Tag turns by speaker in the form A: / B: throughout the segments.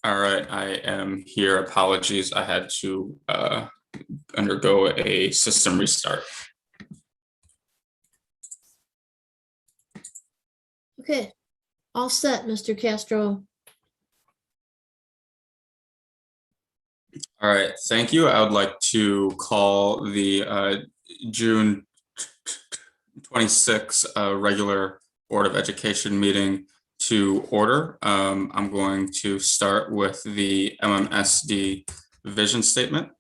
A: All right, I am here. Apologies, I had to undergo a system restart.
B: Okay, all set, Mr. Castro.
A: All right, thank you. I would like to call the June 26 regular Board of Education meeting to order. I'm going to start with the MMSD vision statement.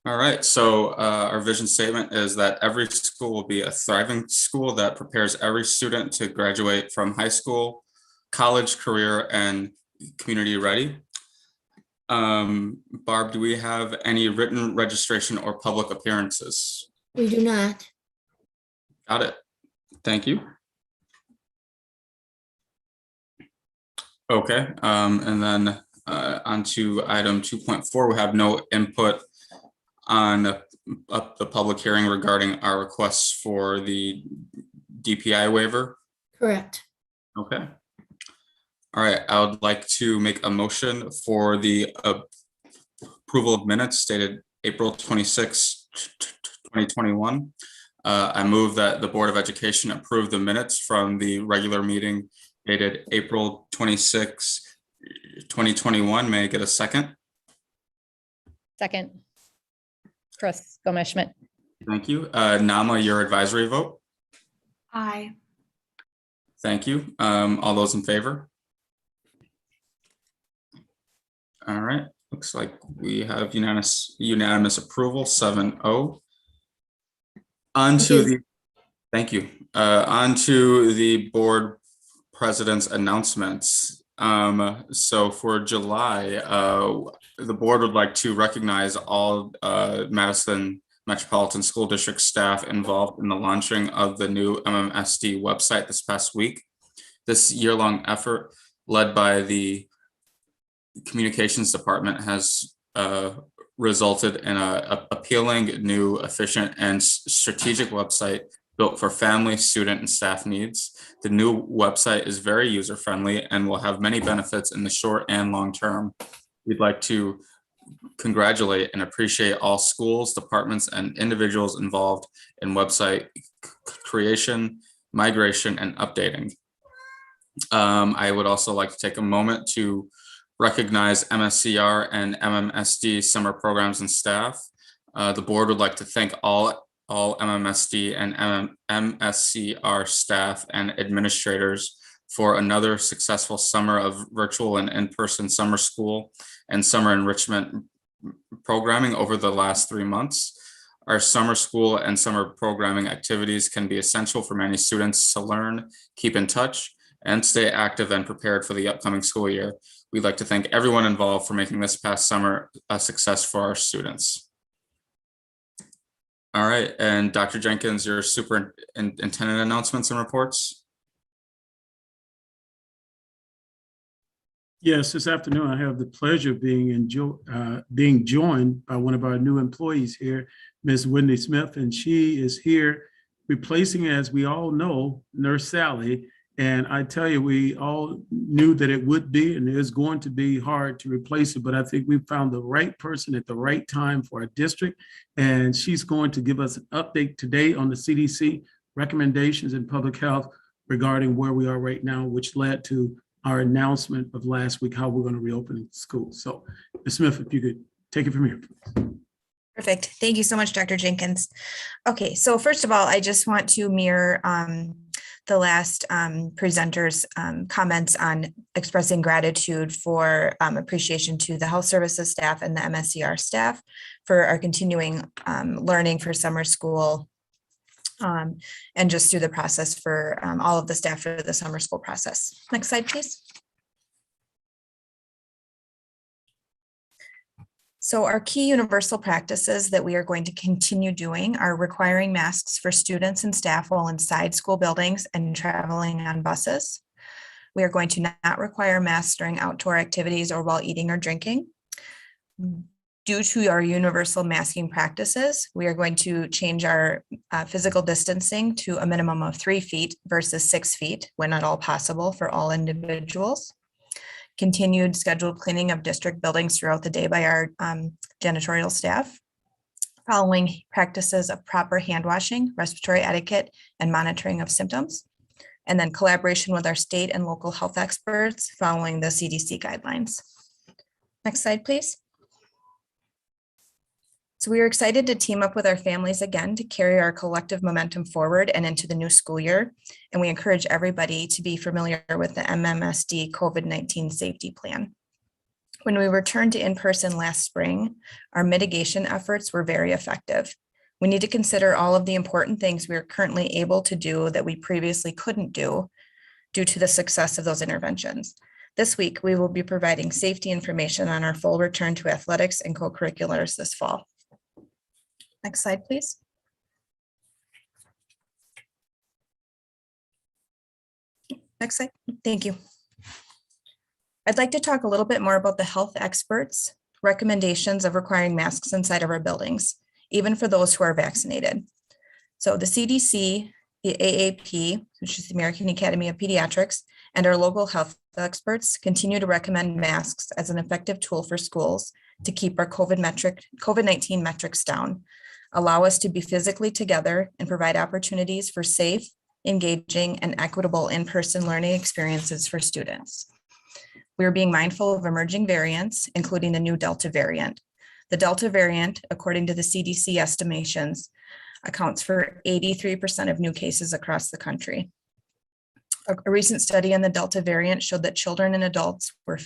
A: All right, so our vision statement is that every school will be a thriving school that prepares every student to graduate from high school, college, career, and community ready. Barb, do we have any written registration or public appearances?
B: We do not.
A: Got it. Thank you. Okay, and then on to item 2.4, we have no input on the public hearing regarding our requests for the DPI waiver.
B: Correct.
A: Okay. All right, I would like to make a motion for the approval of minutes dated April 26, 2021. I move that the Board of Education approve the minutes from the regular meeting dated April 26, 2021. May I get a second?
C: Second. Chris Gomez-Schmidt.
A: Thank you. Nama, your advisory vote?
D: Aye.
A: Thank you. All those in favor? All right, looks like we have unanimous approval, 7-0. On to the, thank you. On to the board president's announcements. So for July, the board would like to recognize all Madison Metropolitan School District staff involved in the launching of the new MMSD website this past week. This year-long effort, led by the communications department, has resulted in a appealing, new, efficient, and strategic website built for family, student, and staff needs. The new website is very user-friendly and will have many benefits in the short and long term. We'd like to congratulate and appreciate all schools, departments, and individuals involved in website creation, migration, and updating. I would also like to take a moment to recognize MSCR and MMSD summer programs and staff. The board would like to thank all MMSD and MSCR staff and administrators for another successful summer of virtual and in-person summer school and summer enrichment programming over the last 3 months. Our summer school and summer programming activities can be essential for many students to learn, keep in touch, and stay active and prepared for the upcoming school year. We'd like to thank everyone involved for making this past summer a success for our students. All right, and Dr. Jenkins, your superintendent announcements and reports.
E: Yes, this afternoon I have the pleasure of being joined by one of our new employees here, Ms. Wendy Smith, and she is here replacing, as we all know, Nurse Sally. And I tell you, we all knew that it would be, and it is going to be hard to replace it, but I think we found the right person at the right time for our district. And she's going to give us an update today on the CDC recommendations in public health regarding where we are right now, which led to our announcement of last week, how we're going to reopen schools. So Ms. Smith, if you could take it from here, please.
D: Perfect. Thank you so much, Dr. Jenkins. Okay, so first of all, I just want to mirror the last presenter's comments on expressing gratitude for appreciation to the health services staff and the MSCR staff for our continuing learning for summer school and just through the process for all of the staff for the summer school process. Next slide, please. So our key universal practices that we are going to continue doing are requiring masks for students and staff while inside school buildings and traveling on buses. We are going to not require masks during outdoor activities or while eating or drinking. Due to our universal masking practices, we are going to change our physical distancing to a minimum of 3 feet versus 6 feet when at all possible for all individuals. Continued scheduled cleaning of district buildings throughout the day by our janitorial staff. Following practices of proper hand washing, respiratory etiquette, and monitoring of symptoms. And then collaboration with our state and local health experts following the CDC guidelines. Next slide, please. So we are excited to team up with our families again to carry our collective momentum forward and into the new school year. And we encourage everybody to be familiar with the MMSD COVID-19 safety plan. When we returned to in-person last spring, our mitigation efforts were very effective. We need to consider all of the important things we are currently able to do that we previously couldn't do due to the success of those interventions. This week, we will be providing safety information on our full return to athletics and co-curriculars this fall. Next slide, please. Next slide. Thank you. I'd like to talk a little bit more about the health experts' recommendations of requiring masks inside of our buildings, even for those who are vaccinated. So the CDC, the AAP, which is the American Academy of Pediatrics, and our local health experts continue to recommend masks as an effective tool for schools to keep our COVID-19 metrics down, allow us to be physically together, and provide opportunities for safe, engaging, and equitable in-person learning experiences for students. We are being mindful of emerging variants, including the new Delta variant. The Delta variant, according to the CDC estimations, accounts for 83% of new cases across the country. A recent study on the Delta variant showed that children and adults were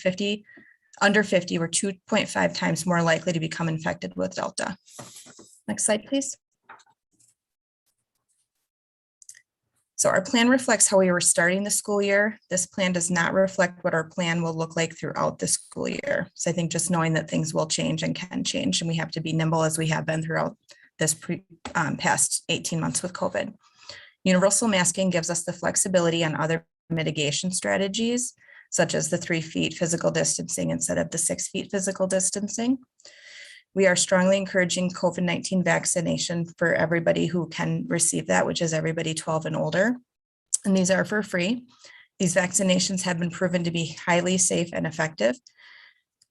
D: under 50 were 2.5 times more likely to become infected with Delta. Next slide, please. So our plan reflects how we were starting the school year. This plan does not reflect what our plan will look like throughout the school year. So I think just knowing that things will change and can change, and we have to be nimble as we have been throughout this past 18 months with COVID. Universal masking gives us the flexibility on other mitigation strategies, such as the 3 feet physical distancing instead of the 6 feet physical distancing. We are strongly encouraging COVID-19 vaccination for everybody who can receive that, which is everybody 12 and older. And these are for free. These vaccinations have been proven to be highly safe and effective.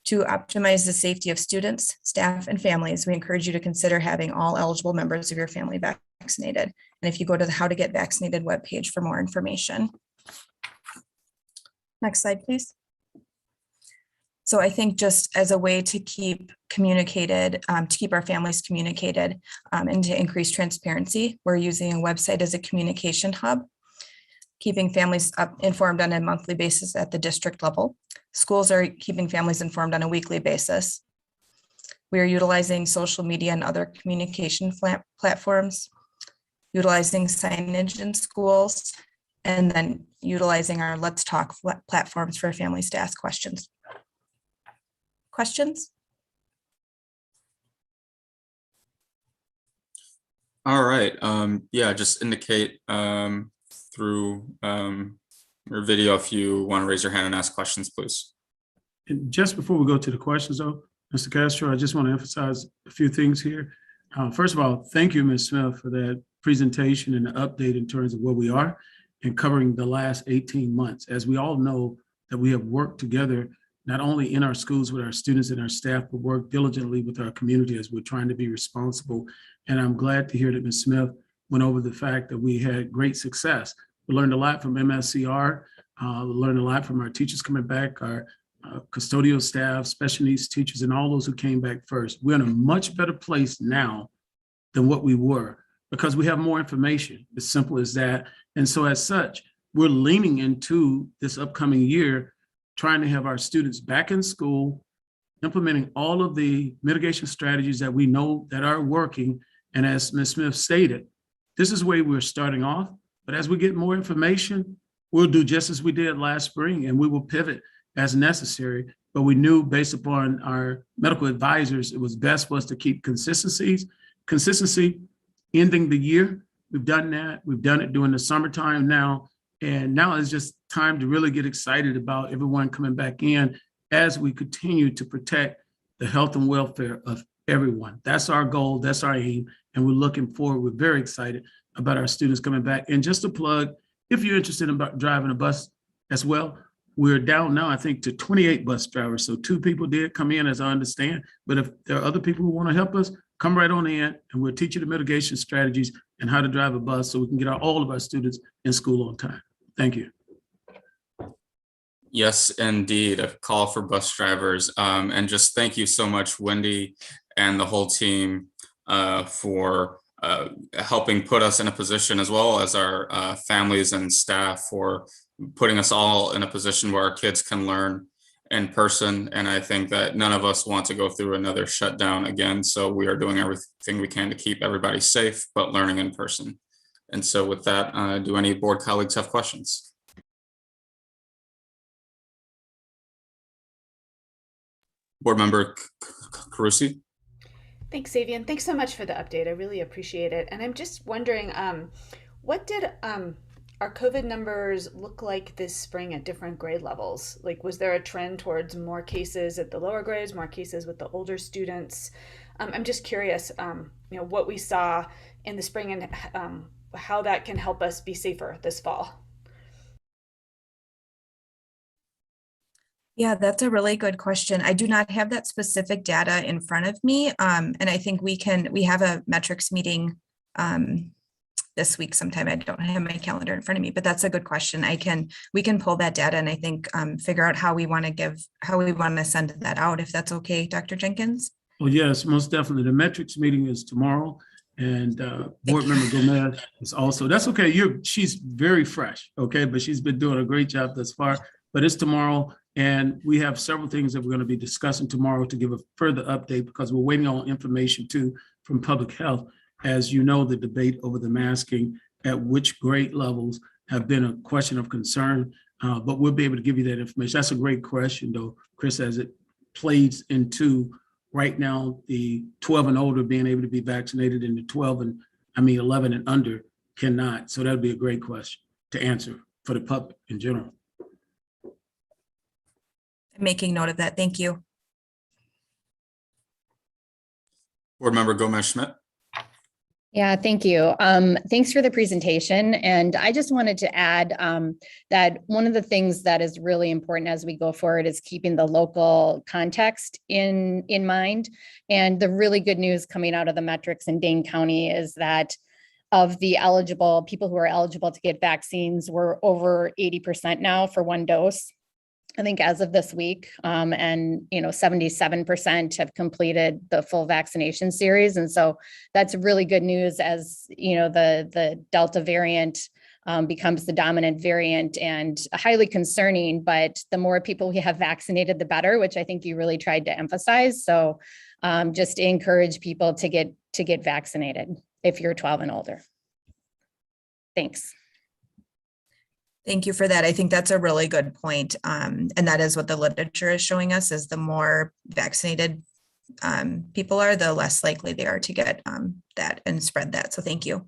D: To optimize the safety of students, staff, and families, we encourage you to consider having all eligible members of your family vaccinated. And if you go to the How to Get Vaccinated webpage for more information. Next slide, please. So I think just as a way to keep communicated, to keep our families communicated and to increase transparency, we're using a website as a communication hub, keeping families informed on a monthly basis at the district level. Schools are keeping families informed on a weekly basis. We are utilizing social media and other communication platforms, utilizing signage in schools, and then utilizing our Let's Talk platforms for families to ask questions. Questions?
A: All right. Yeah, just indicate through your video if you want to raise your hand and ask questions, please.
E: And just before we go to the questions, though, Mr. Castro, I just want to emphasize a few things here. First of all, thank you, Ms. Smith, for that presentation and the update in terms of where we are and covering the last 18 months. As we all know that we have worked together, not only in our schools with our students and our staff, but work diligently with our community as we're trying to be responsible. And I'm glad to hear that Ms. Smith went over the fact that we had great success. We learned a lot from MSCR, learned a lot from our teachers coming back, our custodial staff, special needs teachers, and all those who came back first. We're in a much better place now than what we were because we have more information, as simple as that. And so as such, we're leaning into this upcoming year, trying to have our students back in school, implementing all of the mitigation strategies that we know that are working. And as Ms. Smith stated, this is where we're starting off, but as we get more information, we'll do just as we did last spring, and we will pivot as necessary. But we knew based upon our medical advisors, it was best for us to keep consistency, ending the year. We've done that. We've done it during the summertime now. And now it's just time to really get excited about everyone coming back in as we continue to protect the health and welfare of everyone. That's our goal. That's our aim. And we're looking forward. We're very excited about our students coming back. And just to plug, if you're interested in driving a bus as well, we're down now, I think, to 28 bus drivers. So 2 people did come in, as I understand. But if there are other people who want to help us, come right on in, and we'll teach you the mitigation strategies and how to drive a bus so we can get all of our students in school on time. Thank you.
A: Yes, indeed, a call for bus drivers. And just thank you so much, Wendy, and the whole team for helping put us in a position, as well as our families and staff, for putting us all in a position where our kids can learn in person. And I think that none of us want to go through another shutdown again. So we are doing everything we can to keep everybody safe, but learning in person. And so with that, do any board colleagues have questions? Board Member Carusi?
F: Thanks, Xavier. Thanks so much for the update. I really appreciate it. And I'm just wondering, what did our COVID numbers look like this spring at different grade levels? Like, was there a trend towards more cases at the lower grades, more cases with the older students? I'm just curious, what we saw in the spring and how that can help us be safer this fall.
D: Yeah, that's a really good question. I do not have that specific data in front of me. And I think we have a metrics meeting this week sometime. I don't have my calendar in front of me, but that's a good question. We can pull that data and I think figure out how we want to send that out, if that's okay, Dr. Jenkins.
E: Well, yes, most definitely. The metrics meeting is tomorrow, and Board Member Gomez is also. That's okay. She's very fresh, okay, but she's been doing a great job thus far. But it's tomorrow, and we have several things that we're going to be discussing tomorrow to give a further update, because we're waiting on information too from public health. As you know, the debate over the masking at which grade levels have been a question of concern, but we'll be able to give you that information. That's a great question, though, Chris, as it plays into right now the 12 and older being able to be vaccinated, and the 11 and under cannot. So that'd be a great question to answer for the public in general.
D: I'm making note of that. Thank you.
A: Board Member Gomez-Schmidt.
C: Yeah, thank you. Thanks for the presentation. And I just wanted to add that one of the things that is really important as we go forward is keeping the local context in mind. And the really good news coming out of the metrics in Dane County is that of the eligible people who are eligible to get vaccines, we're over 80% now for 1 dose. I think as of this week, and 77% have completed the full vaccination series. And so that's really good news as the Delta variant becomes the dominant variant, and highly concerning, but the more people we have vaccinated, the better, which I think you really tried to emphasize. So just encourage people to get vaccinated if you're 12 and older. Thanks.
D: Thank you for that. I think that's a really good point. And that is what the literature is showing us, is the more vaccinated people are, the less likely they are to get that and spread that. So thank you.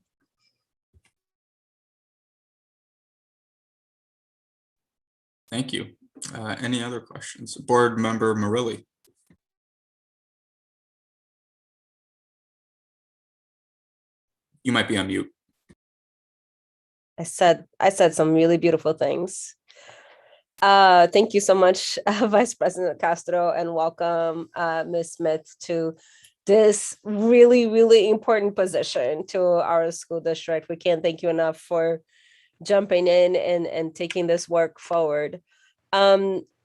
A: Thank you. Any other questions? Board Member Murilli. You might be on mute.
G: I said some really beautiful things. Thank you so much, Vice President Castro, and welcome Ms. Smith to this really, really important position to our school district. We can't thank you enough for jumping in and taking this work forward.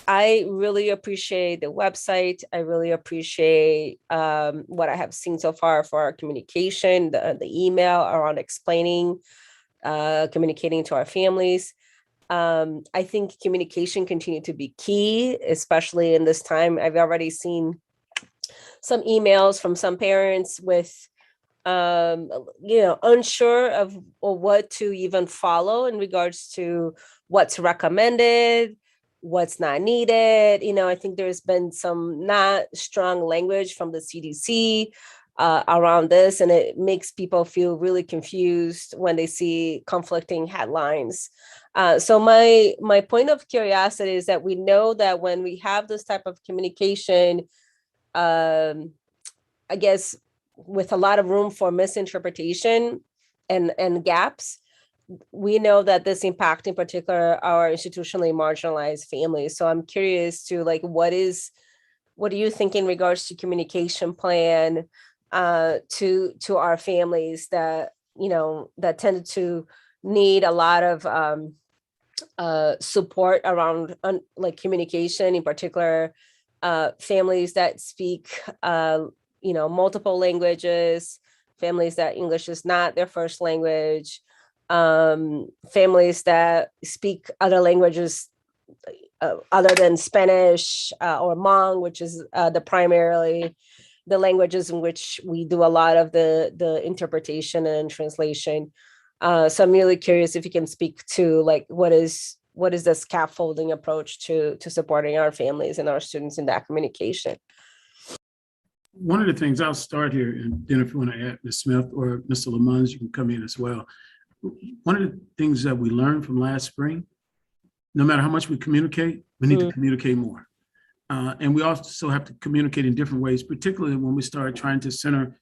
G: I really appreciate the website. I really appreciate what I have seen so far for our communication, the email around explaining, communicating to our families. I think communication continued to be key, especially in this time. I've already seen some emails from some parents with, unsure of what to even follow in regards to what's recommended, what's not needed. I think there's been some not strong language from the CDC around this, and it makes people feel really confused when they see conflicting headlines. So my point of curiosity is that we know that when we have this type of communication, I guess, with a lot of room for misinterpretation and gaps. We know that this impact in particular our institutionally marginalized families. So I'm curious to like, what do you think in regards to communication plan to our families that, you know, that tended to need a lot of support around like communication, in particular families that speak you know, multiple languages, families that English is not their first language, families that speak other languages other than Spanish or Hmong, which is primarily the languages in which we do a lot of the interpretation and translation. So I'm really curious if you can speak to like, what is the scaffolding approach to supporting our families and our students in that communication?
E: One of the things, I'll start here, and then if you want to add Ms. Smith or Mr. Lamons, you can come in as well. One of the things that we learned from last spring, no matter how much we communicate, we need to communicate more. And we also have to communicate in different ways, particularly when we start trying to center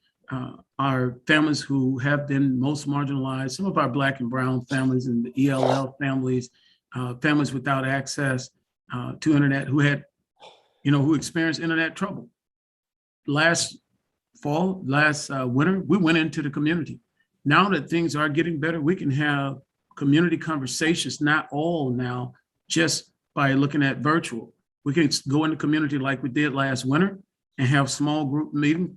E: our families who have been most marginalized, some of our Black and brown families and the ELL families, families without access to internet, who had, you know, who experienced internet trouble. Last winter, we went into the community. Now that things are getting better, we can have community conversations, not all now, just by looking at virtual. We can go in the community like we did last winter and have small group meeting,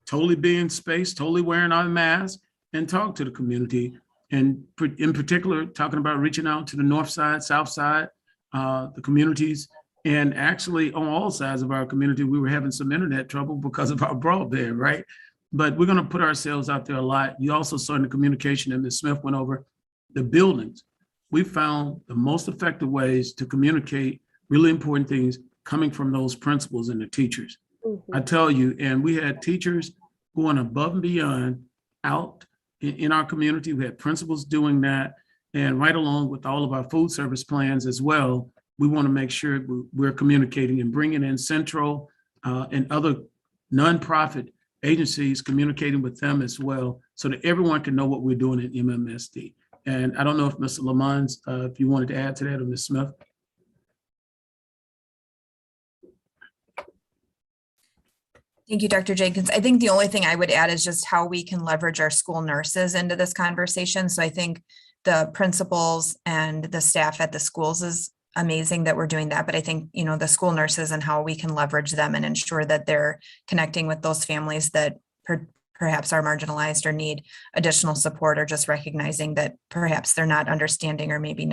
E: totally be in space, totally wearing our masks, and talk to the community. And in particular, talking about reaching out to the north side, south side, the communities. And actually on all sides of our community, we were having some internet trouble because of our broadband, right? But we're gonna put ourselves out there a lot. You also saw in the communication that Ms. Smith went over, the buildings. We found the most effective ways to communicate really important things coming from those principals and the teachers. I tell you, and we had teachers going above and beyond out in our community. We had principals doing that, and right along with all of our food service plans as well, we want to make sure we're communicating and bringing in Central and other nonprofit agencies, communicating with them as well, so that everyone can know what we're doing at MMSD. And I don't know if Mr. Lamons, if you wanted to add to that, or Ms. Smith.
D: Thank you, Dr. Jenkins. I think the only thing I would add is just how we can leverage our school nurses into this conversation. So I think the principals and the staff at the schools is amazing that we're doing that. But I think, you know, the school nurses and how we can leverage them and ensure that they're connecting with those families that perhaps are marginalized or need additional support, or just recognizing that perhaps they're not understanding, or maybe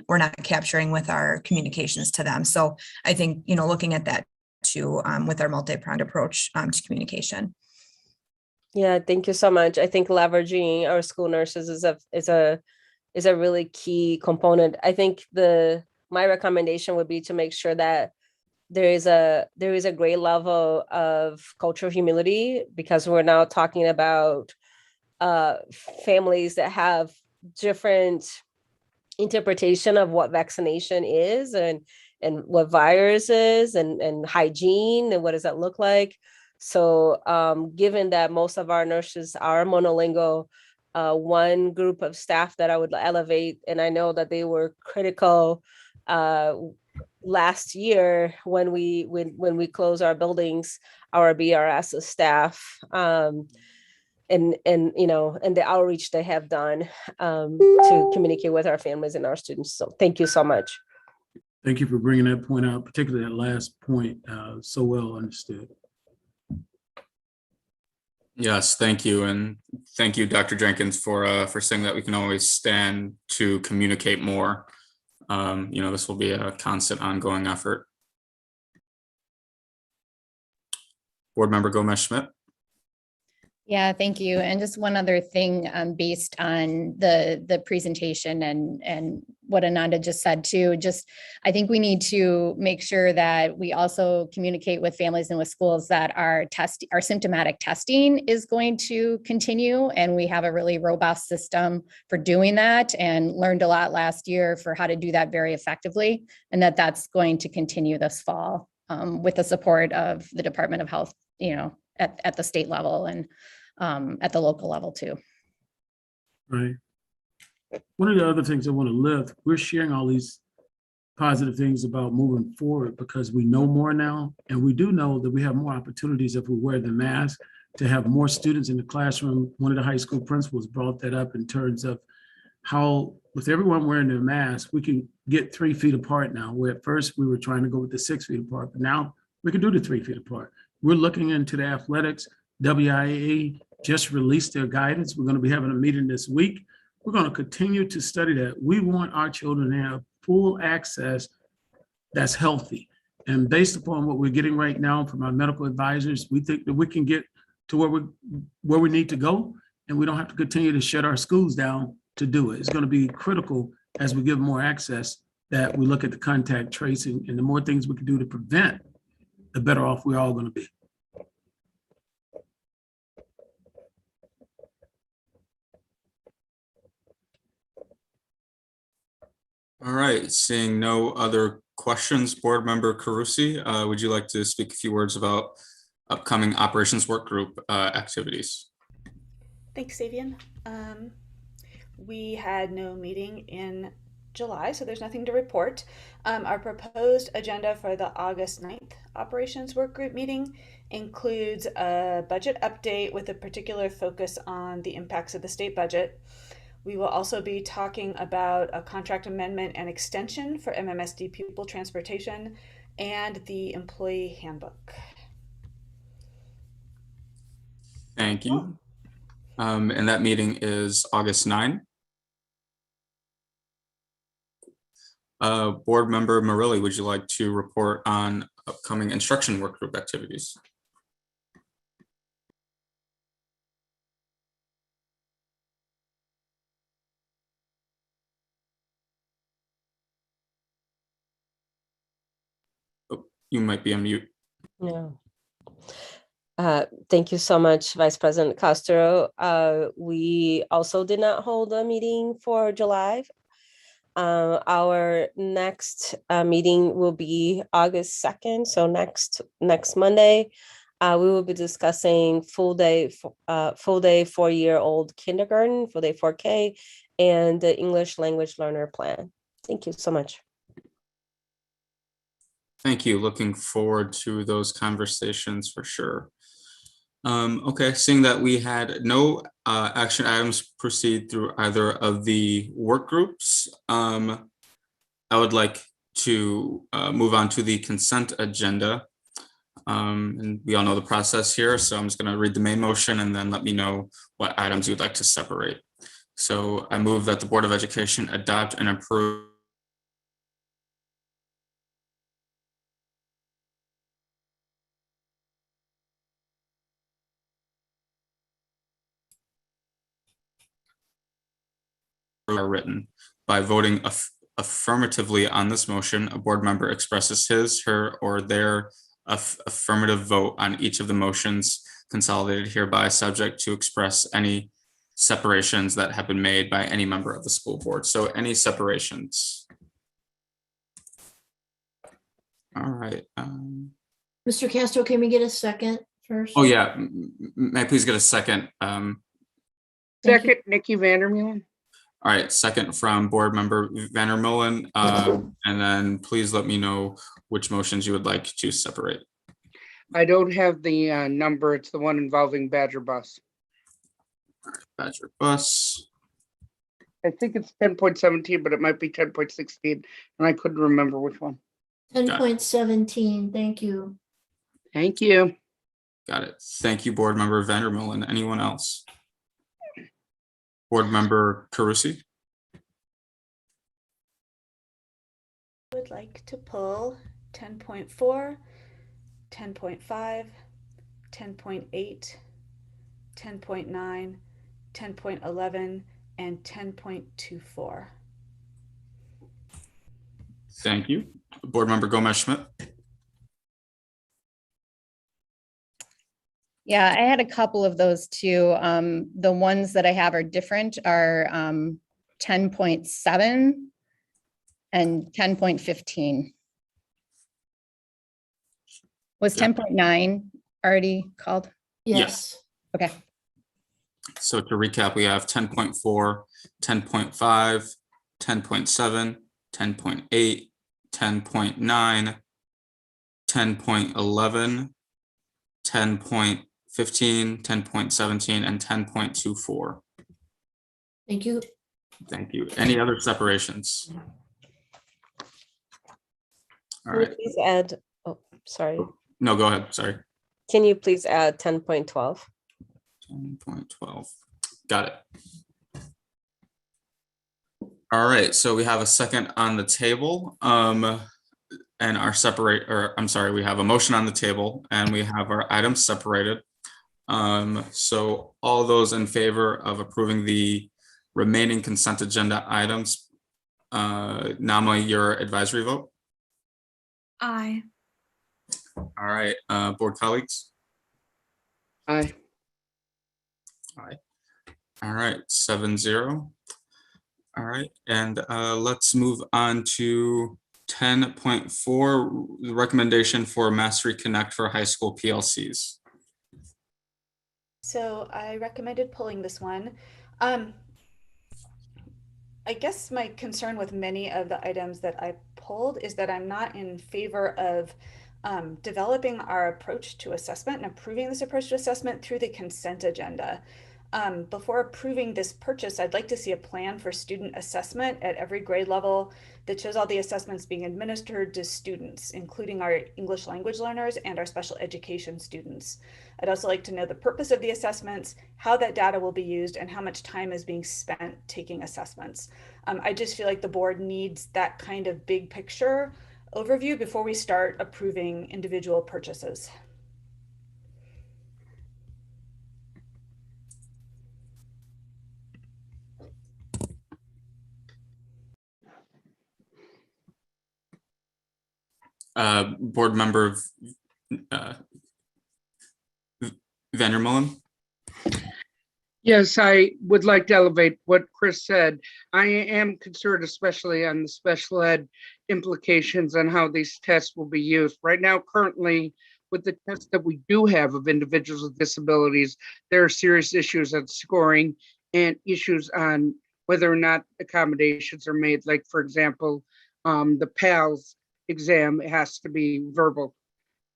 D: we're not capturing with our communications to them. So I think, you know, looking at that too, with our multi-pronged approach to communication.
G: Yeah, thank you so much. I think leveraging our school nurses is a really key component. I think my recommendation would be to make sure that there is a great level of cultural humility, because we're now talking about families that have different interpretation of what vaccination is and what virus is and hygiene and what does that look like. So given that most of our nurses are monolingual, one group of staff that I would elevate, and I know that they were critical last year when we closed our buildings, our BRS staff, and you know, and the outreach they have done to communicate with our families and our students. So thank you so much.
E: Thank you for bringing that point out, particularly that last point, so well understood.
A: Yes, thank you. And thank you, Dr. Jenkins, for saying that we can always stand to communicate more. You know, this will be a constant ongoing effort. Board Member Gomez-Schmidt.
C: Yeah, thank you. And just one other thing, based on the presentation and what Ananda just said too, I think we need to make sure that we also communicate with families and with schools that our symptomatic testing is going to continue. And we have a really robust system for doing that, and learned a lot last year for how to do that very effectively, and that's going to continue this fall. with the support of the Department of Health, at the state level and at the local level too.
E: Right. One of the other things I want to lift, we're sharing all these positive things about moving forward because we know more now. And we do know that we have more opportunities if we wear the mask to have more students in the classroom. One of the high school principals brought that up in terms of how with everyone wearing their mask, we can get 3 feet apart now, where at first we were trying to go with the 6 feet apart, but now we can do the 3 feet apart. We're looking into the athletics. WIAA just released their guidance. We're going to be having a meeting this week. We're going to continue to study that. We want our children to have full access that's healthy. And based upon what we're getting right now from our medical advisors, we think that we can get to where we need to go, and we don't have to continue to shut our schools down to do it. It's going to be critical as we give more access that we look at the contact tracing, and the more things we can do to prevent, the better off we're all going to be.
A: All right, seeing no other questions, Board Member Carusi, would you like to speak a few words about upcoming operations work group activities?
F: Thanks, Savian. We had no meeting in July, so there's nothing to report. Our proposed agenda for the August 9th operations work group meeting includes a budget update with a particular focus on the impacts of the state budget. We will also be talking about a contract amendment and extension for MMSD pupil transportation and the employee handbook.
A: Thank you. And that meeting is August 9. Board Member Marilli, would you like to report on upcoming instruction work group activities? Oh, you might be on mute.
G: Yeah. Thank you so much, Vice President Castro. We also did not hold a meeting for July. Our next meeting will be August 2nd, so next Monday. We will be discussing full day 4-year-old kindergarten, full day 4K, and the English language learner plan. Thank you so much.
A: Thank you. Looking forward to those conversations for sure. Okay, seeing that we had no action items proceed through either of the work groups, I would like to move on to the consent agenda. And we all know the process here, so I'm just going to read the main motion and then let me know what items you'd like to separate. So I move that the Board of Education adopt and approve are written. By voting affirmatively on this motion, a board member expresses his, her, or their affirmative vote on each of the motions consolidated hereby, subject to express any separations that have been made by any member of the school board. So any separations? All right.
B: Mr. Castro, can we get a second first?
A: Oh yeah, may I please get a second?
B: Thank
H: Second, Nikki Vandermeulen.
A: All right, second from Board Member Vandermeulen, and then please let me know which motions you would like to separate.
H: I don't have the number. It's the one involving Badger Bus.
A: Badger Bus.
H: I think it's 10.17, but it might be 10.16, and I couldn't remember which one.
B: 10.17, thank you.
H: Thank you.
A: Got it. Thank you, Board Member Vandermeulen. Anyone else? Board Member Carusi.
F: I would like to pull 10.4, 10.5, 10.8, 10.9, 10.11, and 10.24.
A: Thank you. Board Member Gomez-Schmidt.
C: Yeah, I had a couple of those too. The ones that I have are different are 10.7 and 10.15. Was
A: Yeah.
C: 10.9 already called?
B: Yes.
C: Okay.
A: So to recap, we have 10.4, 10.5, 10.7, 10.8, 10.9, 10.11, 10.15, 10.17, and 10.24.
B: Thank you.
A: Thank you. Any other separations? All
G: Can you
A: right.
G: please add, oh, sorry.
A: No, go ahead. Sorry.
G: Can you please add 10.12?
A: 10.12. Got it. All right, so we have a second on the table. And our separate, or I'm sorry, we have a motion on the table and we have our items separated. So all those in favor of approving the remaining consent agenda items, nominally your advisory vote.
D: Aye.
A: All right, board colleagues.
H: Aye.
A: All right, 7-0. All right, and let's move on to 10.4, the recommendation for Mastery Connect for high school PLCs.
F: So I recommended pulling this one. I guess my concern with many of the items that I pulled is that I'm not in favor of developing our approach to assessment and approving this approach to assessment through the consent agenda. Before approving this purchase, I'd like to see a plan for student assessment at every grade level that shows all the assessments being administered to students, including our English language learners and our special education students. I'd also like to know the purpose of the assessments, how that data will be used, and how much time is being spent taking assessments. I just feel like the board needs that kind of big picture overview before we start approving individual purchases.
A: Board member Vandermolen.
H: Yes, I would like to elevate what Chris said. I am concerned especially on the special ed implications on how these tests will be used. Right now, currently, with the tests that we do have of individuals with disabilities, there are serious issues on scoring and issues on whether or not accommodations are made. Like, for example, the PALS exam has to be verbal,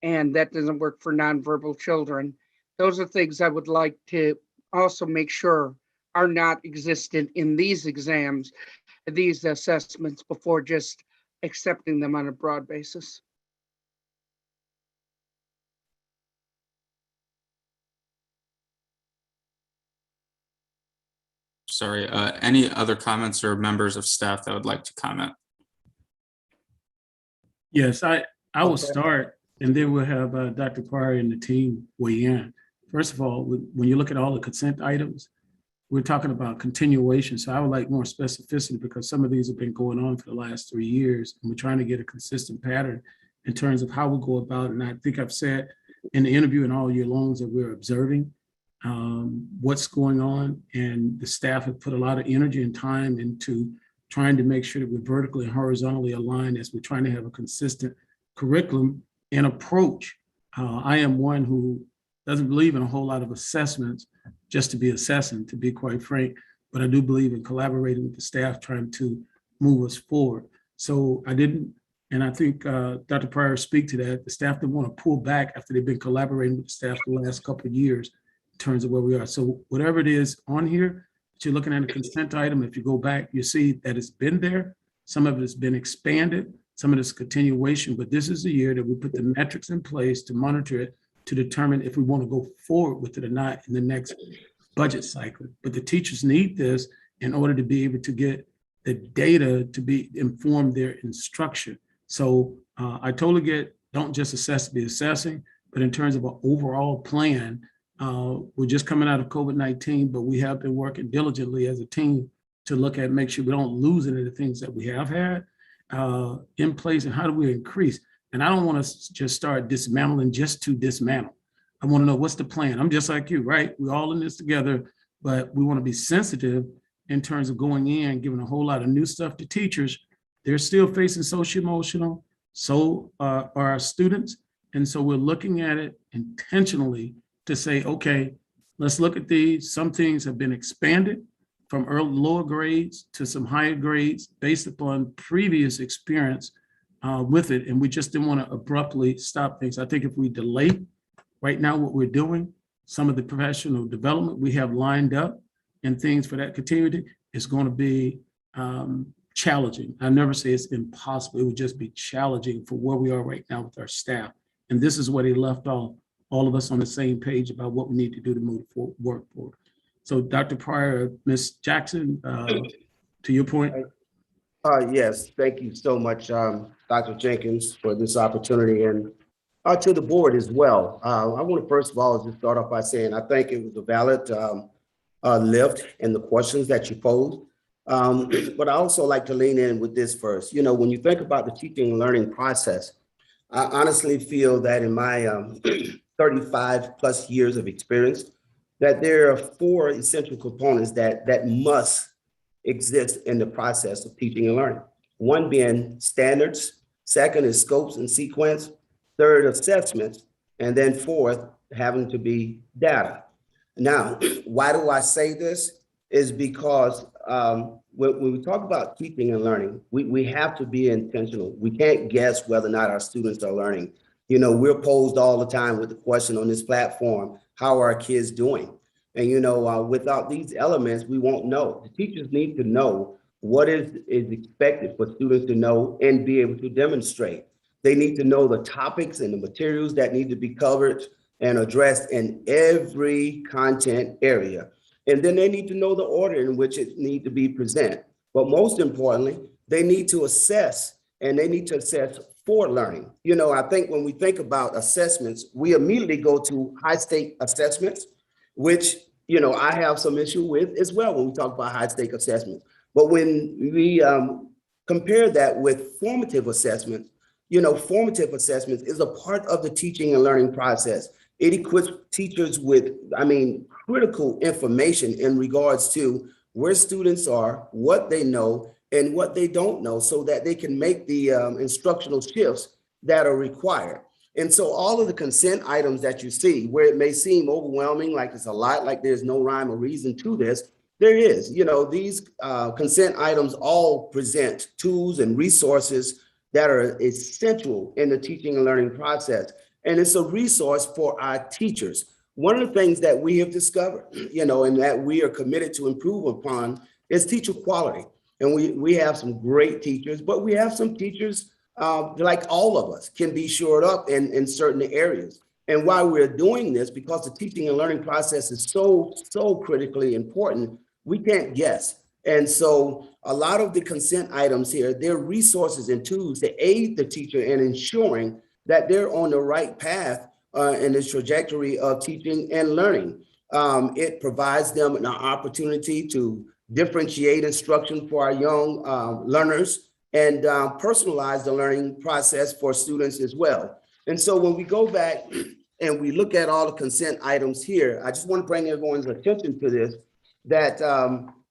H: and that doesn't work for nonverbal children. Those are things I would like to also make sure are not existent in these exams, these assessments, before just accepting them on a broad basis.
A: Sorry, any other comments or members of staff that would like to comment?
E: Yes, I will start, and then we'll have Dr. Pryor and the team weigh in. First of all, when you look at all the consent items, we're talking about continuation. So I would like more specificity because some of these have been going on for the last 3 years, and we're trying to get a consistent pattern in terms of how we go about it. And I think I've said in the interview and all year long that we're observing what's going on, and the staff have put a lot of energy and time into trying to make sure that we're vertically and horizontally aligned as we're trying to have a consistent curriculum and approach. I am one who doesn't believe in a whole lot of assessments just to be assessing, to be quite frank, but I do believe in collaborating with the staff trying to move us forward. So I didn't, and I think Dr. Pryor speak to that, the staff didn't want to pull back after they've been collaborating with the staff for the last couple of years in terms of where we are. So whatever it is on here, that you're looking at a consent item, if you go back, you see that it's been there. Some of it has been expanded, some of it's continuation, but this is the year that we put the metrics in place to monitor it, to determine if we want to go forward with it or not in the next budget cycle. But the teachers need this in order to be able to get the data to be inform their instruction. So I totally get, don't just assess to be assessing, but in terms of an overall plan, we're just coming out of COVID-19, but we have been working diligently as a team to look at, make sure we don't lose any of the things that we have had in place, and how do we increase? And I don't want to just start dismantling just to dismantle. I want to know what's the plan. I'm just like you, right? We're all in this together, but we want to be sensitive in terms of going in, giving a whole lot of new stuff to teachers. They're still facing social emotional, so are our students. And so we're looking at it intentionally to say, okay, let's look at these. Some things have been expanded from lower grades to some higher grades based upon previous experience with it. And we just didn't want to abruptly stop things. I think if we delay right now what we're doing, some of the professional development we have lined up and things for that continuity is going to be challenging. I never say it's impossible. It would just be challenging for where we are right now with our staff. And this is where they left off, all of us on the same page about what we need to do to move work forward. So Dr. Pryor, Ms. Jackson, to your point.
I: Yes, thank you so much, Dr. Jenkins, for this opportunity, and to the board as well. I want to first of all just start off by saying I think it was a valid lift in the questions that you posed. But I also like to lean in with this first. You know, when you think about the teaching and learning process, I honestly feel that in my 35 plus years of experience, that there are 4 essential components that must exist in the process of teaching and learning. One being standards, second is scopes and sequence, third assessments, and then fourth having to be data. Now, why do I say this? Is because when we talk about teaching and learning, we have to be intentional. We can't guess whether or not our students are learning. You know, we're posed all the time with the question on this platform, how are our kids doing? And, you know, without these elements, we won't know. The teachers need to know what is expected for students to know and be able to demonstrate. They need to know the topics and the materials that need to be covered and addressed in every content area. And then they need to know the order in which it needs to be presented. But most importantly, they need to assess, and they need to assess for learning. You know, I think when we think about assessments, we immediately go to high stake assessments, which, you know, I have some issue with as well when we talk about high stake assessments. But when we compare that with formative assessments, you know, formative assessments is a part of the teaching and learning process. It equips teachers with, critical information in regards to where students are, what they know, and what they don't know, so that they can make the instructional shifts that are required. And so all of the consent items that you see, where it may seem overwhelming, like it's a lot, like there's no rhyme or reason to this, there is. You know, these consent items all present tools and resources that are essential in the teaching and learning process. And it's a resource for our teachers. One of the things that we have discovered, you know, and that we are committed to improve upon is teacher quality. And we have some great teachers, but we have some teachers, like all of us, can be shored up in certain areas. And why we're doing this, because the teaching and learning process is so critically important, we can't guess. And so a lot of the consent items here, they're resources and tools to aid the teacher in ensuring that they're on the right path in this trajectory of teaching and learning. It provides them an opportunity to differentiate instruction for our young learners and personalize the learning process for students as well. And so when we go back and we look at all the consent items here, I just want to bring everyone's attention to this, that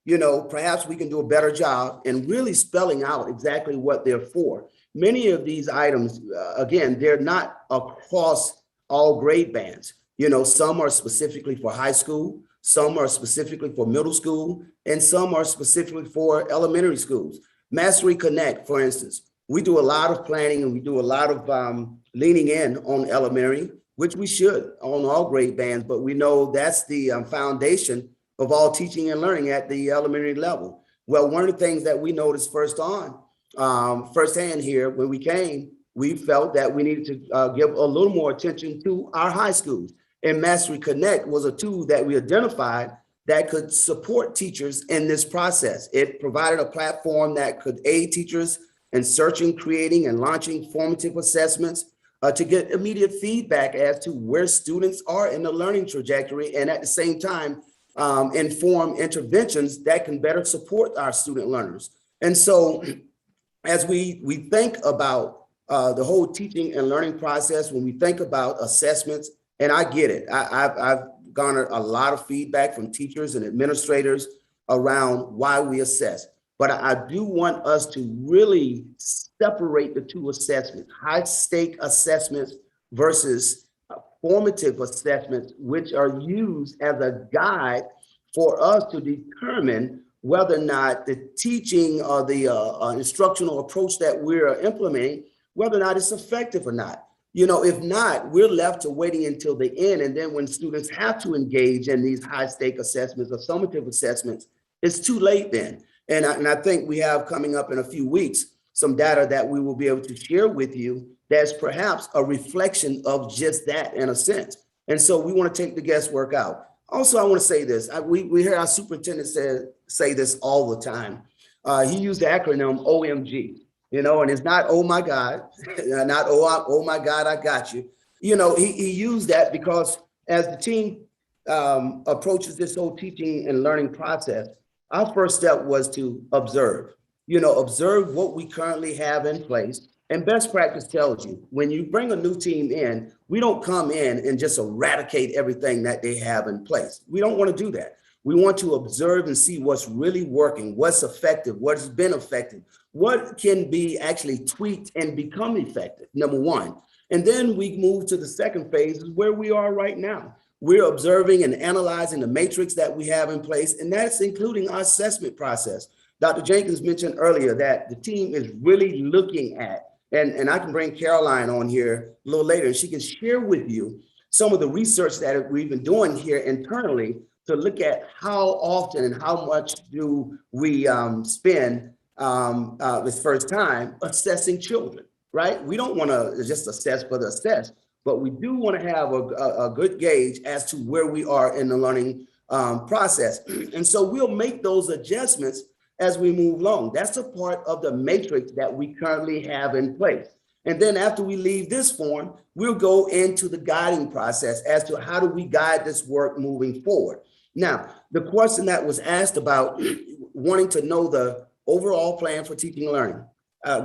I: you know, perhaps we can do a better job in really spelling out exactly what they're for. Many of these items, again, they're not across all grade bands. You know, some are specifically for high school, some are specifically for middle school, and some are specifically for elementary schools. Mastery Connect, for instance, we do a lot of planning and we do a lot of leaning in on elementary, which we should on all grade bands, but we know that's the foundation of all teaching and learning at the elementary level. Well, one of the things that we noticed firsthand here when we came, we felt that we needed to give a little more attention to our high schools. And Mastery Connect was a tool that we identified that could support teachers in this process. It provided a platform that could aid teachers in searching, creating, and launching formative assessments to get immediate feedback as to where students are in the learning trajectory, and at the same time, inform interventions that can better support our student learners. And so as we think about the whole teaching and learning process, when we think about assessments, and I get it, I've garnered a lot of feedback from teachers and administrators around why we assess. But I do want us to really separate the two assessments, high stake assessments versus formative assessments, which are used as a guide for us to determine whether or not the teaching or the instructional approach that we're implementing, whether or not it's effective or not. You know, if not, we're left to waiting until the end. And then when students have to engage in these high stake assessments or summative assessments, it's too late then. And I think we have coming up in a few weeks, some data that we will be able to share with you that's perhaps a reflection of just that in a sense. And so we want to take the guesswork out. Also, I want to say this. We hear our superintendent say this all the time. He used the acronym OMG, you know, and it's not, oh my God, not, oh my God, I got you. You know, he used that because as the team approaches this whole teaching and learning process, our first step was to observe, you know, observe what we currently have in place. And best practice tells you, when you bring a new team in, we don't come in and just eradicate everything that they have in place. We don't want to do that. We want to observe and see what's really working, what's effective, what's been effective, what can be actually tweaked and become effective, number one. And then we move to the second phase, is where we are right now. We're observing and analyzing the matrix that we have in place, and that's including our assessment process. Dr. Jenkins mentioned earlier that the team is really looking at, and I can bring Caroline on here a little later, and she can share with you some of the research that we've been doing here internally to look at how often and how much do we spend this first time assessing children, right? We don't want to just assess for the assess, but we do want to have a good gauge as to where we are in the learning process. And so we'll make those adjustments as we move along. That's a part of the matrix that we currently have in place. And then after we leave this form, we'll go into the guiding process as to how do we guide this work moving forward. Now, the question that was asked about wanting to know the overall plan for teaching and learning.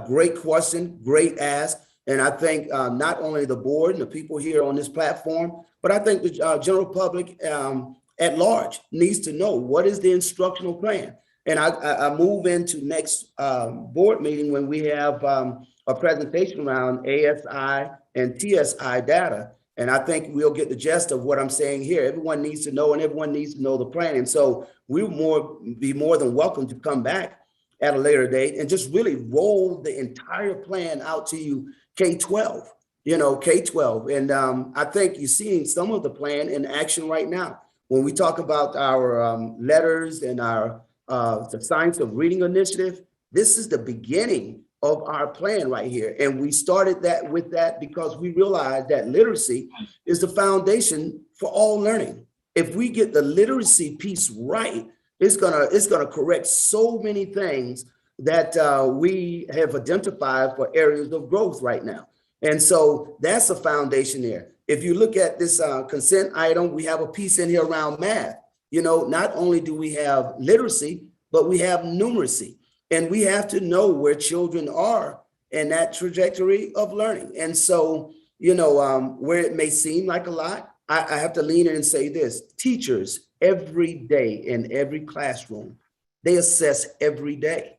I: Great question, great ask. And I think not only the board and the people here on this platform, but I think the general public at large needs to know what is the instructional plan. And I move into next board meeting when we have a presentation around ASI and TSI data. And I think we'll get the gist of what I'm saying here. Everyone needs to know, and everyone needs to know the plan. And so we'll be more than welcome to come back at a later date and just really roll the entire plan out to you, K-12, you know, K-12. And I think you're seeing some of the plan in action right now. When we talk about our letters and our the Science of Reading initiative, this is the beginning of our plan right here. And we started that with that because we realized that literacy is the foundation for all learning. If we get the literacy piece right, it's gonna correct so many things that we have identified for areas of growth right now. And so that's a foundation there. If you look at this consent item, we have a piece in here around math. You know, not only do we have literacy, but we have numeracy. And we have to know where children are in that trajectory of learning. And so, you know, where it may seem like a lot, I have to lean in and say this: teachers every day in every classroom, they assess every day.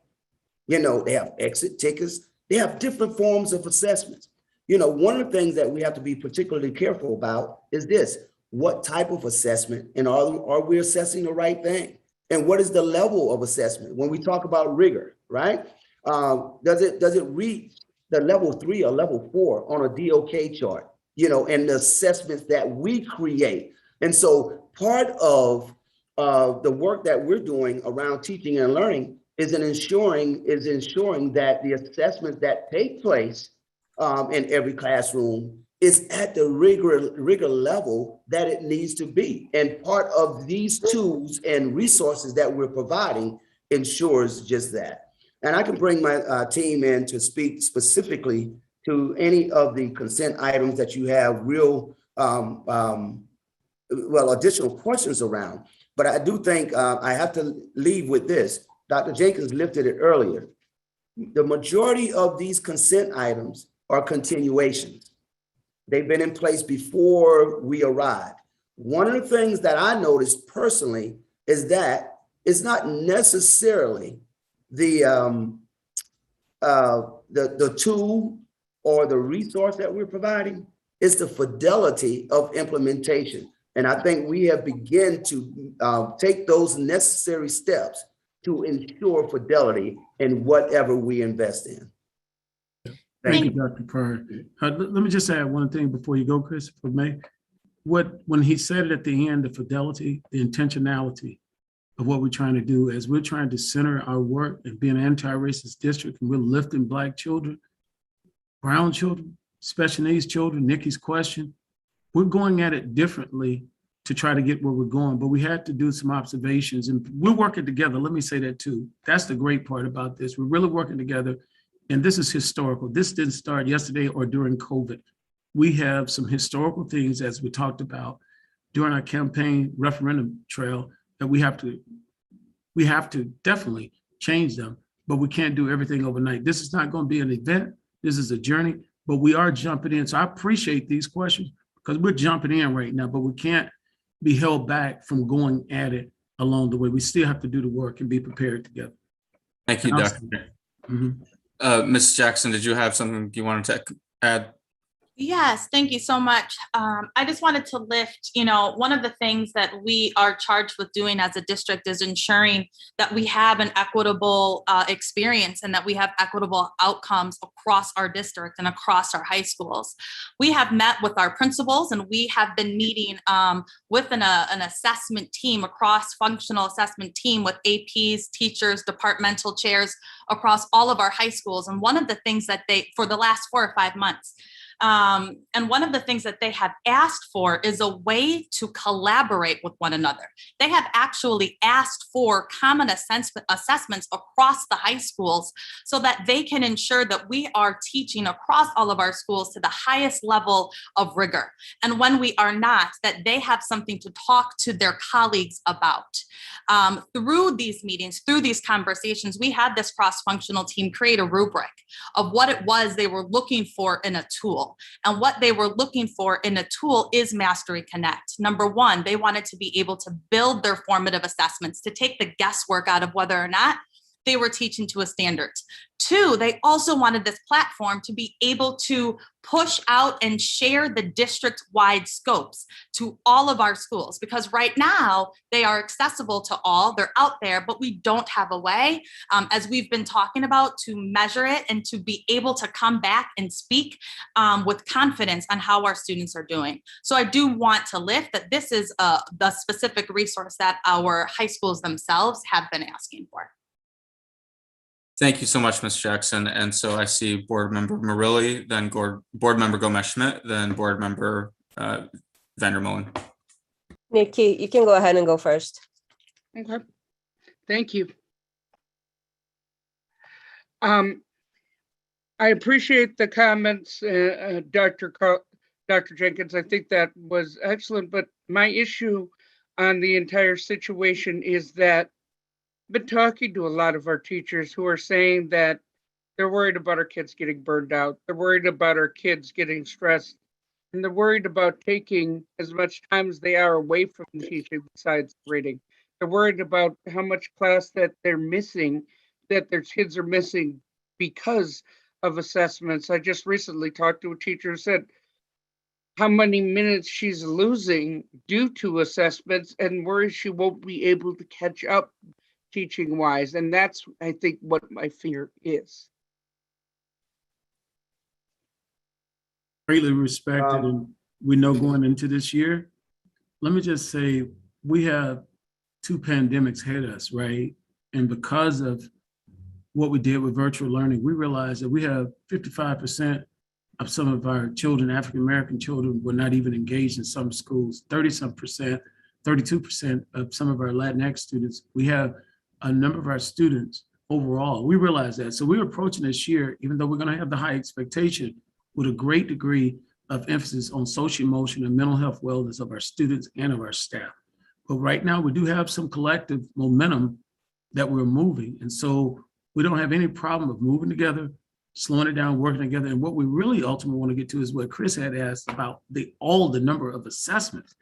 I: You know, they have exit tickets, they have different forms of assessments. You know, one of the things that we have to be particularly careful about is this: what type of assessment, and are we assessing the right thing? And what is the level of assessment? When we talk about rigor, right? Does it reach the level 3 or level 4 on a DOK chart? You know, and the assessments that we create. And so part of the work that we're doing around teaching and learning is ensuring that the assessments that take place in every classroom is at the rigor level that it needs to be. And part of these tools and resources that we're providing ensures just that. And I can bring my team in to speak specifically to any of the consent items that you have real, additional questions around. But I do think I have to leave with this. Dr. Jenkins lifted it earlier. The majority of these consent items are continuations. They've been in place before we arrived. One of the things that I noticed personally is that it's not necessarily the tool or the resource that we're providing, it's the fidelity of implementation. And I think we have begun to take those necessary steps to ensure fidelity in whatever we invest in.
E: Thank you, Dr. Pryor. Let me just add one thing before you go, Chris, if I may. When he said it at the end, the fidelity, the intentionality of what we're trying to do, as we're trying to center our work and be an anti-racist district, and we're lifting Black children, brown children, special needs children, Nikki's question, we're going at it differently to try to get where we're going, but we had to do some observations, and we're working together. Let me say that too. That's the great part about this. We're really working together, and this is historical. This didn't start yesterday or during COVID. We have some historical things, as we talked about during our campaign referendum trail, that we have to definitely change them, but we can't do everything overnight. This is not going to be an event. This is a journey, but we are jumping in. So I appreciate these questions because we're jumping in right now, but we can't be held back from going at it along the way. We still have to do the work and be prepared together.
A: Thank you, Dr. Ms. Jackson, did you have something you wanted to add?
J: Yes, thank you so much. I just wanted to lift, one of the things that we are charged with doing as a district is ensuring that we have an equitable experience and that we have equitable outcomes across our district and across our high schools. We have met with our principals and we have been meeting with an assessment team, a cross-functional assessment team with APs, teachers, departmental chairs across all of our high schools. And one of the things that for the last 4 or 5 months, and one of the things that they have asked for is a way to collaborate with one another. They have actually asked for common assessments across the high schools so that they can ensure that we are teaching across all of our schools to the highest level of rigor. And when we are not, that they have something to talk to their colleagues about. Through these meetings, through these conversations, we had this cross-functional team create a rubric of what it was they were looking for in a tool. And what they were looking for in a tool is Mastery Connect. Number one, they wanted to be able to build their formative assessments, to take the guesswork out of whether or not they were teaching to a standard. 2, they also wanted this platform to be able to push out and share the district-wide scopes to all of our schools, because right now they are accessible to all, they're out there, but we don't have a way, as we've been talking about, to measure it and to be able to come back and speak with confidence on how our students are doing. So I do want to lift that this is the specific resource that our high schools themselves have been asking for.
A: Thank you so much, Ms. Jackson. And so I see Board Member Murilli, then Board Member Gomez-Schmidt, then Board Member Vandermolen.
G: Nikki, you can go ahead and go first.
H: Okay, thank you. I appreciate the comments, Dr. Jenkins. I think that was excellent, but my issue on the entire situation is that I've been talking to a lot of our teachers who are saying that they're worried about our kids getting burned out. They're worried about our kids getting stressed. And they're worried about taking as much time as they are away from teaching besides reading. They're worried about how much class that they're missing, that their kids are missing because of assessments. I just recently talked to a teacher who said how many minutes she's losing due to assessments and worries she won't be able to catch up teaching wise. And that's, I think, what my fear is.
E: Greatly respected, and we know going into this year, let me just say, we have 2 pandemics hit us, right? And because of what we did with virtual learning, we realized that we have 55% of some of our children, African-American children, were not even engaged in some schools, 30-some%, 32% of some of our Latinx students. We have a number of our students overall. We realize that. So we're approaching this year, even though we're going to have the high expectation, with a great degree of emphasis on social emotional and mental health wellness of our students and of our staff. But right now we do have some collective momentum that we're moving. And so we don't have any problem of moving together, slowing it down, working together. And what we really ultimately want to get to is what Chris had asked about the number of assessments.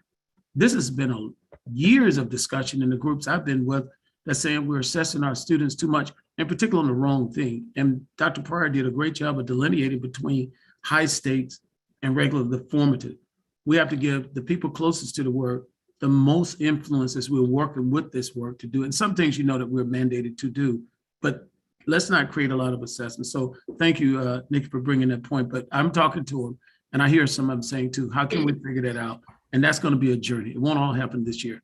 E: This has been years of discussion in the groups I've been with that's saying we're assessing our students too much, in particular on the wrong thing. And Dr. Pryor did a great job of delineating between high stakes and regular the formative. We have to give the people closest to the work the most influence as we're working with this work to do it. And some things you know that we're mandated to do, but let's not create a lot of assessments. So thank you, Nikki, for bringing that point. But I'm talking to them, and I hear some of them saying too, how can we figure that out? And that's going to be a journey. It won't all happen this year.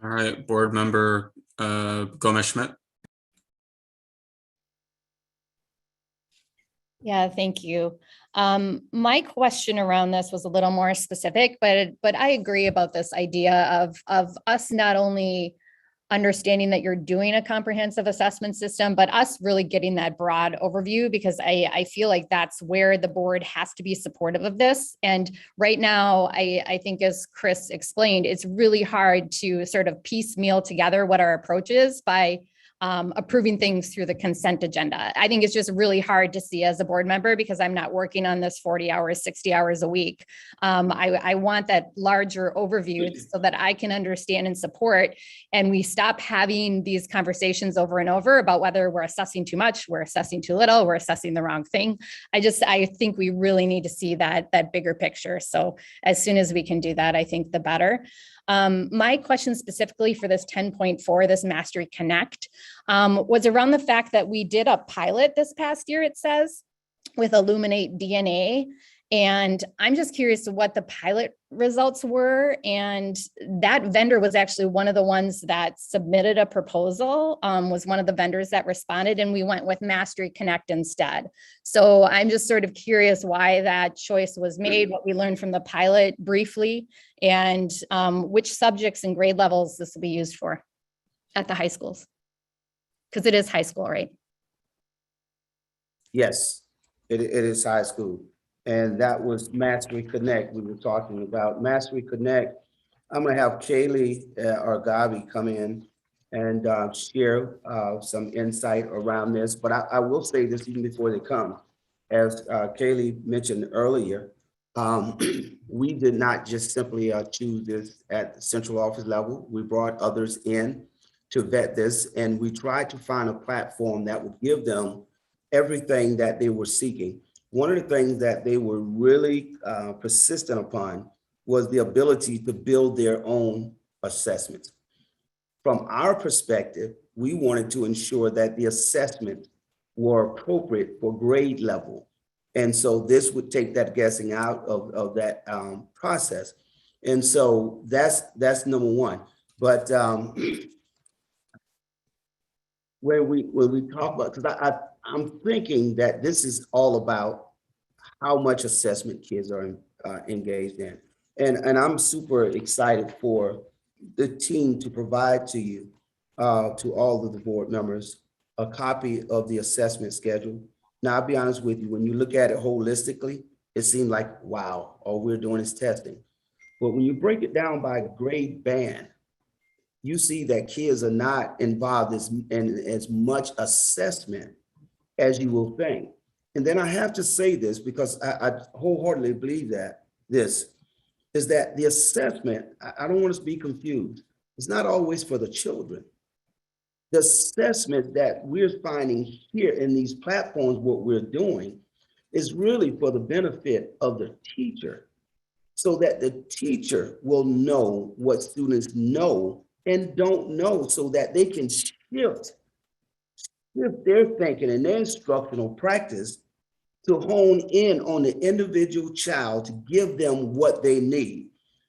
A: All right, board member Gomez-Schmidt.
C: Yeah, thank you. My question around this was a little more specific, but I agree about this idea of us not only understanding that you're doing a comprehensive assessment system, but us really getting that broad overview, because I feel like that's where the board has to be supportive of this. And right now, I think as Chris explained, it's really hard to sort of piecemeal together what our approach is by approving things through the consent agenda. I think it's just really hard to see as a board member because I'm not working on this 40 hours, 60 hours a week. I want that larger overview so that I can understand and support, and we stop having these conversations over and over about whether we're assessing too much, we're assessing too little, we're assessing the wrong thing. I think we really need to see that bigger picture. So as soon as we can do that, I think the better. My question specifically for this 10.4, this Mastery Connect, was around the fact that we did a pilot this past year, it says, with Illuminate DNA. And I'm just curious what the pilot results were. And that vendor was actually one of the ones that submitted a proposal, was one of the vendors that responded, and we went with Mastery Connect instead. So I'm just sort of curious why that choice was made, what we learned from the pilot briefly, and which subjects and grade levels this will be used for at the high schools. Because it is high school, right?
I: Yes, it is high school. And that was Mastery Connect we were talking about. Mastery Connect, I'm gonna have Kaylee or Gabi come in and share some insight around this. But I will say this even before they come. As Kaylee mentioned earlier, we did not just simply choose this at the central office level. We brought others in to vet this, and we tried to find a platform that would give them everything that they were seeking. One of the things that they were really persistent upon was the ability to build their own assessments. From our perspective, we wanted to ensure that the assessments were appropriate for grade level. And so this would take that guessing out of that process. And so that's number one. But when we talk about, because I'm thinking that this is all about how much assessment kids are engaged in. And I'm super excited for the team to provide to you, to all of the board members, a copy of the assessment schedule. Now, I'll be honest with you, when you look at it holistically, it seemed like, wow, all we're doing is testing. But when you break it down by grade band, you see that kids are not involved in as much assessment as you will think. And then I have to say this because I wholeheartedly believe that this is that the assessment, I don't want us to be confused. It's not always for the children. The assessment that we're finding here in these platforms, what we're doing is really for the benefit of the teacher, so that the teacher will know what students know and don't know, so that they can shift their thinking and their instructional practice to hone in on the individual child to give them what they need.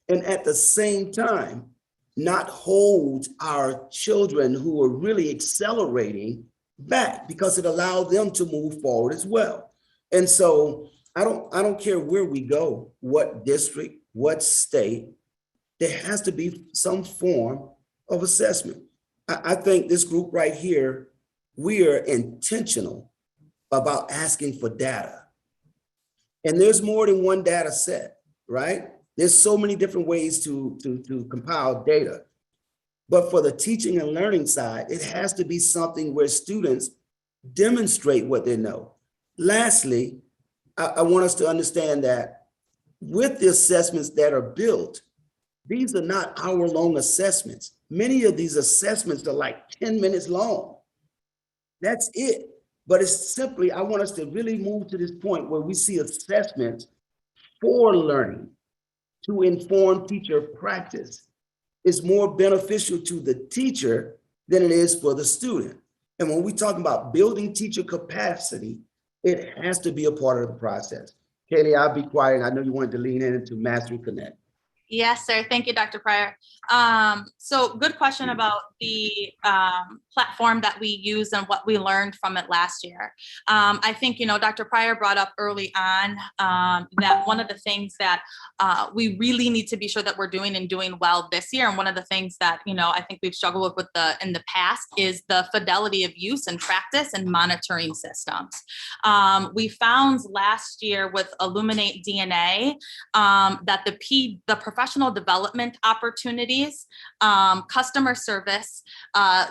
I: And at the same time, not hold our children who are really accelerating back, because it allows them to move forward as well. And so I don't care where we go, what district, what state, there has to be some form of assessment. I think this group right here, we are intentional about asking for data. And there's more than one data set, right? There's so many different ways to compile data. But for the teaching and learning side, it has to be something where students demonstrate what they know. Lastly, I want us to understand that with the assessments that are built, these are not hour-long assessments. Many of these assessments are like 10 minutes long. That's it. But it's simply, I want us to really move to this point where we see assessments for learning to inform teacher practice. It's more beneficial to the teacher than it is for the student. And when we talk about building teacher capacity, it has to be a part of the process. Kaylee, I'll be quiet. I know you wanted to lean into Mastery Connect.
J: Yes, sir. Thank you, Dr. Pryor. So good question about the platform that we use and what we learned from it last year. I think, Dr. Pryor brought up early on that one of the things that we really need to be sure that we're doing and doing well this year. And one of the things that, I think we've struggled with in the past is the fidelity of use and practice and monitoring systems. We found last year with Illuminate DNA that the professional development opportunities, customer service,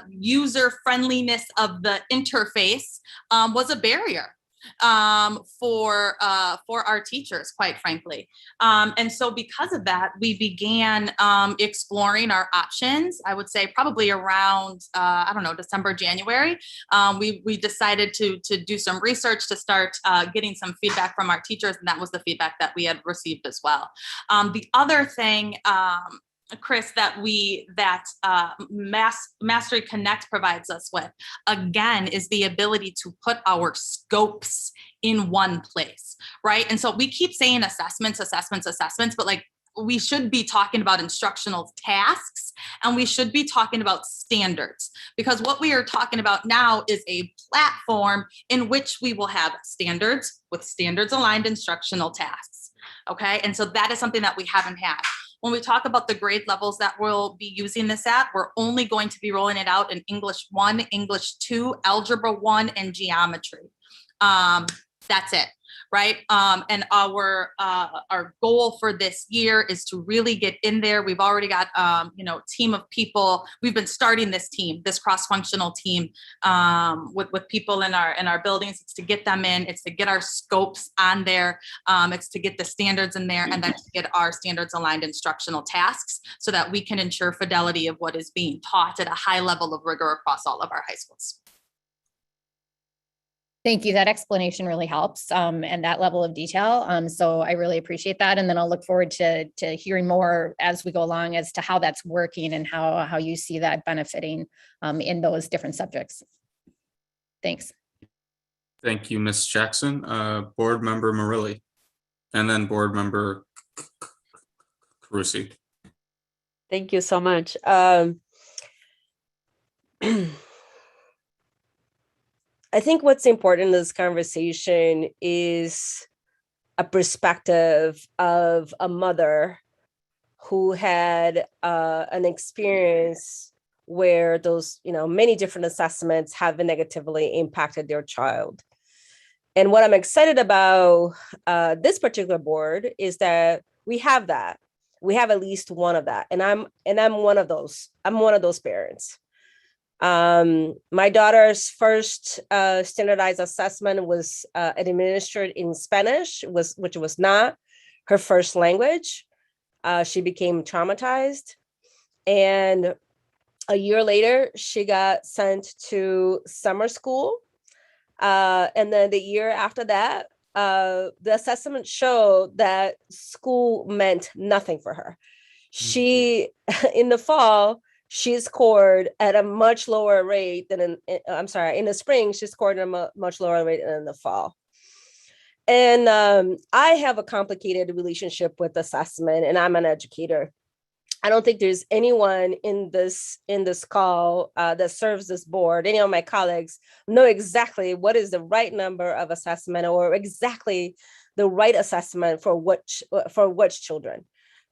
J: user friendliness of the interface was a barrier for our teachers, quite frankly. And so because of that, we began exploring our options. I would say probably around, December, January. We decided to do some research to start getting some feedback from our teachers, and that was the feedback that we had received as well. The other thing, Chris, that Mastery Connect provides us with, again, is the ability to put our scopes in one place, right? And so we keep saying assessments, but we should be talking about instructional tasks, and we should be talking about standards, because what we are talking about now is a platform in which we will have standards with standards aligned instructional tasks. Okay. And so that is something that we haven't had. When we talk about the grade levels that we'll be using this at, we're only going to be rolling it out in English 1, English 2, Algebra 1, and Geometry. That's it, right? And our goal for this year is to really get in there. We've already got, team of people. We've been starting this cross-functional team with people in our buildings. It's to get them in. It's to get our scopes on there. It's to get the standards in there, and then to get our standards aligned instructional tasks so that we can ensure fidelity of what is being taught at a high level of rigor across all of our high schools.
C: Thank you. That explanation really helps and that level of detail. So I really appreciate that. And then I'll look forward to hearing more as we go along as to how that's working and how you see that benefiting in those different subjects. Thanks.
A: Thank you, Ms. Jackson. Board Member Murilli, and then Board Member Carusi.
G: Thank you so much. I think what's important in this conversation is a perspective of a mother who had an experience where those, many different assessments have negatively impacted their child. And what I'm excited about this particular board is that we have that. We have at least one of that. And I'm one of those. I'm one of those parents. My daughter's first standardized assessment was administered in Spanish, which was not her first language. She became traumatized. And a year later, she got sent to summer school. And then the year after that, the assessment showed that school meant nothing for her. She, in the fall, she scored at a much lower rate than in the spring, she scored at a much lower rate than in the fall. And I have a complicated relationship with assessment, and I'm an educator. I don't think there's anyone in this call that serves this board, any of my colleagues know exactly what is the right number of assessment or exactly the right assessment for which children,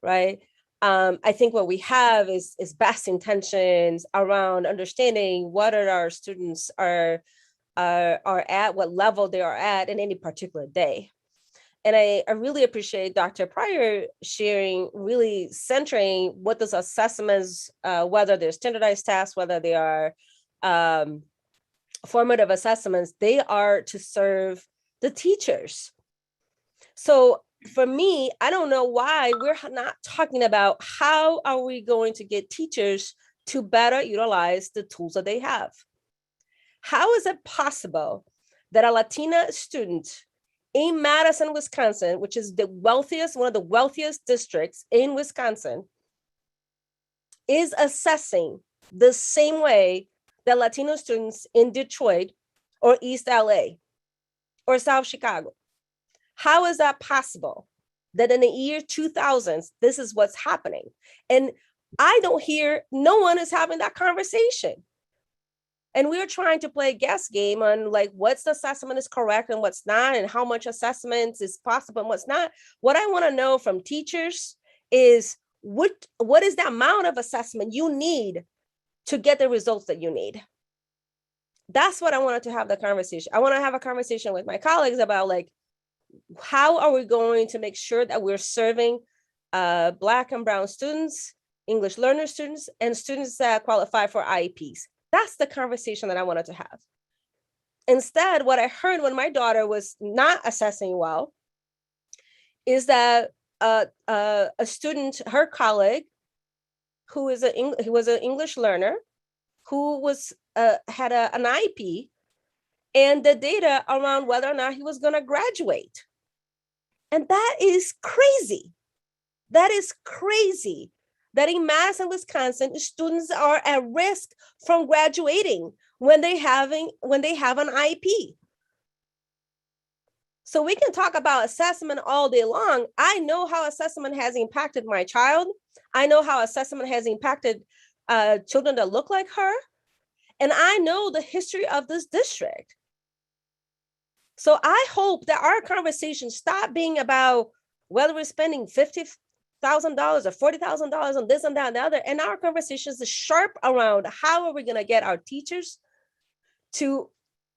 G: right? I think what we have is best intentions around understanding what our students are at, what level they are at in any particular day. And I really appreciate Dr. Pryor sharing, really centering what those assessments, whether they're standardized tests, whether they are formative assessments, they are to serve the teachers. So for me, I don't know why we're not talking about how are we going to get teachers to better utilize the tools that they have. How is it possible that a Latina student in Madison, Wisconsin, which is the wealthiest, one of the wealthiest districts in Wisconsin, is assessing the same way that Latino students in Detroit or East LA or South Chicago? How is that possible? That in the year 2000s, this is what's happening. And I don't hear, no one is having that conversation. And we're trying to play a guess game on like what's assessment is correct and what's not, and how much assessments is possible and what's not. What I want to know from teachers is what is the amount of assessment you need to get the results that you need? That's what I wanted to have the conversation. I want to have a conversation with my colleagues about like, how are we going to make sure that we're serving Black and Brown students, English learner students, and students that qualify for IEPs? That's the conversation that I wanted to have. Instead, what I heard when my daughter was not assessing well is that a student, her colleague, who was an English learner, who was had an IEP, and the data around whether or not he was going to graduate. And that is crazy. That is crazy. That in Madison, Wisconsin, students are at risk from graduating when they have an IEP. So we can talk about assessment all day long. I know how assessment has impacted my child. I know how assessment has impacted children that look like her. And I know the history of this district. So I hope that our conversation stop being about whether we're spending $50,000 or $40,000 on this and that and the other. And our conversations is sharp around how are we going to get our teachers to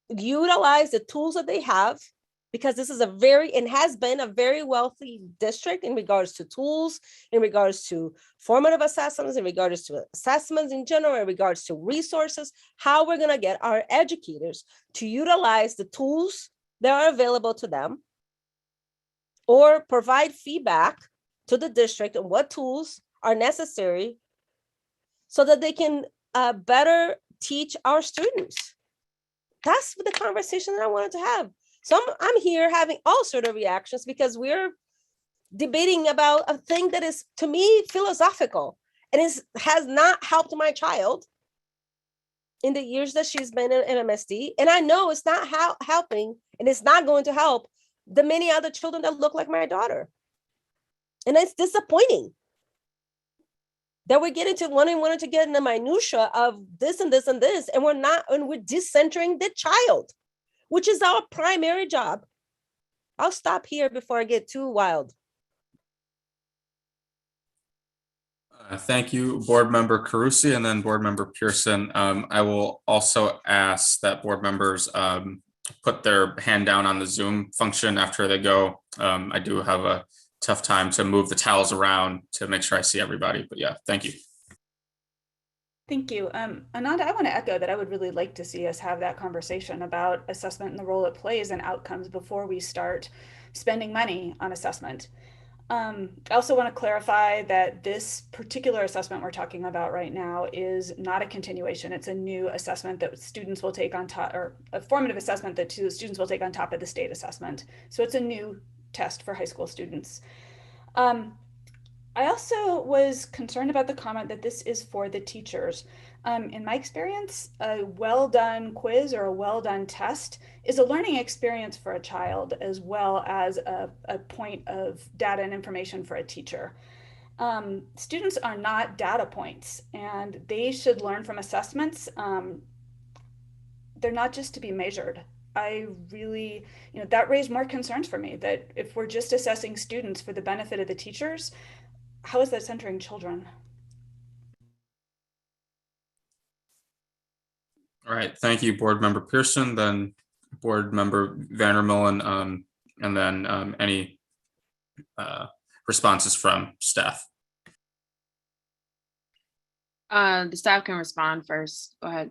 G: utilize the tools that they have, because this is has been a very wealthy district in regards to tools, in regards to formative assessments, in regards to assessments in general, in regards to resources, how we're going to get our educators to utilize the tools that are available to them, or provide feedback to the district on what tools are necessary so that they can better teach our students. That's the conversation that I wanted to have. So I'm here having all sort of reactions because we're debating about a thing that is, to me, philosophical, and has not helped my child in the years that she's been in Mmsd. And I know it's not helping, and it's not going to help the many other children that look like my daughter. And it's disappointing that we're getting to wanting to get in the minutia of this and this and this, and we're decentering the child, which is our primary job. I'll stop here before I get too wild.
A: Thank you, Board Member Carusi, and then Board Member Pearson. I will also ask that board members put their hand down on the Zoom function after they go. I do have a tough time to move the towels around to make sure I see everybody, but yeah, thank you.
F: Thank you. Ananda, I want to echo that I would really like to see us have that conversation about assessment and the role it plays in outcomes before we start spending money on assessment. I also want to clarify that this particular assessment we're talking about right now is not a continuation. It's a new assessment that students will take on top, or a formative assessment that students will take on top of the state assessment. So it's a new test for high school students. I also was concerned about the comment that this is for the teachers. In my experience, a well-done quiz or a well-done test is a learning experience for a child, as well as a point of data and information for a teacher. Students are not data points, and they should learn from assessments. They're not just to be measured. I really, that raised more concerns for me, that if we're just assessing students for the benefit of the teachers, how is that centering children?
A: All right, thank you, Board Member Pearson, then Board Member Vandermillen, and then any responses from staff.
K: The staff can respond first. Go ahead.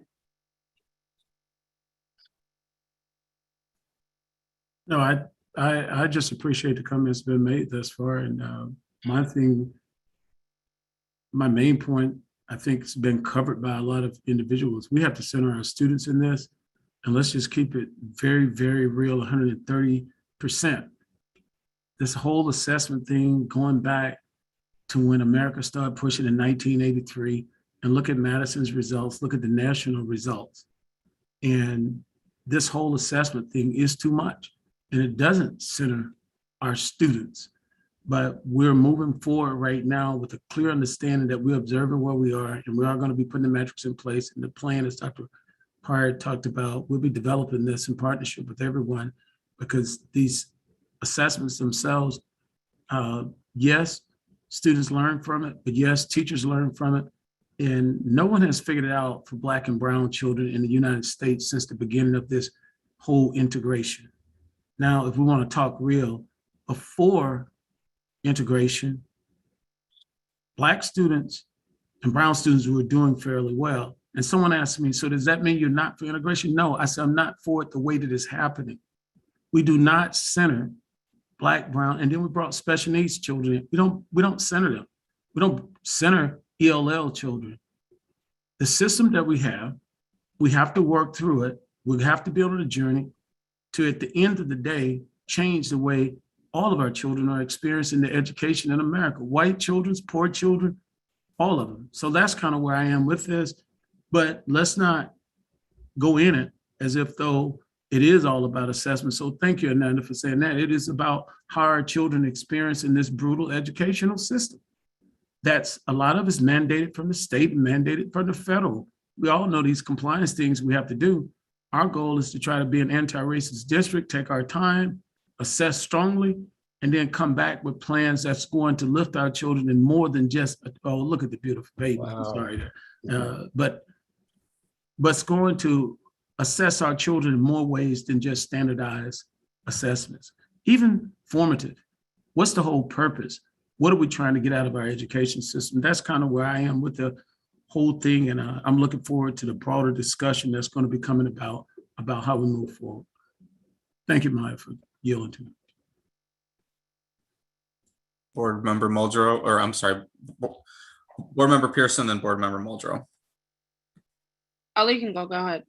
E: No, I just appreciate the comments been made thus far, and my main point, I think, has been covered by a lot of individuals. We have to center our students in this. and let's just keep it very, very real, 130%. This whole assessment thing going back to when America started pushing in 1983, and look at Madison's results, look at the national results. And this whole assessment thing is too much, and it doesn't center our students. But we're moving forward right now with a clear understanding that we're observing where we are, and we are going to be putting the metrics in place. And the plan, as Dr. Pryor talked about, we'll be developing this in partnership with everyone, because these assessments themselves, yes, students learn from it, but yes, teachers learn from it. And no one has figured it out for Black and brown children in the United States since the beginning of this whole integration. Now, if we want to talk real, before integration, Black students and brown students were doing fairly well. And someone asked me, so does that mean you're not for integration? No, I said, I'm not for it the way that it's happening. We do not center Black, brown, and then we brought special needs children in. We don't center them. We don't center ELL children. The system that we have to work through it. We have to be on a journey to, at the end of the day, change the way all of our children are experiencing the education in America. White children, poor children, all of them. So that's kind of where I am with this. But let's not go in it as if though it is all about assessment. So thank you, Ananda, for saying that. It is about how our children experience in this brutal educational system. That's a lot of it's mandated from the state and mandated from the federal. We all know these compliance things we have to do. Our goal is to try to be an anti-racist district, take our time, assess strongly, and then come back with plans that's going to lift our children in more than just, oh, look at the beautiful baby. Wow. I'm sorry. But it's going to assess our children in more ways than just standardized assessments, even formative. What's the whole purpose? What are we trying to get out of our education system? That's kind of where I am with the whole thing. And I'm looking forward to the broader discussion that's going to be coming about how we move forward. Thank you, Maya, for yielding to me.
A: Board Member Muldrow, or I'm sorry, Board Member Pearson, then Board Member Muldrow.
K: Ali can go ahead.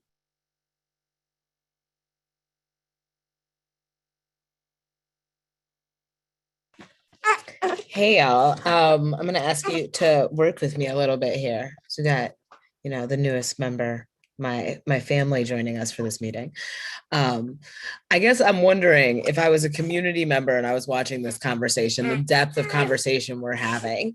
L: Hey y'all, I'm gonna ask you to work with me a little bit here. So we got, the newest member, my family joining us for this meeting. I guess I'm wondering if I was a community member and I was watching this conversation, the depth of conversation we're having,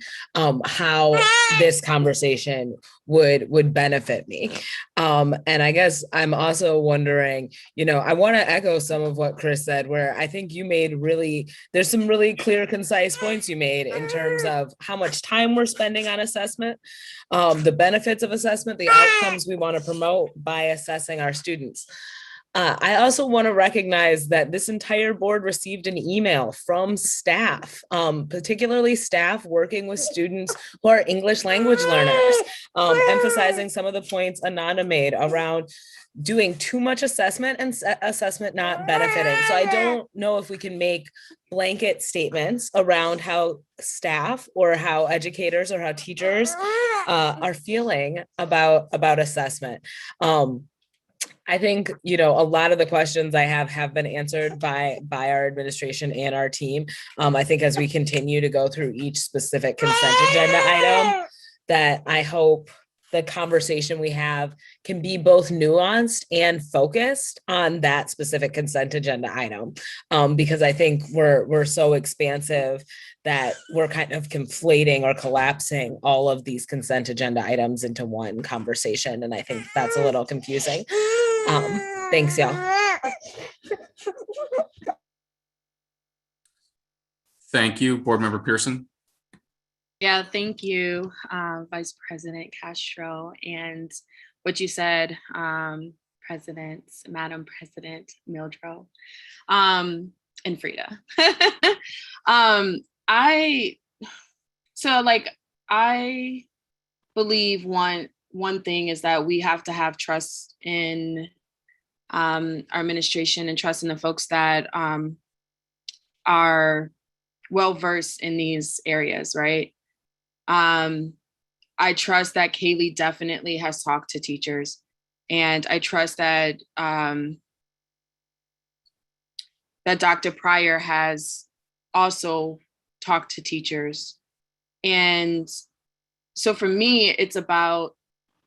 L: how this conversation would benefit me. And I guess I'm also wondering, I want to echo some of what Chris said, where I think you made there's some really clear, concise points you made in terms of how much time we're spending on assessment, the benefits of assessment, the outcomes we want to promote by assessing our students. I also want to recognize that this entire board received an email from staff, particularly staff working with students who are English language learners, emphasizing some of the points Ananda made around doing too much assessment and assessment not benefiting. So I don't know if we can make blanket statements around how staff or how educators or how teachers are feeling about assessment. I think, a lot of the questions I have been answered by our administration and our team. I think as we continue to go through each specific consent agenda item, that I hope the conversation we have can be both nuanced and focused on that specific consent agenda item. Because I think we're so expansive that we're kind of conflating or collapsing all of these consent agenda items into one conversation. And I think that's a little confusing. Thanks, y'all.
A: Thank you, Board Member Pearson.
K: Yeah, thank you, Vice President Castro, and what you said, Madam President Mildrow, and Frida. I believe one thing is that we have to have trust in our administration and trust in the folks that are well-versed in these areas, right? I trust that Kaylee definitely has talked to teachers. And I trust that that Dr. Pryor has also talked to teachers. And so for me, it's about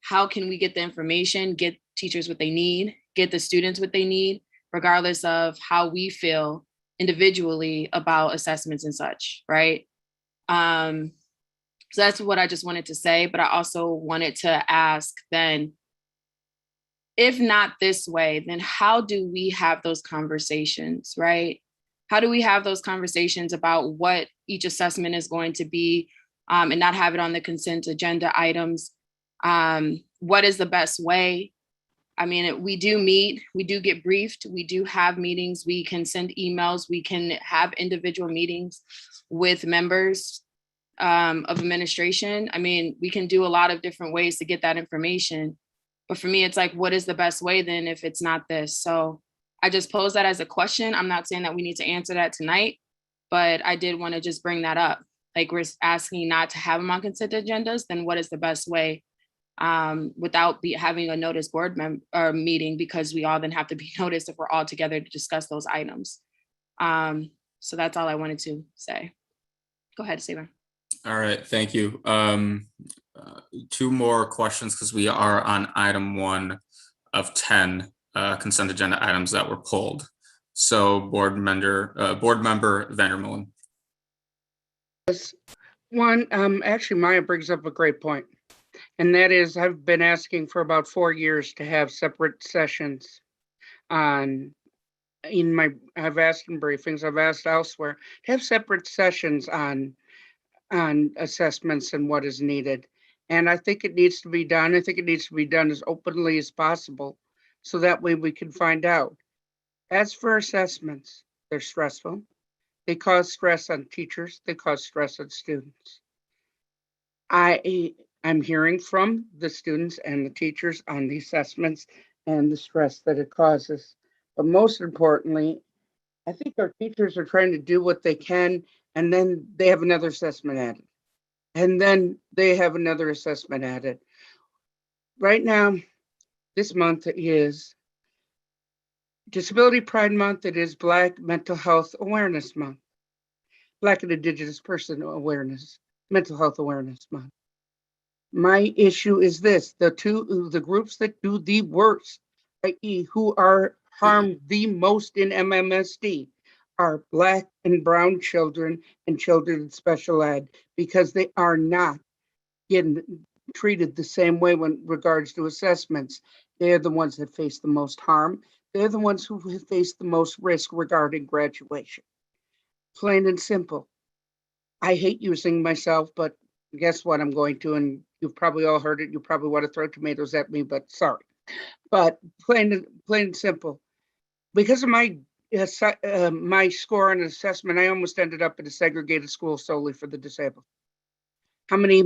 K: how can we get the information, get teachers what they need, get the students what they need, regardless of how we feel individually about assessments and such, right? So that's what I just wanted to say, but I also wanted to ask then, if not this way, then how do we have those conversations, right? How do we have those conversations about what each assessment is going to be, and not have it on the consent agenda items? What is the best way? I mean, we do meet, we do get briefed, we do have meetings, we can send emails, we can have individual meetings with members of administration. I mean, we can do a lot of different ways to get that information. But for me, it's like, what is the best way then if it's not this? So I just pose that as a question. I'm not saying that we need to answer that tonight, but I did want to just bring that up. Like, we're asking not to have them on consent agendas, then what is the best way without having a notice board meeting, because we all then have to be noticed if we're all together to discuss those items. So that's all I wanted to say. Go ahead, Saber.
A: All right, thank you. Two more questions, because we are on item 1 of 10 consent agenda items that were pulled. So board member Vandermolen.
H: One, actually, Maya brings up a great point. And that is, I've been asking for about 4 years to have separate sessions I've asked in briefings, I've asked elsewhere, to have separate sessions on assessments and what is needed. And I think it needs to be done. I think it needs to be done as openly as possible, so that way we can find out. As for assessments, they're stressful. They cause stress on teachers. They cause stress on students. I'm hearing from the students and the teachers on the assessments and the stress that it causes. But most importantly, I think our teachers are trying to do what they can, and then they have another assessment added. And then they have another assessment added. Right now, this month is Disability Pride Month. It is Black Mental Health Awareness Month. Black and Indigenous Person Awareness, Mental Health Awareness Month. My issue is this: the groups that do the worst, i.e., who are harmed the most in MMSD, are Black and brown children and children in special ed, because they are not getting treated the same way when regards to assessments. They're the ones that face the most harm. They're the ones who face the most risk regarding graduation. Plain and simple. I hate using myself, but guess what? I'm going to, and you've probably all heard it. You probably want to throw tomatoes at me, but sorry. But plain and simple, because of my score on an assessment, I almost ended up in a segregated school solely for the disabled. How many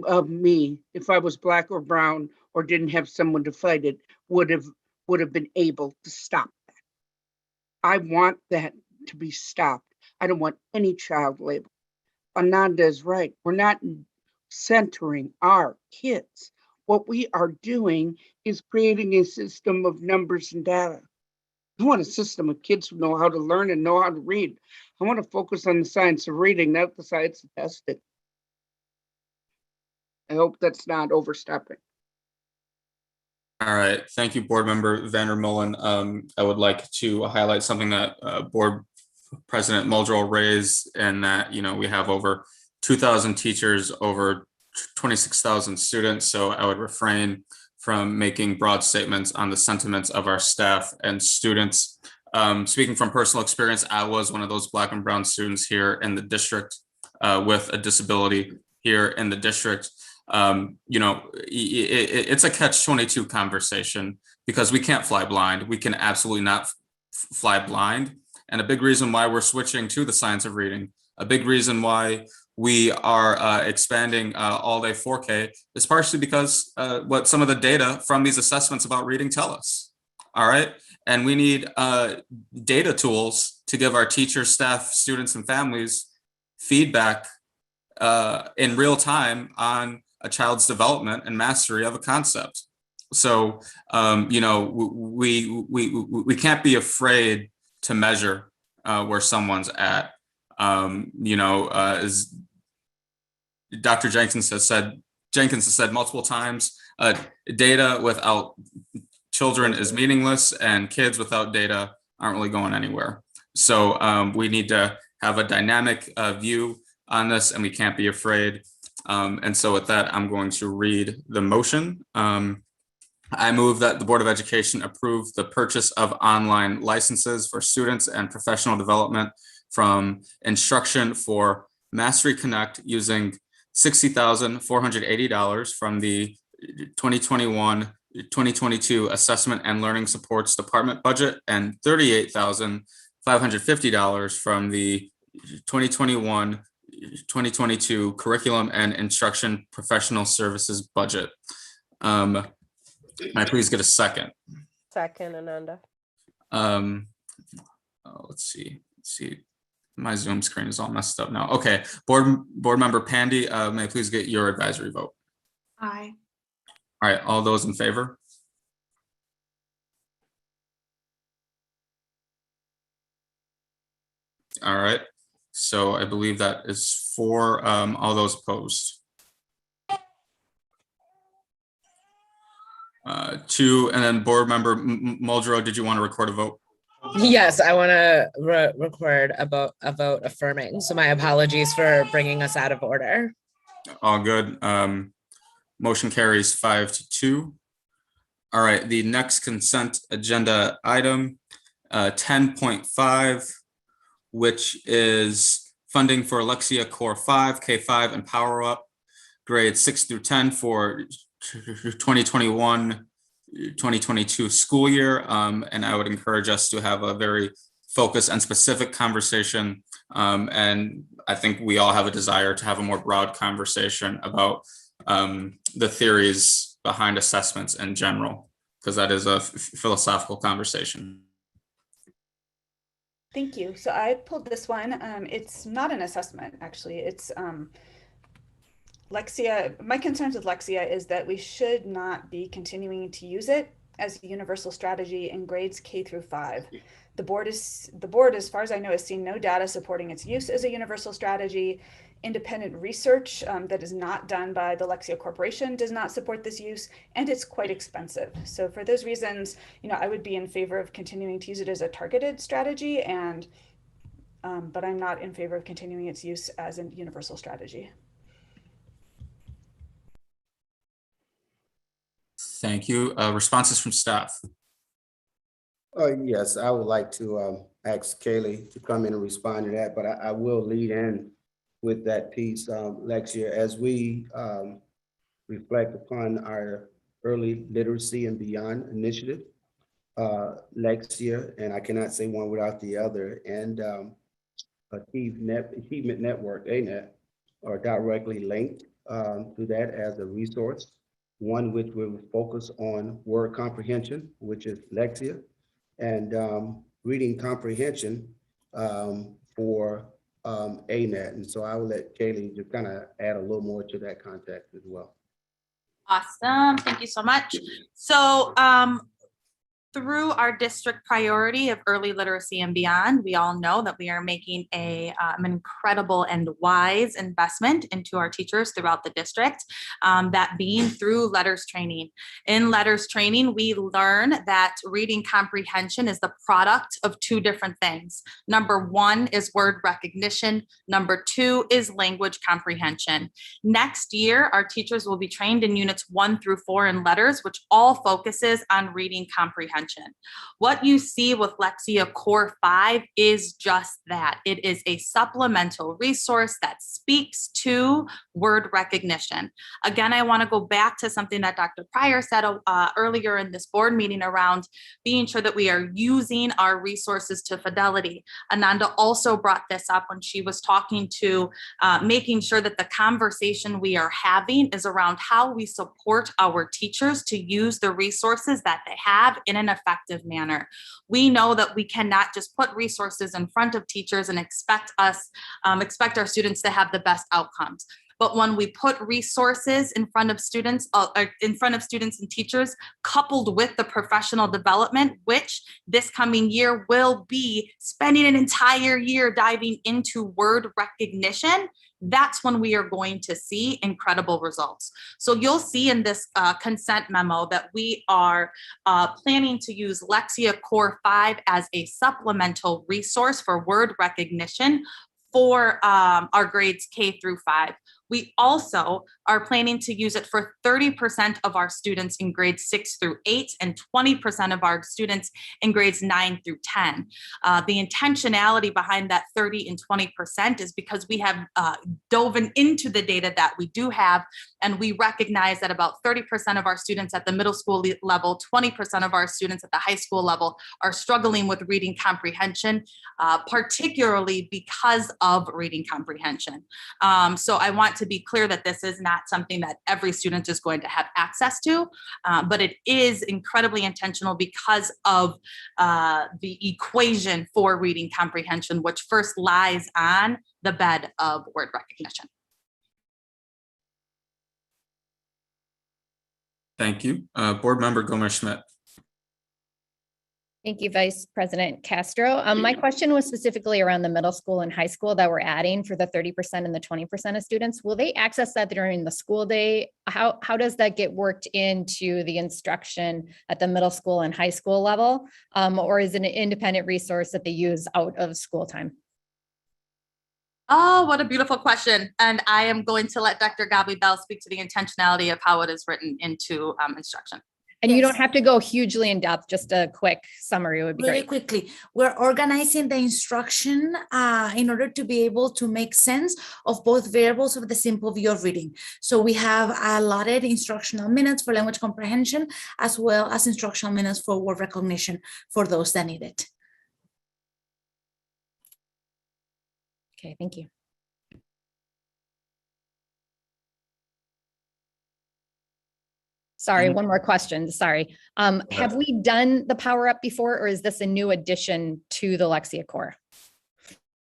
H: of me, if I was Black or brown or didn't have someone to fight it, would have been able to stop that? I want that to be stopped. I don't want any child labeled. Ananda is right. We're not centering our kids. What we are doing is creating a system of numbers and data. I want a system of kids who know how to learn and know how to read. I want to focus on the science of reading, not the science of testing. I hope that's not overstepping.
A: All right, thank you, Board Member Vandermolen. I would like to highlight something that Board President Muldrow raised, and that, we have over 2,000 teachers, over 26,000 students. So I would refrain from making broad statements on the sentiments of our staff and students. Speaking from personal experience, I was one of those Black and brown students here in the district with a disability here in the district. It's a catch-22 conversation, because we can't fly blind. We can absolutely not fly blind. And a big reason why we're switching to the science of reading, a big reason why we are expanding all day 4K is partially because what some of the data from these assessments about reading tell us. All right. And we need data tools to give our teachers, staff, students, and families feedback in real time on a child's development and mastery of a concept. So, we can't be afraid to measure where someone's at. As Dr. Jenkins has said multiple times, data without children is meaningless, and kids without data aren't really going anywhere. So we need to have a dynamic view on this, and we can't be afraid. And so with that, I'm going to read the motion. I move that the Board of Education approve the purchase of online licenses for students and professional development from Instruction for Mastery Connect using $60,480 from the 2021-2022 Assessment and Learning Supports Department budget and $38,550 from the 2021-2022 Curriculum and Instruction Professional Services budget. Can I please get a second?
G: Second, Ananda.
A: Let's see. My Zoom screen is all messed up now. Okay, board member Pandy, may I please get your advisory vote?
J: Aye.
A: All right, all those in favor? All right, so I believe that is for all those opposed. 2, and then board member Muldrow, did you want to record a vote?
L: Yes, I want to record a vote affirming. So my apologies for bringing us out of order.
A: All good. Motion carries 5-2. All right, the next consent agenda item, 10.5, which is funding for Alexia Core 5, K5, and Power Up, grades 6 through 10 for 2021-2022 school year. And I would encourage us to have a very focused and specific conversation. And I think we all have a desire to have a more broad conversation about the theories behind assessments in general, because that is a philosophical conversation.
F: Thank you. So I pulled this one. It's not an assessment, actually. It's Lexia. My concerns with Lexia is that we should not be continuing to use it as a universal strategy in grades K through 5. The board, as far as I know, has seen no data supporting its use as a universal strategy. Independent research that is not done by the Lexia Corporation does not support this use, and it's quite expensive. So for those reasons, I would be in favor of continuing to use it as a targeted strategy, and but I'm not in favor of continuing its use as a universal strategy.
A: Thank you. Responses from staff.
I: Yes, I would like to ask Kaylee to come in and respond to that, but I will lead in with that piece, Lexia, as we reflect upon our early literacy and beyond initiative. Lexia, and I cannot say one without the other, and Achievement Network, ANET, are directly linked to that as a resource. One which will focus on word comprehension, which is Lexia, and reading comprehension for ANET. And so I will let Kaylee just kind of add a little more to that context as well.
J: Awesome. Thank you so much. So through our district priority of early literacy and beyond, we all know that we are making an incredible and wise investment into our teachers throughout the district, that being through letters training. In letters training, we learn that reading comprehension is the product of 2 different things. Number 1 is word recognition. Number 2 is language comprehension. Next year, our teachers will be trained in units 1 through 4 in letters, which all focuses on reading comprehension. What you see with Lexia Core 5 is just that. It is a supplemental resource that speaks to word recognition. Again, I want to go back to something that Dr. Pryor said earlier in this board meeting around being sure that we are using our resources to fidelity. Ananda also brought this up when she was talking to making sure that the conversation we are having is around how we support our teachers to use the resources that they have in an effective manner. We know that we cannot just put resources in front of teachers and expect our students to have the best outcomes. But when we put resources in front of students and teachers, coupled with the professional development, which this coming year will be spending an entire year diving into word recognition, that's when we are going to see incredible results. So you'll see in this consent memo that we are planning to use Lexia Core 5 as a supplemental resource for word recognition for our grades K through 5. We also are planning to use it for 30% of our students in grades 6 through 8 and 20% of our students in grades 9 through 10. The intentionality behind that 30 and 20% is because we have dove into the data that we do have, and we recognize that about 30% of our students at the middle school level, 20% of our students at the high school level are struggling with reading comprehension, particularly because of reading comprehension. So I want to be clear that this is not something that every student is going to have access to, but it is incredibly intentional because of the equation for reading comprehension, which first lies on the bed of word recognition.
A: Thank you. Board Member Gomes-Schmidt.
C: Thank you, Vice President Castro. My question was specifically around the middle school and high school that we're adding for the 30% and the 20% of students. Will they access that during the school day? How does that get worked into the instruction at the middle school and high school level? Or is it an independent resource that they use out of school time?
J: Oh, what a beautiful question. And I am going to let Dr. Gabi Bell speak to the intentionality of how it is written into instruction.
C: And you don't
M: Yes.
C: have to go hugely in depth, just a quick summary would be
M: Very
C: great.
M: quickly, we're organizing the instruction in order to be able to make sense of both variables of the simple view of reading. So we have allotted instructional minutes for language comprehension, as well as instructional minutes for word recognition for those that need it.
C: Okay, thank you. Sorry, one more question. Sorry. Have we done the Power Up before, or is this a new addition to the Lexia Core?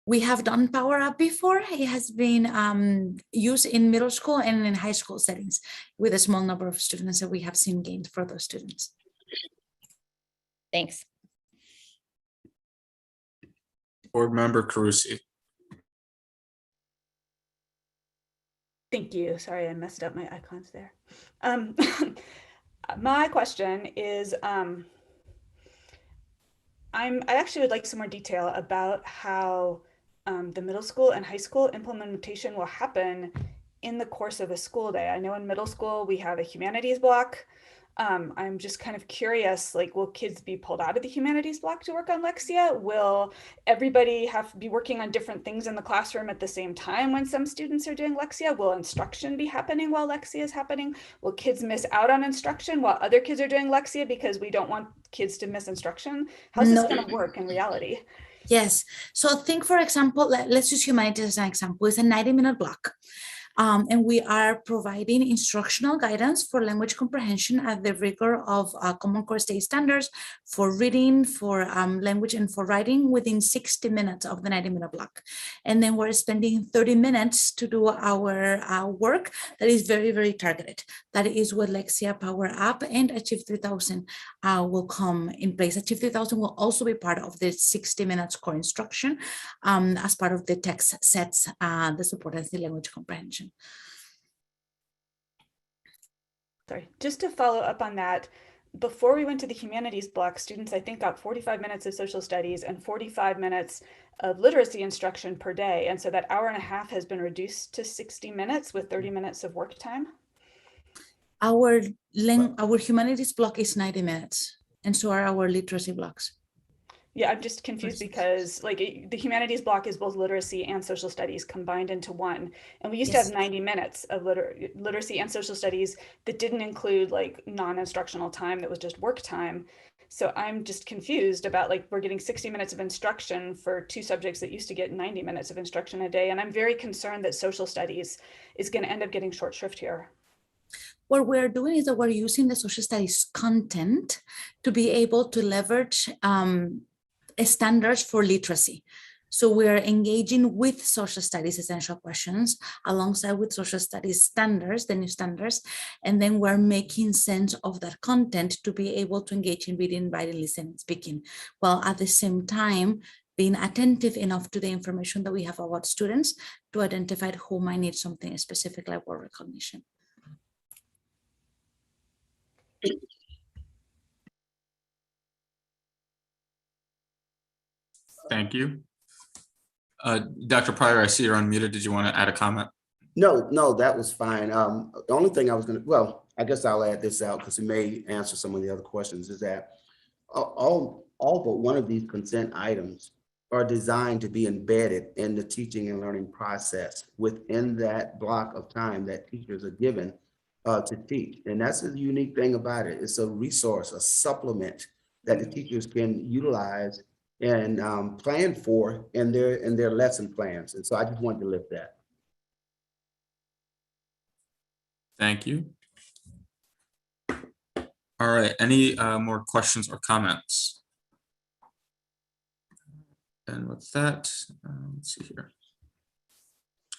M: We have done Power Up before. It has been used in middle school and in high school settings with a small number of students that we have seen gains for those students.
C: Thanks.
A: Board Member Carusi.
F: Thank you. Sorry, I messed up my icons there. My question is, I actually would like some more detail about how the middle school and high school implementation will happen in the course of a school day. I know in middle school we have a humanities block. I'm just kind of curious, like, will kids be pulled out of the humanities block to work on Lexia? Will everybody have to be working on different things in the classroom at the same time when some students are doing Lexia? Will instruction be happening while Lexia is happening? Will kids miss out on instruction while other kids are doing Lexia because we don't want kids to miss instruction? How's this going to work in reality?
M: Yes. So think, for example, let's use humanities as an example. It's a 90-minute block. And we are providing instructional guidance for language comprehension at the rigor of Common Core state standards for reading, for language, and for writing within 60 minutes of the 90-minute block. And then we're spending 30 minutes to do our work that is very, very targeted. That is what Lexia Power Up and Achieve 3000 will come in place. Achieve 3000 will also be part of the 60 minutes core instruction as part of the text sets that support the language comprehension.
F: Sorry, just to follow up on that, before we went to the humanities block, students, I think, got 45 minutes of social studies and 45 minutes of literacy instruction per day. And so that hour and a half has been reduced to 60 minutes with 30 minutes of work time.
M: Our humanities block is 90 minutes, and so are our literacy blocks.
F: Yeah, I'm just confused because like the humanities block is both literacy and social studies combined into one. And we used to have 90 minutes of literacy and social studies that didn't include like non-instructional time, that was just work time. So I'm just confused about, like, we're getting 60 minutes of instruction for two subjects that used to get 90 minutes of instruction a day. And I'm very concerned that social studies is going to end up getting short shrift here.
M: What we're doing is that we're using the social studies content to be able to leverage standards for literacy. So we are engaging with social studies essential questions alongside with social studies standards, the new standards, and then we're making sense of that content to be able to engage in reading, writing, listening, speaking, while at the same time being attentive enough to the information that we have about students to identify who might need something specific like word recognition.
A: Thank you. Dr. Pryor, I see you're unmuted. Did you want to add a comment?
I: No, that was fine. The only thing I was well, I guess I'll add this out because it may answer some of the other questions, is that all but one of these consent items are designed to be embedded in the teaching and learning process within that block of time that teachers are given to teach. And that's the unique thing about it. It's a resource, a supplement that the teachers can utilize and plan for in their lesson plans. And so I just wanted to lift that.
A: Thank you. All right, any more questions or comments? And with that, let's see here.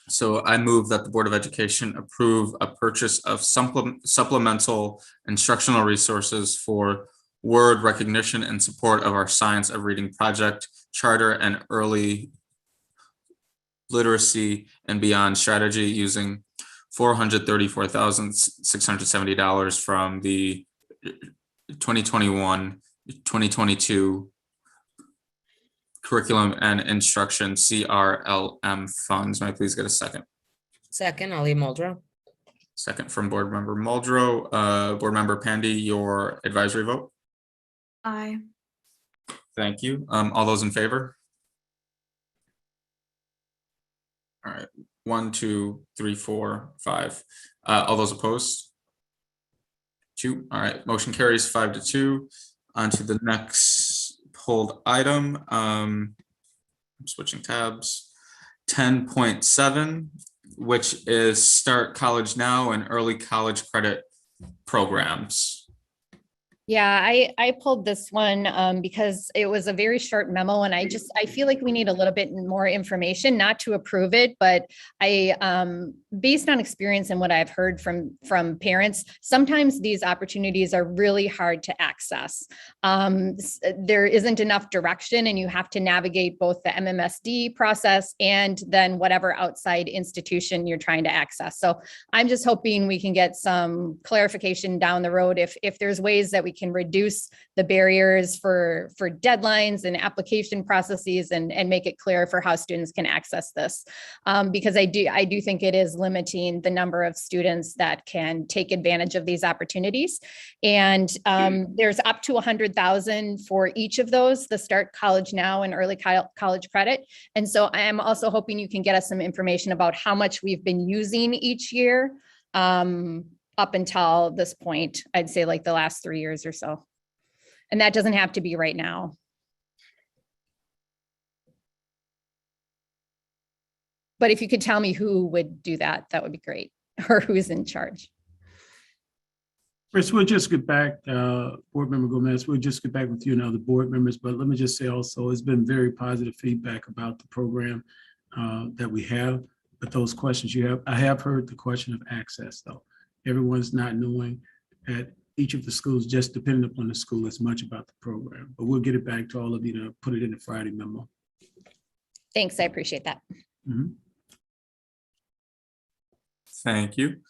A: So I move that the Board of Education approve a purchase of supplemental instructional resources for word recognition in support of our Science of Reading project, charter, and early literacy and beyond strategy using $434,670 from the 2021-2022 curriculum and instruction CRLM funds. May I please get a second?
L: Second, Ali Muldrow.
A: Second from Board Member Muldrow. Board Member Pandy, your advisory vote?
J: Aye.
A: Thank you. All those in favor? All right, 1, 2, 3, 4, 5. All those opposed? 2. All right, motion carries 5-2. On to the next pulled item. I'm switching tabs. 10.7, which is Start College Now and early college credit programs.
C: Yeah, I pulled this one because it was a very short memo and I feel like we need a little bit more information, not to approve it, but based on experience and what I've heard from parents, sometimes these opportunities are really hard to access. There isn't enough direction and you have to navigate both the Mmsd process and then whatever outside institution you're trying to access. So I'm just hoping we can get some clarification down the road if there's ways that we can reduce the barriers for deadlines and application processes and make it clear for how students can access this. Because I do think it is limiting the number of students that can take advantage of these opportunities. And there's up to 100,000 for each of those, the Start College Now and early college credit. And so I am also hoping you can get us some information about how much we've been using each year. Up until this point, I'd say like the last 3 years or so. And that doesn't have to be right now. But if you could tell me who would do that, that would be great, or who's in charge.
E: Chris, we'll just get back, Board Member Gomez, we'll just get back with you and other board members, but let me just say also, it's been very positive feedback about the program that we have, but those questions you have, I have heard the question of access though. Everyone's not knowing at each of the schools, just depending upon the school, as much about the program. But we'll get it back to all of you to put it in the Friday memo.
C: Thanks, I appreciate that.
E: Mhm.
A: Thank you.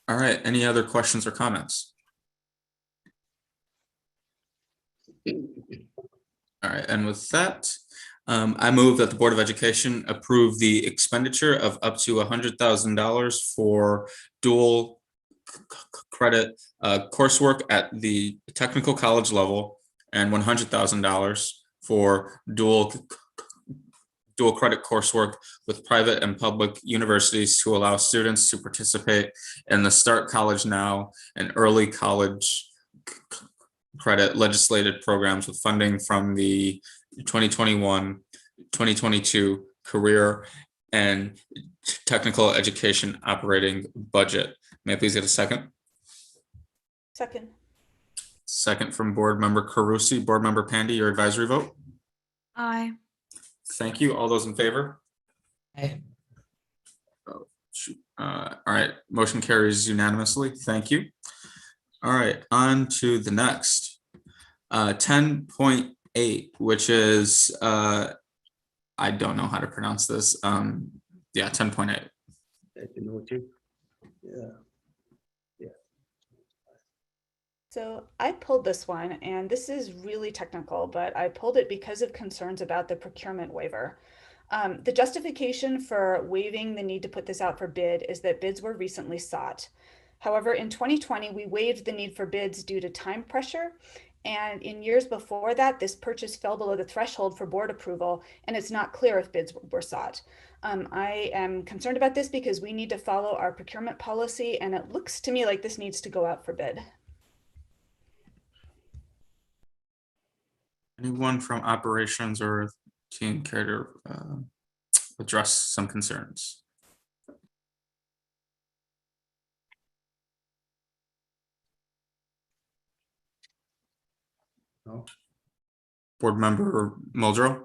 A: All right, any other questions or comments? All right, and with that, I move that the Board of Education approve the expenditure of up to $100,000 for dual credit coursework at the technical college level and $100,000 for dual credit coursework with private and public universities to allow students to participate in the Start College Now and early college credit legislated programs with funding from the 2021-2022 career and technical education operating budget. May I please get a second?
F: Second.
A: Second from Board Member Carusi. Board Member Pandy, your advisory vote?
J: Aye.
A: Thank you. All those in favor?
L: Aye.
A: Oh, shoot. All right, motion carries unanimously. Thank you. All right, on to the next. 10.8, which is, I don't know how to pronounce this. Yeah, 10.8.
I: You know what you? Yeah.
F: So I pulled this one, and this is really technical, but I pulled it because of concerns about the procurement waiver. The justification for waiving the need to put this out for bid is that bids were recently sought. However, in 2020, we waived the need for bids due to time pressure. And in years before that, this purchase fell below the threshold for board approval, and it's not clear if bids were sought. I am concerned about this because we need to follow our procurement policy, and it looks to me like this needs to go out for bid.
A: Anyone from operations or team care to address some concerns?
I: No.
A: Board member Muldrow?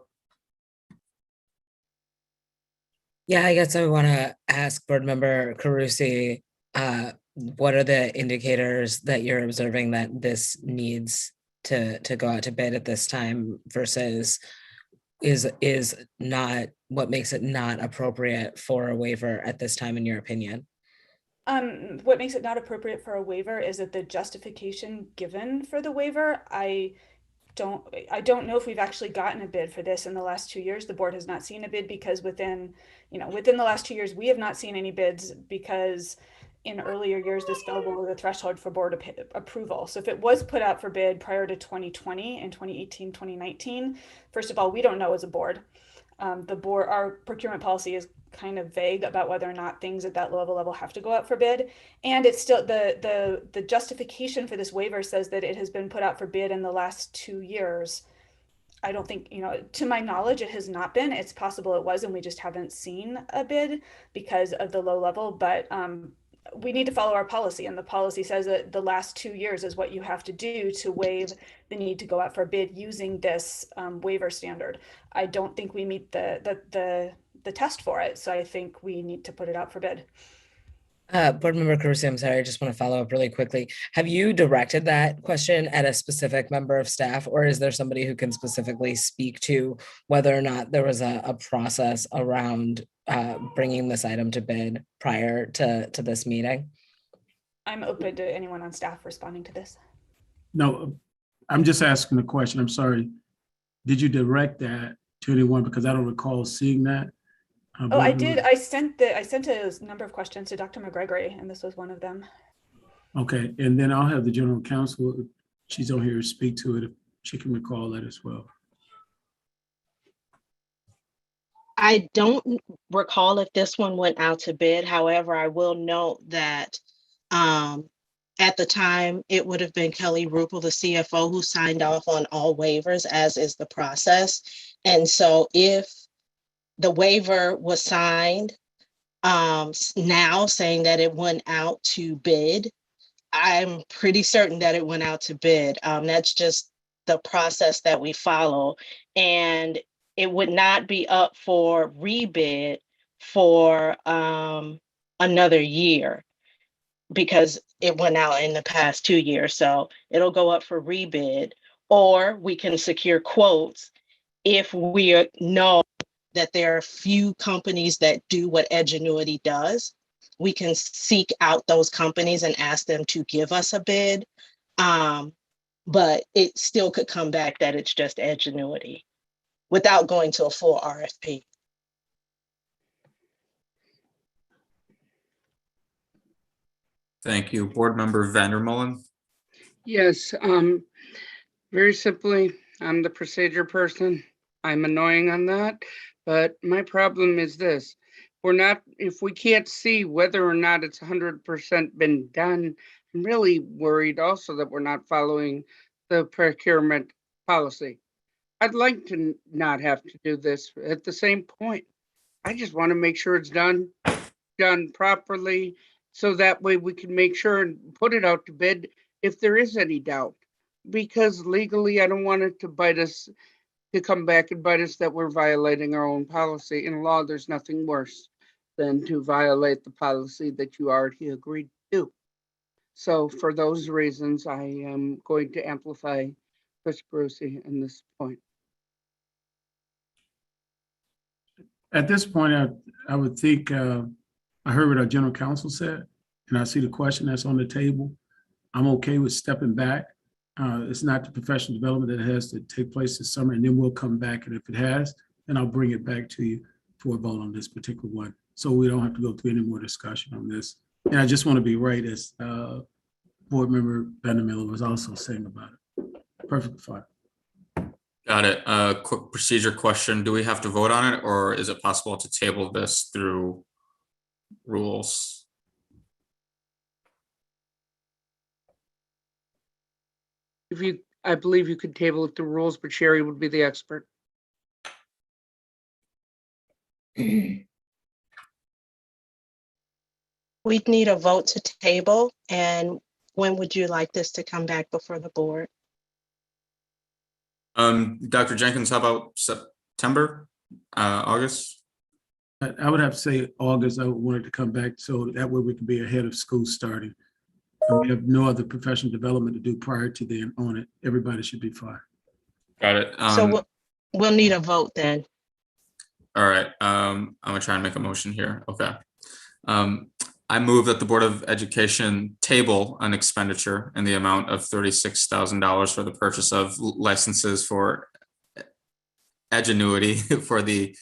L: Yeah, I guess I want to ask Board Member Carusi, what are the indicators that you're observing that this needs to go out to bid at this time versus is not, what makes it not appropriate for a waiver at this time, in your opinion?
F: What makes it not appropriate for a waiver is that the justification given for the waiver, I don't know if we've actually gotten a bid for this in the last 2 years. The board has not seen a bid because within the last 2 years, we have not seen any bids because in earlier years, this fell below the threshold for board approval. So if it was put out for bid prior to 2020 and 2018, 2019, first of all, we don't know as a board. Our procurement policy is kind of vague about whether or not things at that level have to go out for bid. And it's still the justification for this waiver says that it has been put out for bid in the last 2 years. I don't think, to my knowledge, it has not been. It's possible it was, and we just haven't seen a bid because of the low level, but we need to follow our policy, and the policy says that the last 2 years is what you have to do to waive the need to go out for a bid using this waiver standard. I don't think we meet the test for it, so I think we need to put it out for bid.
L: Board Member Carusi, I'm sorry, I just want to follow up really quickly. Have you directed that question at a specific member of staff, or is there somebody who can specifically speak to whether or not there was a process around bringing this item to bid prior to this meeting?
F: I'm open to anyone on staff responding to this.
E: No, I'm just asking the question. I'm sorry. Did you direct that to anyone? Because I don't recall seeing that.
F: Oh, I did. I sent a number of questions to Dr. McGregory, and this was one of them.
E: Okay, and then I'll have the general counsel, if she's on here, speak to it if she can recall that as well.
N: I don't recall if this one went out to bid. However, I will note that at the time, it would have been Kelly Rupel, the CFO, who signed off on all waivers, as is the process. And so if the waiver was signed now saying that it went out to bid, I'm pretty certain that it went out to bid. That's just the process that we follow. And it would not be up for rebid for another year because it went out in the past 2 years. So it'll go up for rebid, or we can secure quotes if we know that there are few companies that do what Edgenuity does. We can seek out those companies and ask them to give us a bid. But it still could come back that it's just Edgenuity without going to a full RFP.
A: Thank you. Board member Vandermolen?
H: Yes, very simply, I'm the procedure person. I'm annoying on that, but my problem is this. If we can't see whether or not it's 100% been done, I'm really worried also that we're not following the procurement policy. I'd like to not have to do this at the same point. I just want to make sure it's done properly, so that way we can make sure and put it out to bid if there is any doubt. Because legally, I don't want it to bite us to come back and bite us that we're violating our own policy. In law, there's nothing worse than to violate the policy that you already agreed to. So for those reasons, I am going to amplify Chris Brucey in this point.
E: At this point, I would think, I heard what our general counsel said, and I see the question that's on the table. I'm okay with stepping back. It's not the professional development that has to take place this summer, and then we'll come back, and if it has, then I'll bring it back to you for a vote on this particular one. So we don't have to go through any more discussion on this. And I just want to be right, as Board Member Vandermiller was also saying about it. Perfect, fine.
A: Got it. Quick procedure question. Do we have to vote on it, or is it possible to table this through rules?
H: I believe you could table it to rules, but Sherry would be the expert.
N: We'd need a vote to table, and when would you like this to come back before the board?
A: Dr. Jenkins, how about September, August?
E: I would have to say August. I would want it to come back so that way we can be ahead of school starting. And we have no other professional development to do prior to then on it. Everybody should be fine.
A: Got it.
N: So we'll need a vote then.
A: All right. I'm gonna try and make a motion here. Okay. I move that the Board of Education table an expenditure in the amount of $36,000 for the purchase of licenses for Edgenuity for the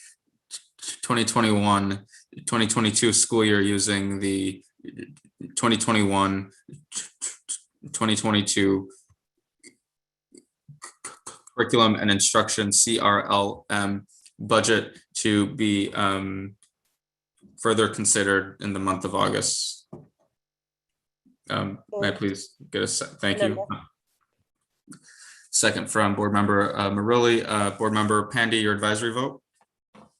A: 2021-2022 school year, using the 2021-2022 curriculum and instruction CRLM budget to be further considered in the month of August. May I please get a thank you. Second from Board Member Marilli. Board Member Pandy, your advisory vote?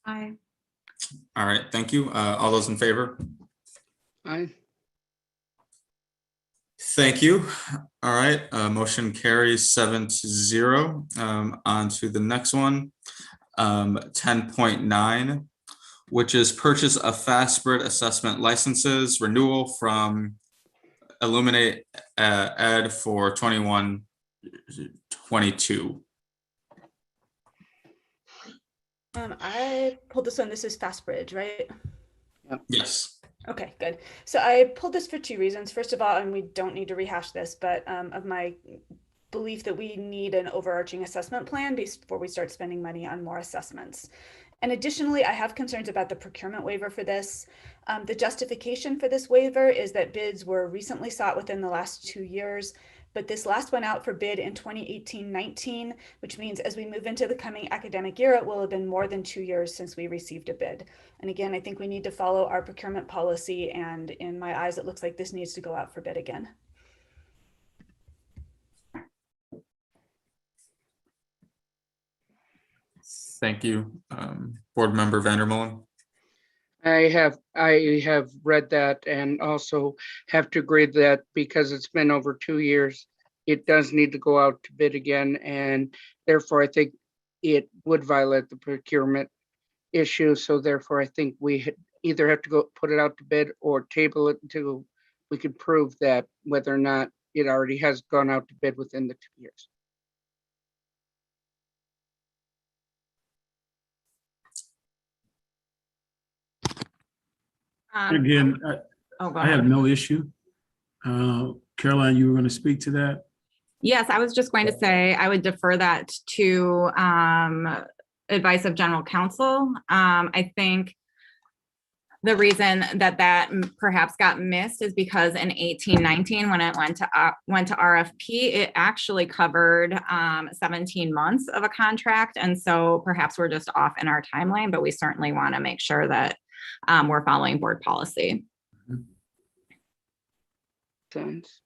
J: Aye.
A: All right, thank you. All those in favor?
H: Aye.
A: Thank you. All right, motion carries 7-0. On to the next one. 10.9, which is purchase of FastBrid assessment licenses renewal from Illuminate Ed for 21-22.
F: I pulled this one. This is FastBridge, right?
A: Yes.
F: Okay, good. So I pulled this for two reasons. First of all, and we don't need to rehash this, but of my belief that we need an overarching assessment plan before we start spending money on more assessments. And additionally, I have concerns about the procurement waiver for this. The justification for this waiver is that bids were recently sought within the last 2 years, but this last one out for bid in 2018-19, which means as we move into the coming academic year, it will have been more than 2 years since we received a bid. And again, I think we need to follow our procurement policy, and in my eyes, it looks like this needs to go out for bid again.
A: Thank you. Board Member Vandermolen.
H: I have read that and also have to agree that because it's been over 2 years, it does need to go out to bid again, and therefore I think it would violate the procurement issue. So therefore I think we either have to go put it out to bid or table it until we could prove that whether or not it already has gone out to bid within the 2 years.
E: Again, I have no issue. Caroline, you were going to speak to that?
O: Yes, I was just going to say I would defer that to advice of general counsel. I think the reason that perhaps got missed is because in 18-19, when it went to RFP, it actually covered 17 months of a contract. And so perhaps we're just off in our timeline, but we certainly want to make sure that we're following board policy.
H: Thanks.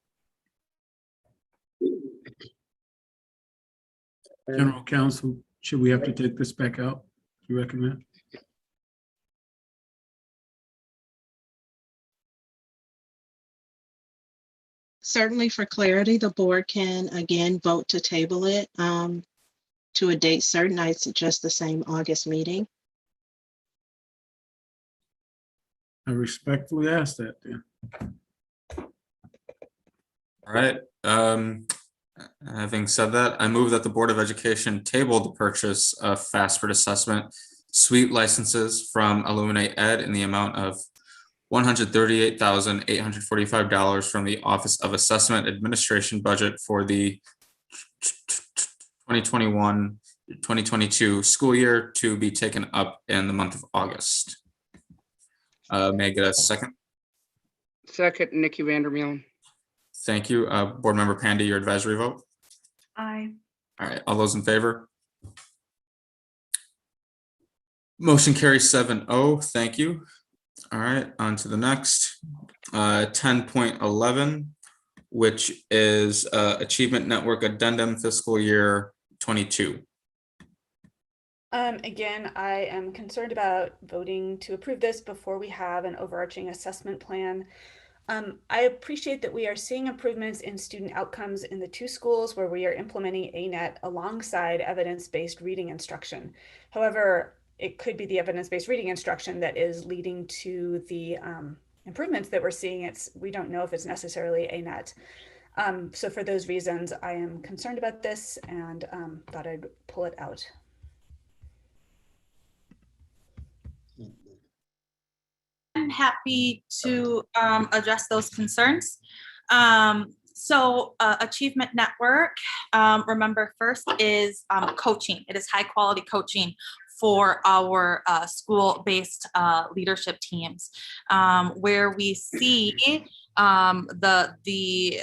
E: General counsel, should we have to take this back out? Do you recommend?
N: Certainly for clarity, the board can again vote to table it. To to a date certain. I suggest the same August meeting.
E: I respectfully ask that then.
A: All right. Having said that, I move that the Board of Education table the purchase of Fastford Assessment suite licenses from Illuminate Ed in the amount of $138,845 from the Office of Assessment Administration budget for the 2021-2022 school year to be taken up in the month of August. May I get a second?
H: Second, Nikki Vandermeelen.
A: Thank you. Board Member Pandy, your advisory vote.
J: Aye.
A: All right, all those in favor? Motion carries 7-0. Thank you. All right, on to the next. 10.11, which is Achievement Network Addendum Fiscal Year 22.
F: Again, I am concerned about voting to approve this before we have an overarching assessment plan. I appreciate that we are seeing improvements in student outcomes in the two schools where we are implementing ANET alongside evidence-based reading instruction. However, it could be the evidence-based reading instruction that is leading to the improvements that we're seeing. We don't know if it's necessarily ANET. So for those reasons, I am concerned about this and thought I'd pull it out.
J: I'm happy to address those concerns. So Achievement Network, remember first is coaching. It is high quality coaching for our school-based leadership teams, where we see the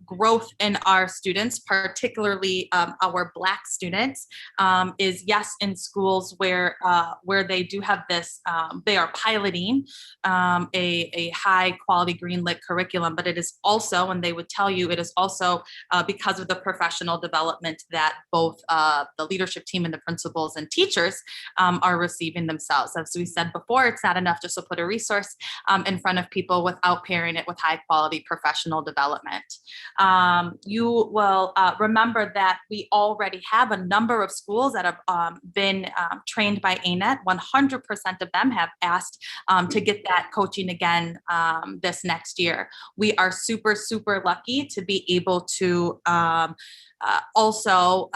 J: growth in our students, particularly our Black students, is yes, in schools where they do have this, they are piloting a high quality green lit curriculum, but it is also, and they would tell you, it is also because of the professional development that both the leadership team and the principals and teachers are receiving themselves. As we said before, it's not enough just to put a resource in front of people without pairing it with high quality professional development. You will remember that we already have a number of schools that have been trained by ANET. 100% of them have asked to get that coaching again this next year. We are super, super lucky to be able to also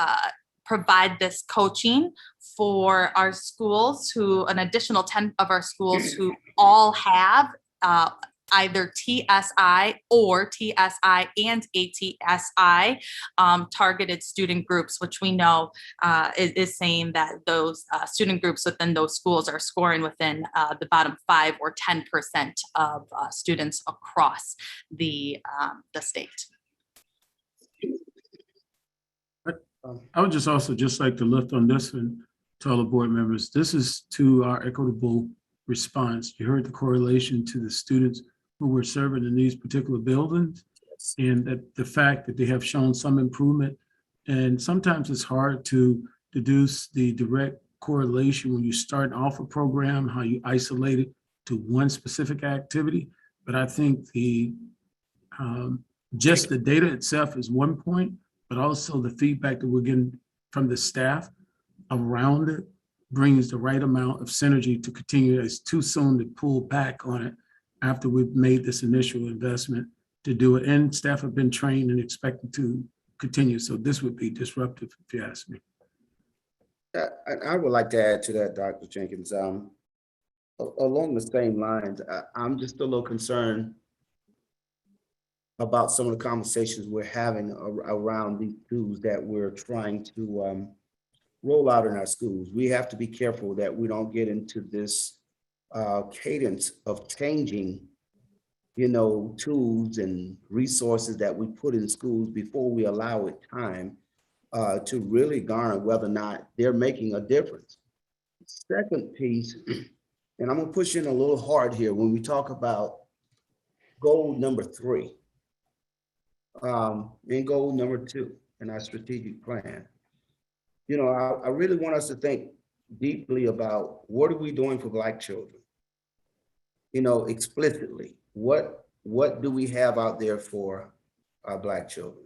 J: provide this coaching for our schools an additional 10 of our schools who all have either TSI or TSI and ATSI targeted student groups, which we know is saying that those student groups within those schools are scoring within the bottom 5 or 10% of students across the state.
E: I would just also like to lift on this one to all the board members. This is to our equitable response. You heard the correlation to the students who we're serving in these particular buildings, and that the fact that they have shown some improvement. And sometimes it's hard to deduce the direct correlation when you start off a program, how you isolate it to one specific activity. But I think just the data itself is one point, but also the feedback that we're getting from the staff around it brings the right amount of synergy to continue. It's too soon to pull back on it after we've made this initial investment to do it. And staff have been trained and expected to continue. So this would be disruptive, if you ask me.
I: I would like to add to that, Dr. Jenkins. Along the same lines, I'm just a little concerned about some of the conversations we're having around these tools that we're trying to roll out in our schools. We have to be careful that we don't get into this cadence of changing, tools and resources that we put in schools before we allow it time to really garner whether or not they're making a difference. Second piece, and I'm gonna push in a little hard here when we talk about goal number 3 and goal number 2 in our strategic plan. I really want us to think deeply about what are we doing for Black children? Explicitly, what do we have out there for our Black children?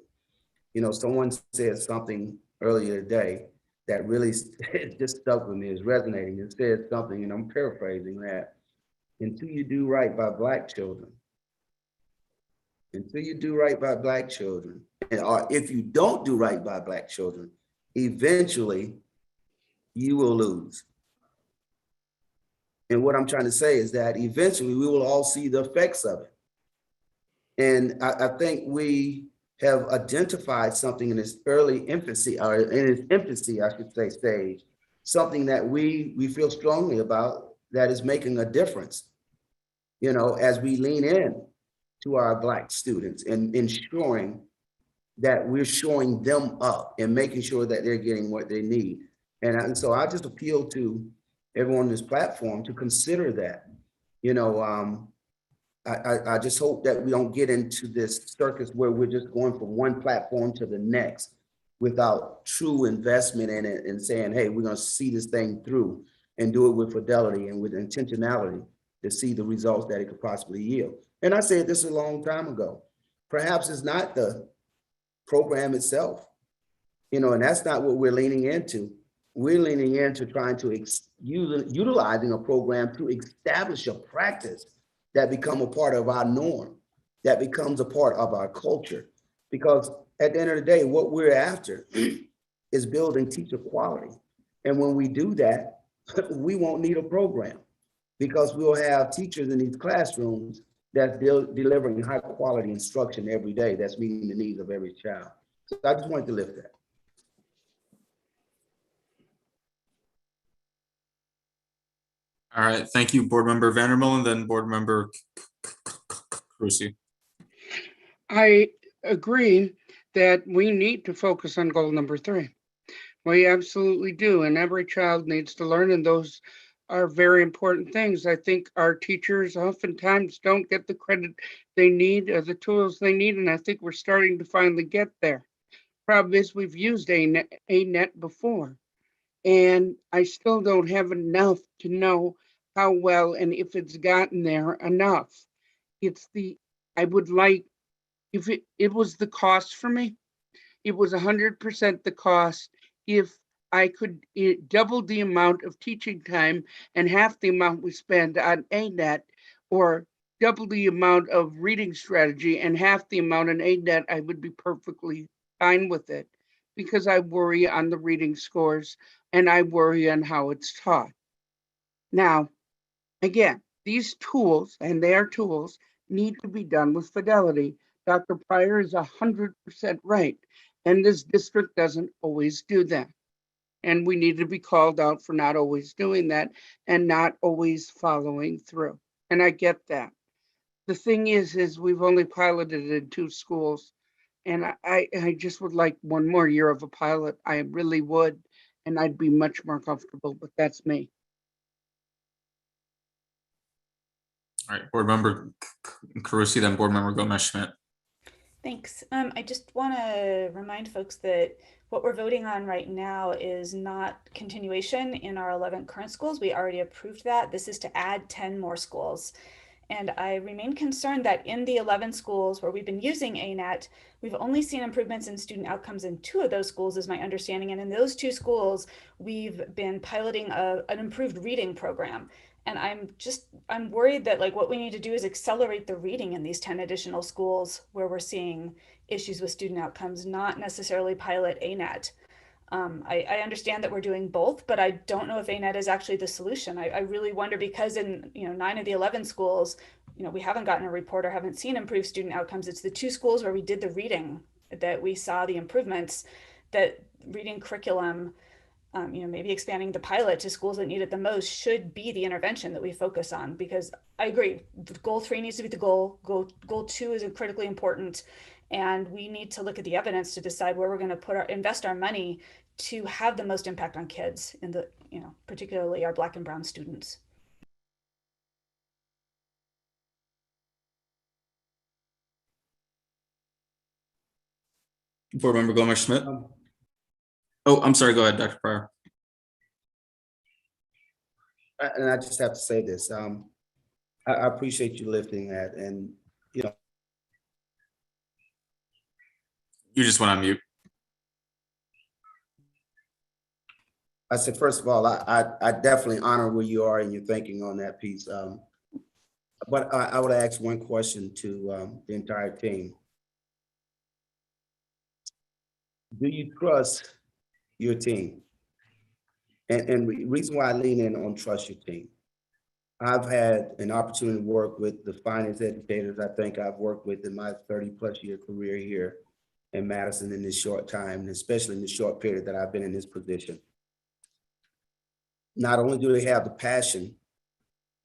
I: Someone said something earlier today that really it just stuck with me, is resonating. It says something, and I'm paraphrasing that. Until you do right by Black children, until you do right by Black children, or if you don't do right by Black children, eventually you will lose. And what I'm trying to say is that eventually we will all see the effects of it. And I think we have identified something in its early infancy, or in its infancy, I should say, stage, something that we feel strongly about that is making a difference, you know, as we lean in to our Black students and ensuring that we're showing them up and making sure that they're getting what they need. And so I just appeal to everyone on this platform to consider that. You know, I just hope that we don't get into this circus where we're just going from one platform to the next without true investment in it and saying, hey, we're going to see this thing through and do it with fidelity and with intentionality to see the results that it could possibly yield. And I said this a long time ago. Perhaps it's not the program itself, you know, and that's not what we're leaning into. We're leaning into trying to utilizing a program to establish a practice that become a part of our norm, that becomes a part of our culture. Because at the end of the day, what we're after is building teacher quality. And when we do that, we won't need a program because we'll have teachers in these classrooms that's delivering high quality instruction every day that's meeting the needs of every child. So I just wanted to lift that.
A: All right, thank you, Board Member Vandermill, and then Board Member Carusi.
H: I agree that we need to focus on goal number 3. We absolutely do, and every child needs to learn, and those are very important things. I think our teachers oftentimes don't get the credit they need or the tools they need, and I think we're starting to finally get there. Problem is we've used ANET before, and I still don't have enough to know how well and if it's gotten there enough. I would like, if it was the cost for me, it was 100% the cost if I could double the amount of teaching time and half the amount we spend on ANET, or double the amount of reading strategy and half the amount on ANET, I would be perfectly fine with it, because I worry on the reading scores and I worry on how it's taught. Now, again, these tools, and they are tools, need to be done with fidelity. Dr. Pryor is 100% right, and this district doesn't always do that. And we need to be called out for not always doing that and not always following through. And I get that. The thing is we've only piloted it in 2 schools, and I just would like one more year of a pilot. I really would, and I'd be much more comfortable, but that's me.
A: All right, Board Member Carusi, then Board Member Gomez-Schmidt.
F: Thanks. I just want to remind folks that what we're voting on right now is not continuation in our 11 current schools. We already approved that. This is to add 10 more schools. And I remain concerned that in the 11 schools where we've been using ANET, we've only seen improvements in student outcomes in 2 of those schools, is my understanding. And in those 2 schools, we've been piloting an improved reading program. And I'm worried that like what we need to do is accelerate the reading in these 10 additional schools where we're seeing issues with student outcomes, not necessarily pilot ANET. I understand that we're doing both, but I don't know if ANET is actually the solution. I really wonder, because in 9 of the 11 schools, we haven't gotten a report or haven't seen improved student outcomes. It's the 2 schools where we did the reading that we saw the improvements. That reading curriculum, maybe expanding the pilot to schools that need it the most should be the intervention that we focus on, because I agree, goal 3 needs to be the goal. Goal 2 is critically important. And we need to look at the evidence to decide where we're going to invest our money to have the most impact on kids, in the, particularly our Black and brown students.
A: Board Member Gomez-Schmidt. Oh, I'm sorry. Go ahead, Dr. Pryor.
I: And I just have to say this. I appreciate you lifting that, and
A: you just went on mute.
I: I said, first of all, I definitely honor where you are in your thinking on that piece. But I would ask one question to the entire team. Do you trust your team? And reason why I lean in on trust your team. I've had an opportunity to work with the finest educators I think I've worked with in my 30+ year career here in Madison in this short time, and especially in the short period that I've been in this position. Not only do they have the passion,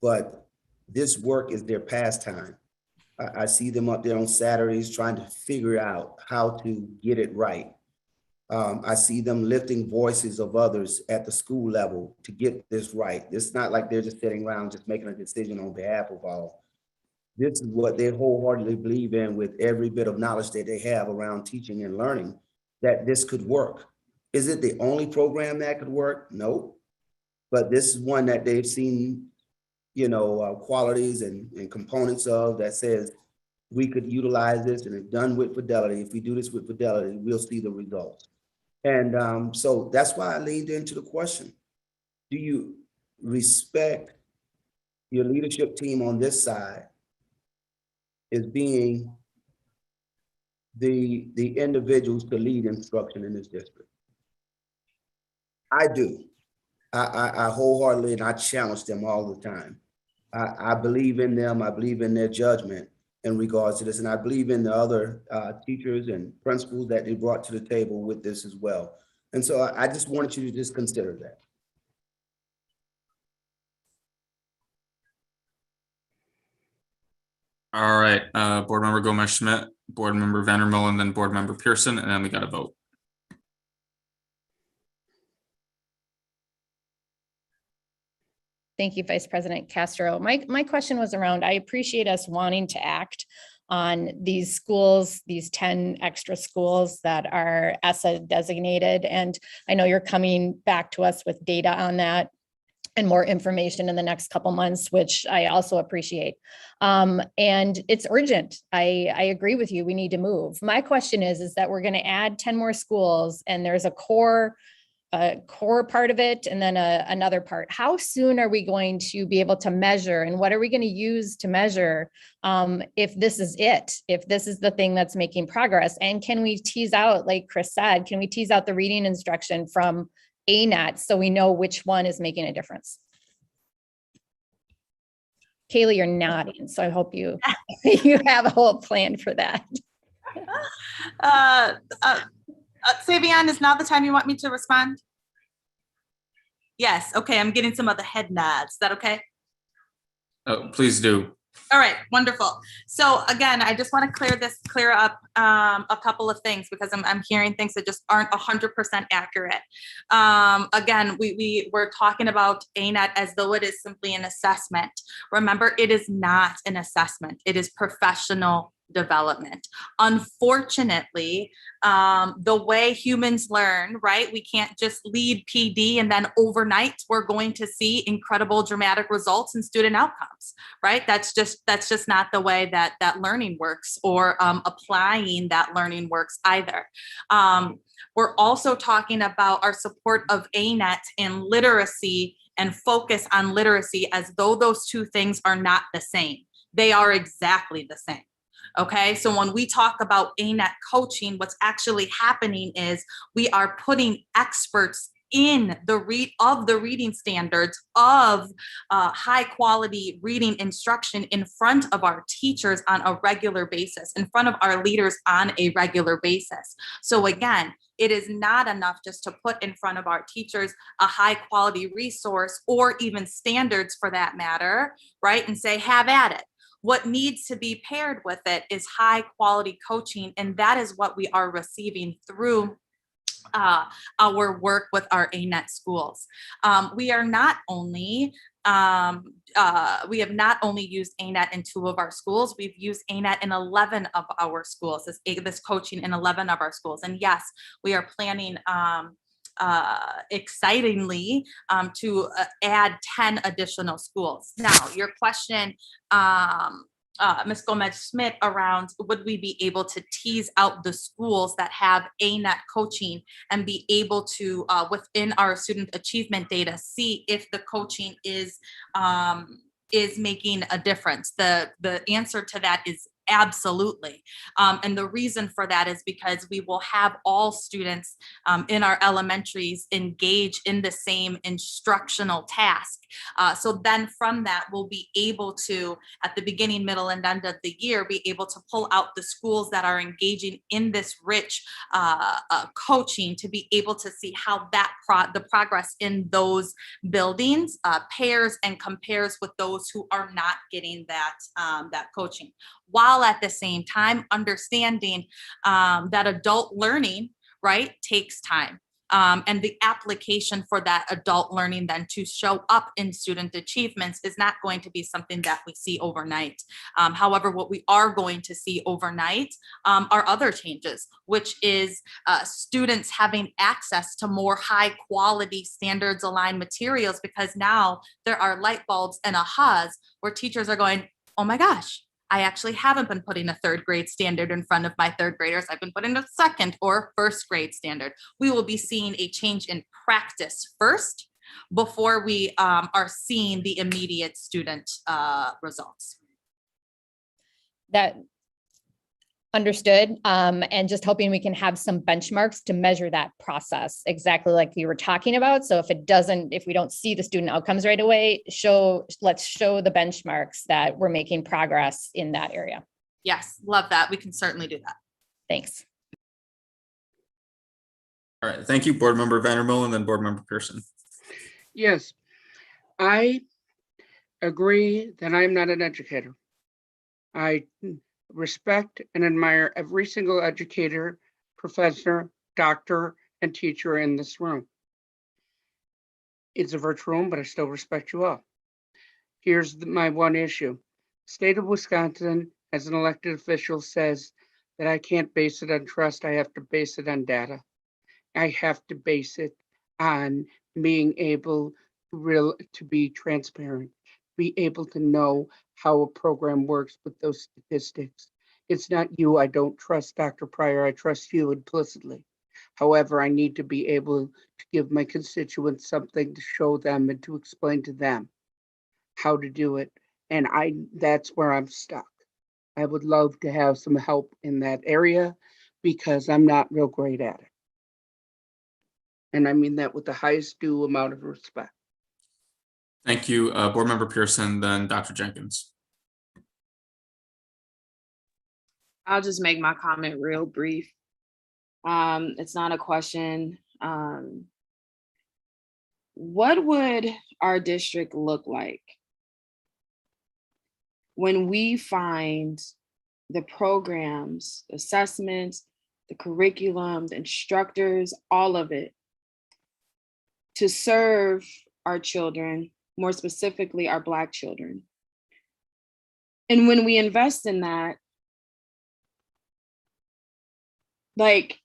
I: but this work is their pastime. I see them up there on Saturdays trying to figure out how to get it right. I see them lifting voices of others at the school level to get this right. It's not like they're just sitting around just making a decision on behalf of all. This is what they wholeheartedly believe in with every bit of knowledge that they have around teaching and learning, that this could work. Is it the only program that could work? No. But this is one that they've seen, qualities and components of that says we could utilize this, and if done with fidelity, if we do this with fidelity, we'll see the results. And so that's why I leaned into the question. Do you respect your leadership team on this side as being the individuals to lead instruction in this district? I do. I wholeheartedly, and I challenge them all the time. I believe in them. I believe in their judgment in regards to this. And I believe in the other teachers and principals that they brought to the table with this as well. And so I just wanted you to just consider that.
A: All right, Board Member Gomez-Schmidt, Board Member Vandermill, and then Board Member Pearson, and then we got to vote.
C: Thank you, Vice President Castro. My question was around, I appreciate us wanting to act on these schools, these 10 extra schools that are ESSA designated. And I know you're coming back to us with data on that and more information in the next couple months, which I also appreciate. And it's urgent. I agree with you. We need to move. My question is that we're going to add 10 more schools, and there's a core part of it, and then another part. How soon are we going to be able to measure, and what are we going to use to measure if this is it, if this is the thing that's making progress? And can we tease out, like Chris said, can we tease out the reading instruction from ANET so we know which one is making a difference? Kaylee, you're nodding, so I hope you have a whole plan for that.
J: Savion, is now the time you want me to respond? Yes, okay, I'm getting some of the head nods. Is that okay?
A: Please do.
J: All right, wonderful. So again, I just want to clear up a couple of things, because I'm hearing things that just aren't 100% accurate. Again, we're talking about ANET as though it is simply an assessment. Remember, it is not an assessment. It is professional development. Unfortunately, the way humans learn, right? We can't just lead PD and then overnight we're going to see incredible dramatic results in student outcomes, right? That's just not the way that learning works, or applying that learning works either. We're also talking about our support of ANET in literacy and focus on literacy as though those two things are not the same. They are exactly the same. Okay, so when we talk about ANET coaching, what's actually happening is we are putting experts in the reading standards of high quality reading instruction in front of our teachers on a regular basis, in front of our leaders on a regular basis. So again, it is not enough just to put in front of our teachers a high quality resource, or even standards for that matter, right? And say, have at it. What needs to be paired with it is high quality coaching. And that is what we are receiving through our work with our ANET schools. We have not only used ANET in 2 of our schools, we've used ANET in 11 of our schools, this coaching in 11 of our schools. And yes, we are planning excitingly to add 10 additional schools. Now, your question Ms. Gomez-Smith around, would we be able to tease out the schools that have ANET coaching and be able to, within our student achievement data, see if the coaching is making a difference? The answer to that is absolutely. And the reason for that is because we will have all students in our elementaries engage in the same instructional task. So then from that, we'll be able to, at the beginning, middle, and end of the year, be able to pull out the schools that are engaging in this rich coaching to be able to see how that the progress in those buildings pairs and compares with those who are not getting that that coaching, while at the same time understanding that adult learning, right, takes time. And the application for that adult learning then to show up in student achievements is not going to be something that we see overnight. However, what we are going to see overnight are other changes, which is students having access to more high quality standards aligned materials, because now there are light bulbs and ahas where teachers are going, oh my gosh, I actually haven't been putting a third grade standard in front of my third graders. I've been putting a second or first grade standard. We will be seeing a change in practice first before we are seeing the immediate student results.
C: That understood, and just hoping we can have some benchmarks to measure that process exactly like we were talking about. So if we don't see the student outcomes right away, let's show the benchmarks that we're making progress in that area.
J: Yes, love that. We can certainly do that.
C: Thanks.
A: All right, thank you, Board Member Vandermill, and then Board Member Pearson.
H: Yes, I agree that I'm not an educator. I respect and admire every single educator, professor, doctor, and teacher in this room. It's a virtual room, but I still respect you all. Here's my one issue. State of Wisconsin, as an elected official, says that I can't base it on trust. I have to base it on data. I have to base it on being able to be transparent, be able to know how a program works with those statistics. It's not you. I don't trust Dr. Pryor. I trust you implicitly. However, I need to be able to give my constituents something to show them and to explain to them how to do it. And that's where I'm stuck. I would love to have some help in that area because I'm not real great at it. And I mean that with the highest due amount of respect.
A: Thank you, Board Member Pearson, then Dr. Jenkins.
K: I'll just make my comment real brief. It's not a question. What would our district look like when we find the programs, the assessments, the curriculum, the instructors, all of it, to serve our children, more specifically our Black children? And when we invest in that, like,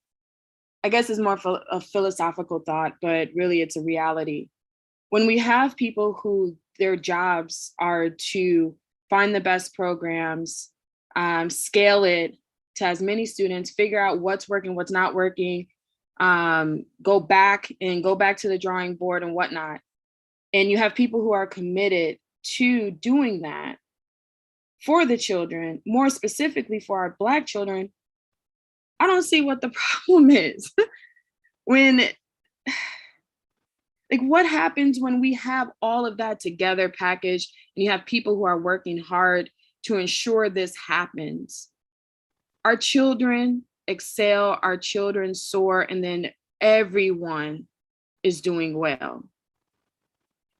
K: I guess it's more a philosophical thought, but really it's a reality. When we have people who their jobs are to find the best programs, scale it to as many students, figure out what's working, what's not working, go back to the drawing board and whatnot. And you have people who are committed to doing that for the children, more specifically for our Black children. I don't see what the problem is. What happens when we have all of that together packaged and you have people who are working hard to ensure this happens? Our children excel, our children soar, and then everyone is doing well.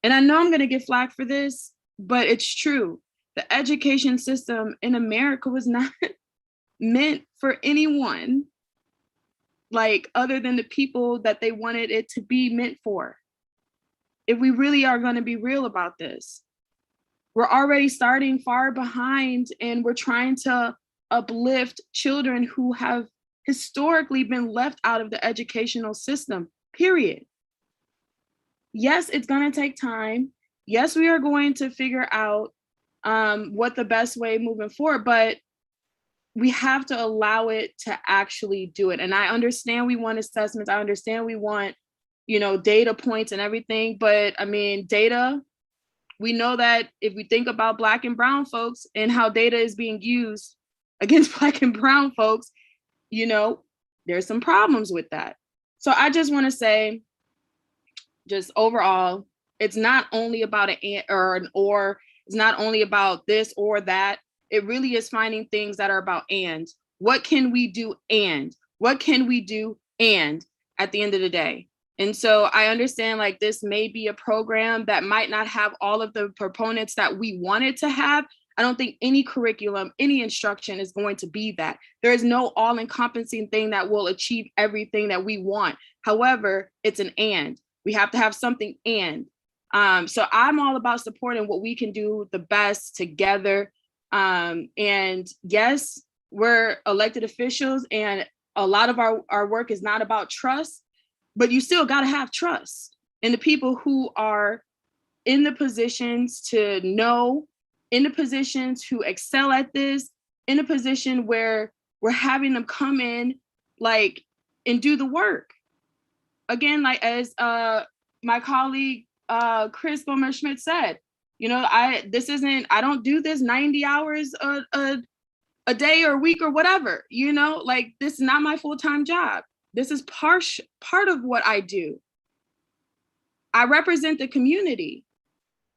K: And I know I'm going to get flack for this, but it's true. The education system in America was not meant for anyone other than the people that they wanted it to be meant for. If we really are going to be real about this, we're already starting far behind, and we're trying to uplift children who have historically been left out of the educational system, period. Yes, it's going to take time. Yes, we are going to figure out what the best way moving forward, but we have to allow it to actually do it. And I understand we want assessments. I understand we want, data points and everything, but I mean, data, we know that if we think about Black and brown folks and how data is being used against Black and brown folks, there's some problems with that. So I just want to say, just overall, it's not only about an or, it's not only about this or that. It really is finding things that are about and. What can we do and? What can we do and at the end of the day? And so I understand like this may be a program that might not have all of the proponents that we wanted to have. I don't think any curriculum, any instruction is going to be that. There is no all-encompassing thing that will achieve everything that we want. However, it's an and. We have to have something and. So I'm all about supporting what we can do the best together. And yes, we're elected officials and a lot of our work is not about trust, but you still got to have trust in the people who are in the positions to know, in the positions who excel at this, in a position where we're having them come in like and do the work. Again, like as my colleague Chris Bowman-Schmidt said, I don't do this 90 hours a day or a week or whatever, like this is not my full-time job. This is part of what I do. I represent the community.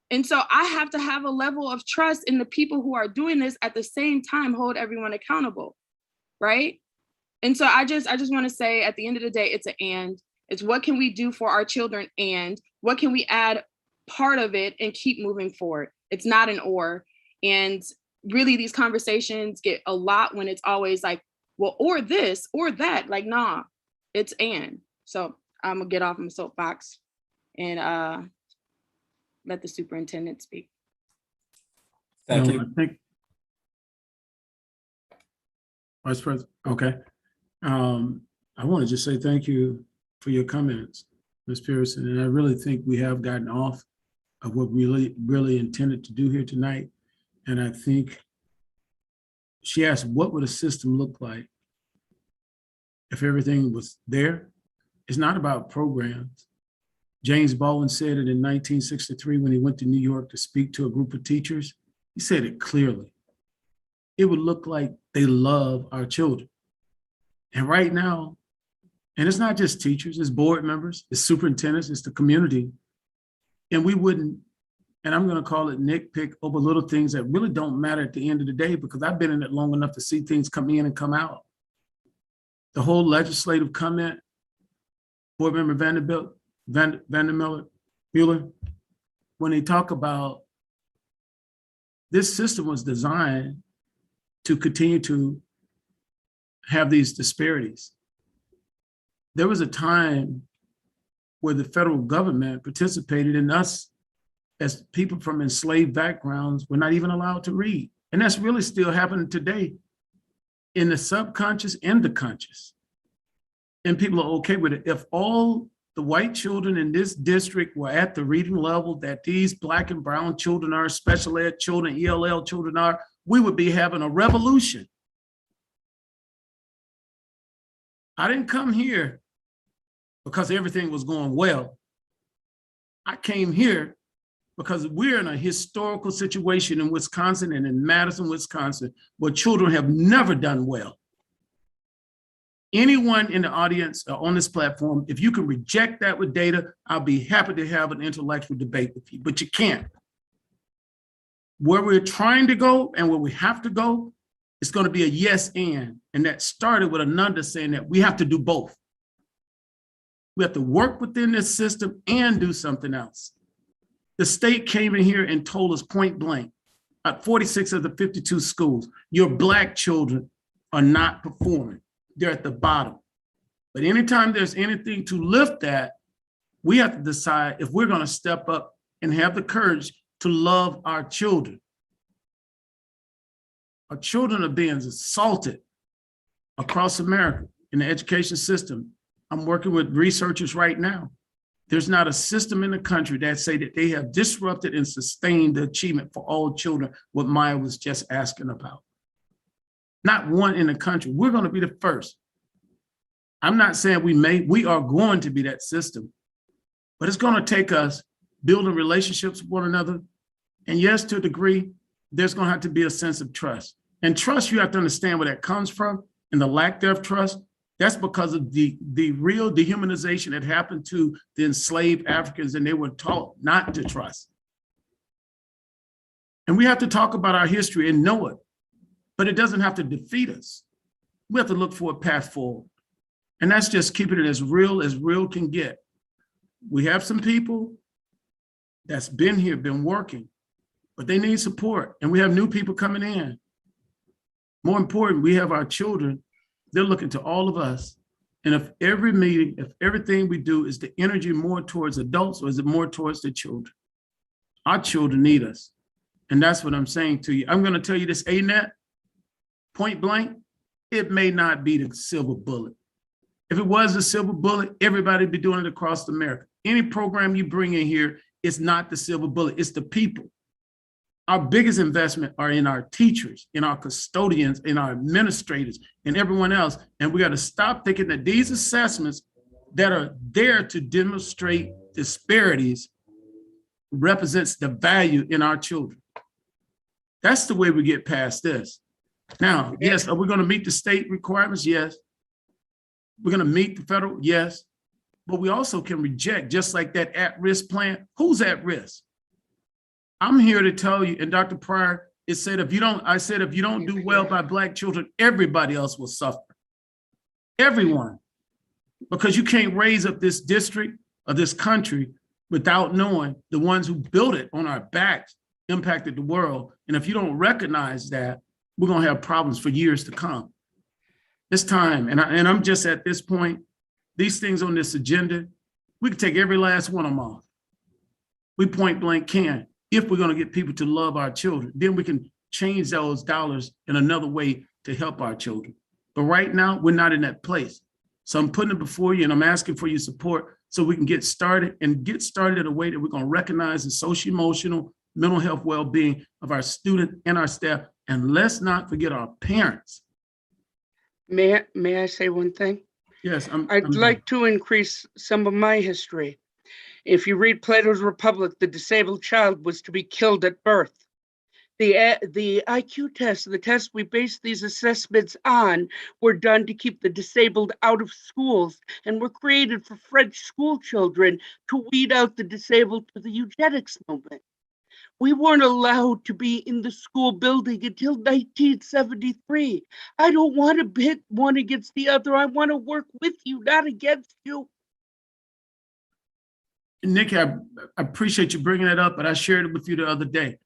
K: And so I have to have a level of trust in the people who are doing this at the same time, hold everyone accountable, right? And so I just want to say at the end of the day, it's an and. It's what can we do for our children and what can we add part of it and keep moving forward? It's not an or. And really these conversations get a lot when it's always like, well, or this or that, like, nah, it's and. So I'm gonna get off my soapbox and let the superintendent speak.
A: Thank you.
E: I think Vice President, okay. I want to just say thank you for your comments, Ms. Pearson. And I really think we have gotten off of what we really intended to do here tonight. And I think she asked, what would a system look like if everything was there? It's not about programs. James Baldwin said it in 1963 when he went to New York to speak to a group of teachers. He said it clearly. It would look like they love our children. And right now, and it's not just teachers, it's board members, it's superintendents, it's the community. And we wouldn't, and I'm gonna call it nitpick over little things that really don't matter at the end of the day, because I've been in it long enough to see things come in and come out. The whole legislative comment, Board Member Vandermiller, when they talk about this system was designed to continue to have these disparities. There was a time where the federal government participated in us as people from enslaved backgrounds were not even allowed to read. And that's really still happening today in the subconscious and the conscious. And people are okay with it. If all the white children in this district were at the reading level that these Black and brown children are, special ed children, ELL children are, we would be having a revolution. I didn't come here because everything was going well. I came here because we're in a historical situation in Wisconsin and in Madison, Wisconsin, where children have never done well. Anyone in the audience or on this platform, if you can reject that with data, I'll be happy to have an intellectual debate with you, but you can't. Where we're trying to go and where we have to go, it's going to be a yes and that started with Ananda saying that we have to do both. We have to work within this system and do something else. The state came in here and told us point blank, at 46 of the 52 schools, your Black children are not performing. They're at the bottom. But anytime there's anything to lift that, we have to decide if we're going to step up and have the courage to love our children. Our children are being assaulted across America in the education system. I'm working with researchers right now. There's not a system in the country that say that they have disrupted and sustained the achievement for all children, what Maya was just asking about. Not one in the country. We're going to be the first. I'm not saying we are going to be that system, but it's going to take us building relationships with one another. And yes, to a degree, there's going to have to be a sense of trust. And trust, you have to understand where that comes from, and the lack thereof trust. That's because of the real dehumanization that happened to the enslaved Africans, and they were taught not to trust. And we have to talk about our history and know it, but it doesn't have to defeat us. We have to look for a path forward. And that's just keeping it as real can get. We have some people that's been here, been working, but they need support. And we have new people coming in. More important, we have our children. They're looking to all of us. And if every meeting, if everything we do is the energy more towards adults, or is it more towards the children? Our children need us. And that's what I'm saying to you. I'm going to tell you this, ANET, point blank, it may not be the silver bullet. If it was a silver bullet, everybody would be doing it across America. Any program you bring in here, it's not the silver bullet, it's the people. Our biggest investment are in our teachers, in our custodians, in our administrators, and everyone else. And we got to stop thinking that these assessments that are there to demonstrate disparities represents the value in our children. That's the way we get past this. Now, yes, are we going to meet the state requirements? Yes. We're going to meet the federal? Yes. But we also can reject, just like that at-risk plan. Who's at risk? I'm here to tell you, and Dr. Pryor, I said, if you don't do well by Black children, everybody else will suffer. Everyone. Because you can't raise up this district or this country without knowing the ones who built it on our backs impacted the world. And if you don't recognize that, we're going to have problems for years to come. It's time. And I'm just at this point, these things on this agenda, we can take every last one of them off. We point blank can. If we're going to get people to love our children, then we can change those dollars in another way to help our children. But right now, we're not in that place. So I'm putting it before you, and I'm asking for your support so we can get started in a way that we're going to recognize the social, emotional, mental health well-being of our students and our staff. And let's not forget our parents.
H: May I say one thing?
E: Yes.
H: I'd like to increase some of my history. If you read Plato's Republic, the disabled child was to be killed at birth. The IQ tests, the tests we base these assessments on, were done to keep the disabled out of schools and were created for French school children to weed out the disabled for the eugenics movement. We weren't allowed to be in the school building until 1973. I don't want to pit one against the other. I want to work with you, not against you.
E: Nick, I appreciate you bringing that up, but I shared it with you the other day.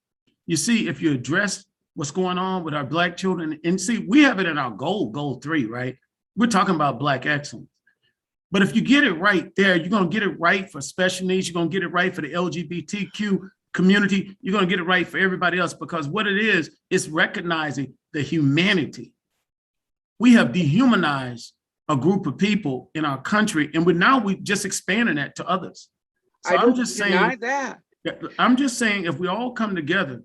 E: You see, if you address what's going on with our Black children, and see, we have it in our goal 3, right? We're talking about Black excellence. But if you get it right there, you're going to get it right for special needs. You're going to get it right for the LGBTQ community. You're going to get it right for everybody else, because what it is recognizing the humanity. We have dehumanized a group of people in our country, and we're just expanding that to others. So I'm just saying
H: that.
E: I'm just saying, if we all come together,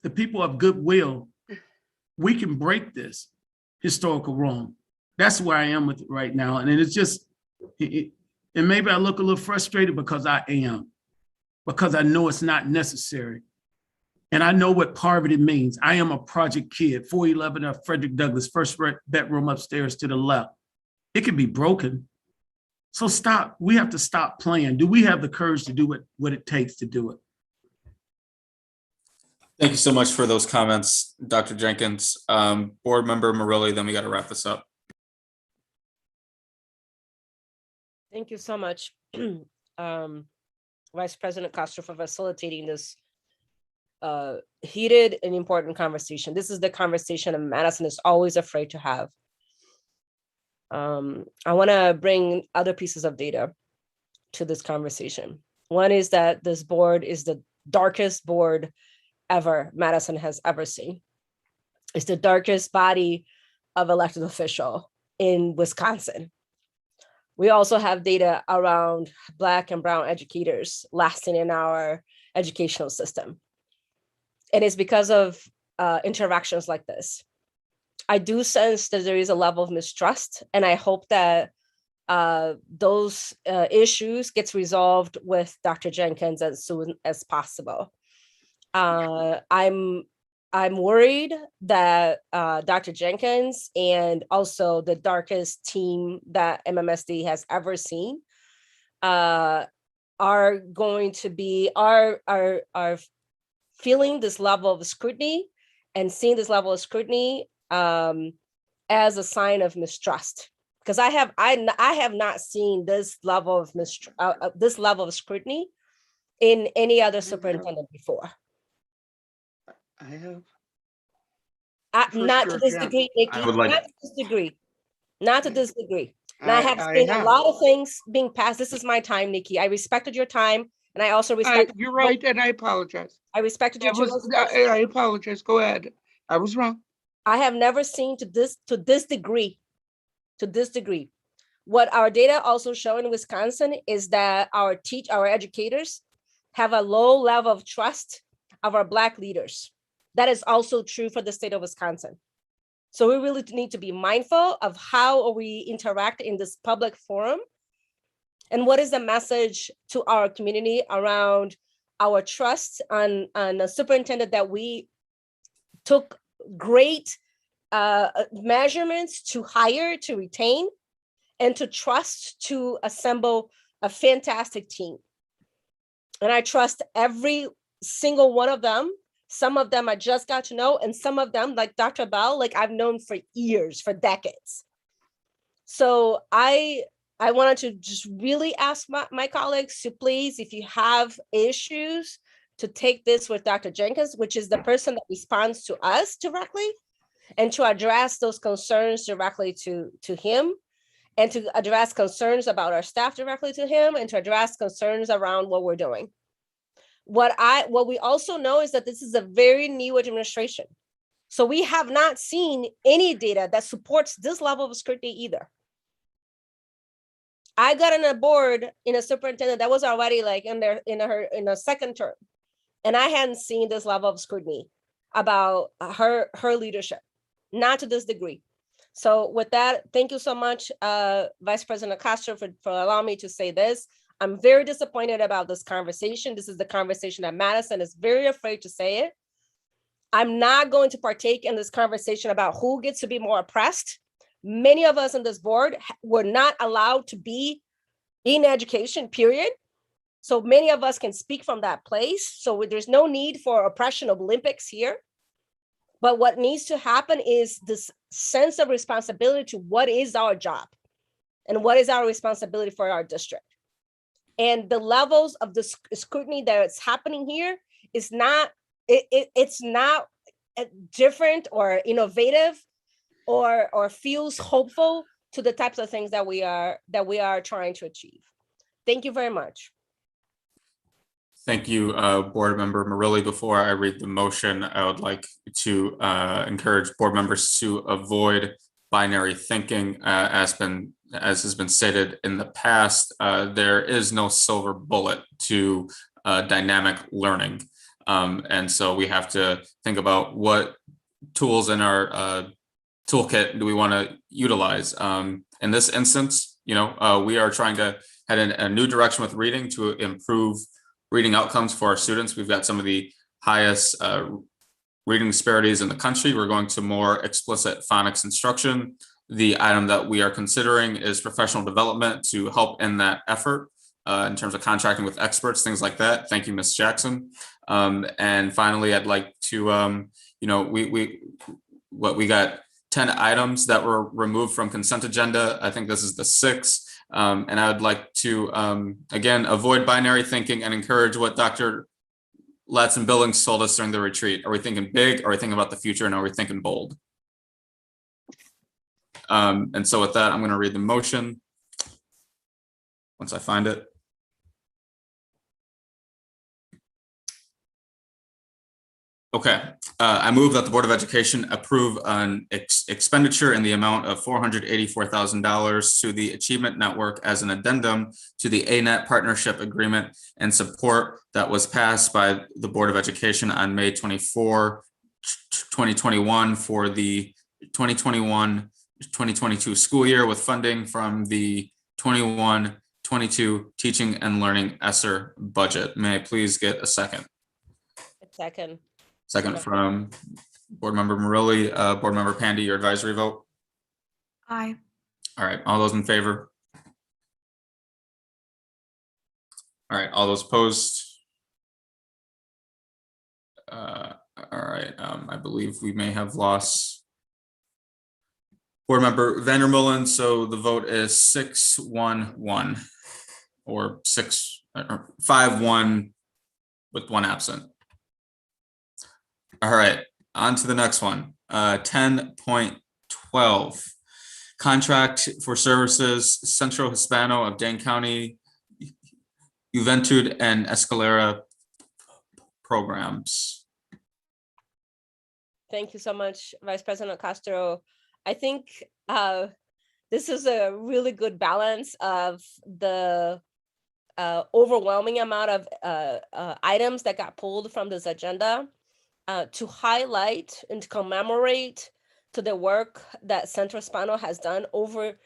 E: the people of goodwill, we can break this historical wrong. That's where I am with it right now. And it's just, and maybe I look a little frustrated because I am, because I know it's not necessary. And I know what poverty means. I am a project kid, 411 of Frederick Douglass, first bedroom upstairs to the left. It can be broken. So stop. We have to stop playing. Do we have the courage to do what it takes to do it?
A: Thank you so much for those comments, Dr. Jenkins. Board Member Murilli, then we got to wrap this up.
G: Thank you so much, Vice President Castro, for facilitating this heated and important conversation. This is the conversation Madison is always afraid to have. I want to bring other pieces of data to this conversation. One is that this board is the darkest board ever Madison has ever seen. It's the darkest body of elected official in Wisconsin. We also have data around Black and Brown educators lasting in our educational system. And it's because of interactions like this. I do sense that there is a level of mistrust, and I hope that those issues gets resolved with Dr. Jenkins as soon as possible. I'm worried that Dr. Jenkins and also the darkest team that MMSD has ever seen are going to be are feeling this level of scrutiny and seeing this level of scrutiny as a sign of mistrust. Because I have not seen this level of scrutiny in any other superintendent before.
H: I have.
G: Not to this degree, Nikki.
A: I would like-
G: Not to this degree. Not to this degree. And I have
H: I
G: seen a
H: have.
G: lot of things being passed. This is my time, Nikki. I respected your time, and I also respected.
H: You're right, and I apologize.
G: I respected your
H: I apologize. Go ahead. I was wrong.
G: I have never seen to this degree. What our data also show in Wisconsin is that our educators have a low level of trust of our Black leaders. That is also true for the state of Wisconsin. So we really need to be mindful of how we interact in this public forum, and what is the message to our community around our trust on a superintendent that we took great measurements to hire, to retain, and to trust to assemble a fantastic team. And I trust every single one of them. Some of them I just got to know, and some of them, like Dr. Bell, like I've known for years, for decades. So I wanted to just really ask my colleagues to please, if you have issues, to take this with Dr. Jenkins, which is the person that responds to us directly, and to address those concerns directly to him, and to address concerns about our staff directly to him, and to address concerns around what we're doing. What we also know is that this is a very new administration. So we have not seen any data that supports this level of scrutiny either. I got on a board in a superintendent that was already like in a second term, and I hadn't seen this level of scrutiny about her leadership, not to this degree. So with that, thank you so much, Vice President Castro, for allowing me to say this. I'm very disappointed about this conversation. This is the conversation that Madison is very afraid to say it. I'm not going to partake in this conversation about who gets to be more oppressed. Many of us on this board were not allowed to be in education, period. So many of us can speak from that place. So there's no need for oppression of Olympics here. But what needs to happen is this sense of responsibility to what is our job and what is our responsibility for our district. And the levels of the scrutiny that's happening here is not, it's not different or innovative or feels hopeful to the types of things that we are trying to achieve. Thank you very much.
A: Thank you, Board Member Marilli. Before I read the motion, I would like to encourage board members to avoid binary thinking. As has been stated in the past, there is no silver bullet to dynamic learning. And so we have to think about what tools in our toolkit do we want to utilize. In this instance, we are trying to head in a new direction with reading to improve reading outcomes for our students. We've got some of the highest reading disparities in the country. We're going to more explicit phonics instruction. The item that we are considering is professional development to help in that effort in terms of contracting with experts, things like that. Thank you, Ms. Jackson. And finally, I'd like to, we got 10 items that were removed from consent agenda. I think this is the 6th. And I would like to, again, avoid binary thinking and encourage what Dr. Latson-Billings told us during the retreat. Are we thinking big? Are we thinking about the future? And are we thinking bold? And so with that, I'm going to read the motion once I find it. Okay, I move that the Board of Education approve an expenditure in the amount of $484,000 to the Achievement Network as an addendum to the ANET Partnership Agreement and support that was passed by the Board of Education on May 24, 2021 for the 2021-2022 school year with funding from the 21-22 Teaching and Learning ESSER budget. May I please get a second?
G: Second.
A: Second from Board Member Marilli. Board Member Pandy, your advisory vote.
J: Aye.
A: All right, all those in favor? All right, all those opposed? All right, I believe we may have lost Board Member Vandermullen, so the vote is 6-1-1 or 5-1 with one absent. All right, on to the next one. 10.12, contract for services, Centro Hispano of Dane County, Juventud and Escalera programs.
G: Thank you so much, Vice President Castro. I think this is a really good balance of the overwhelming amount of items that got pulled from this agenda to highlight and to commemorate to the work that Centro Hispano has done over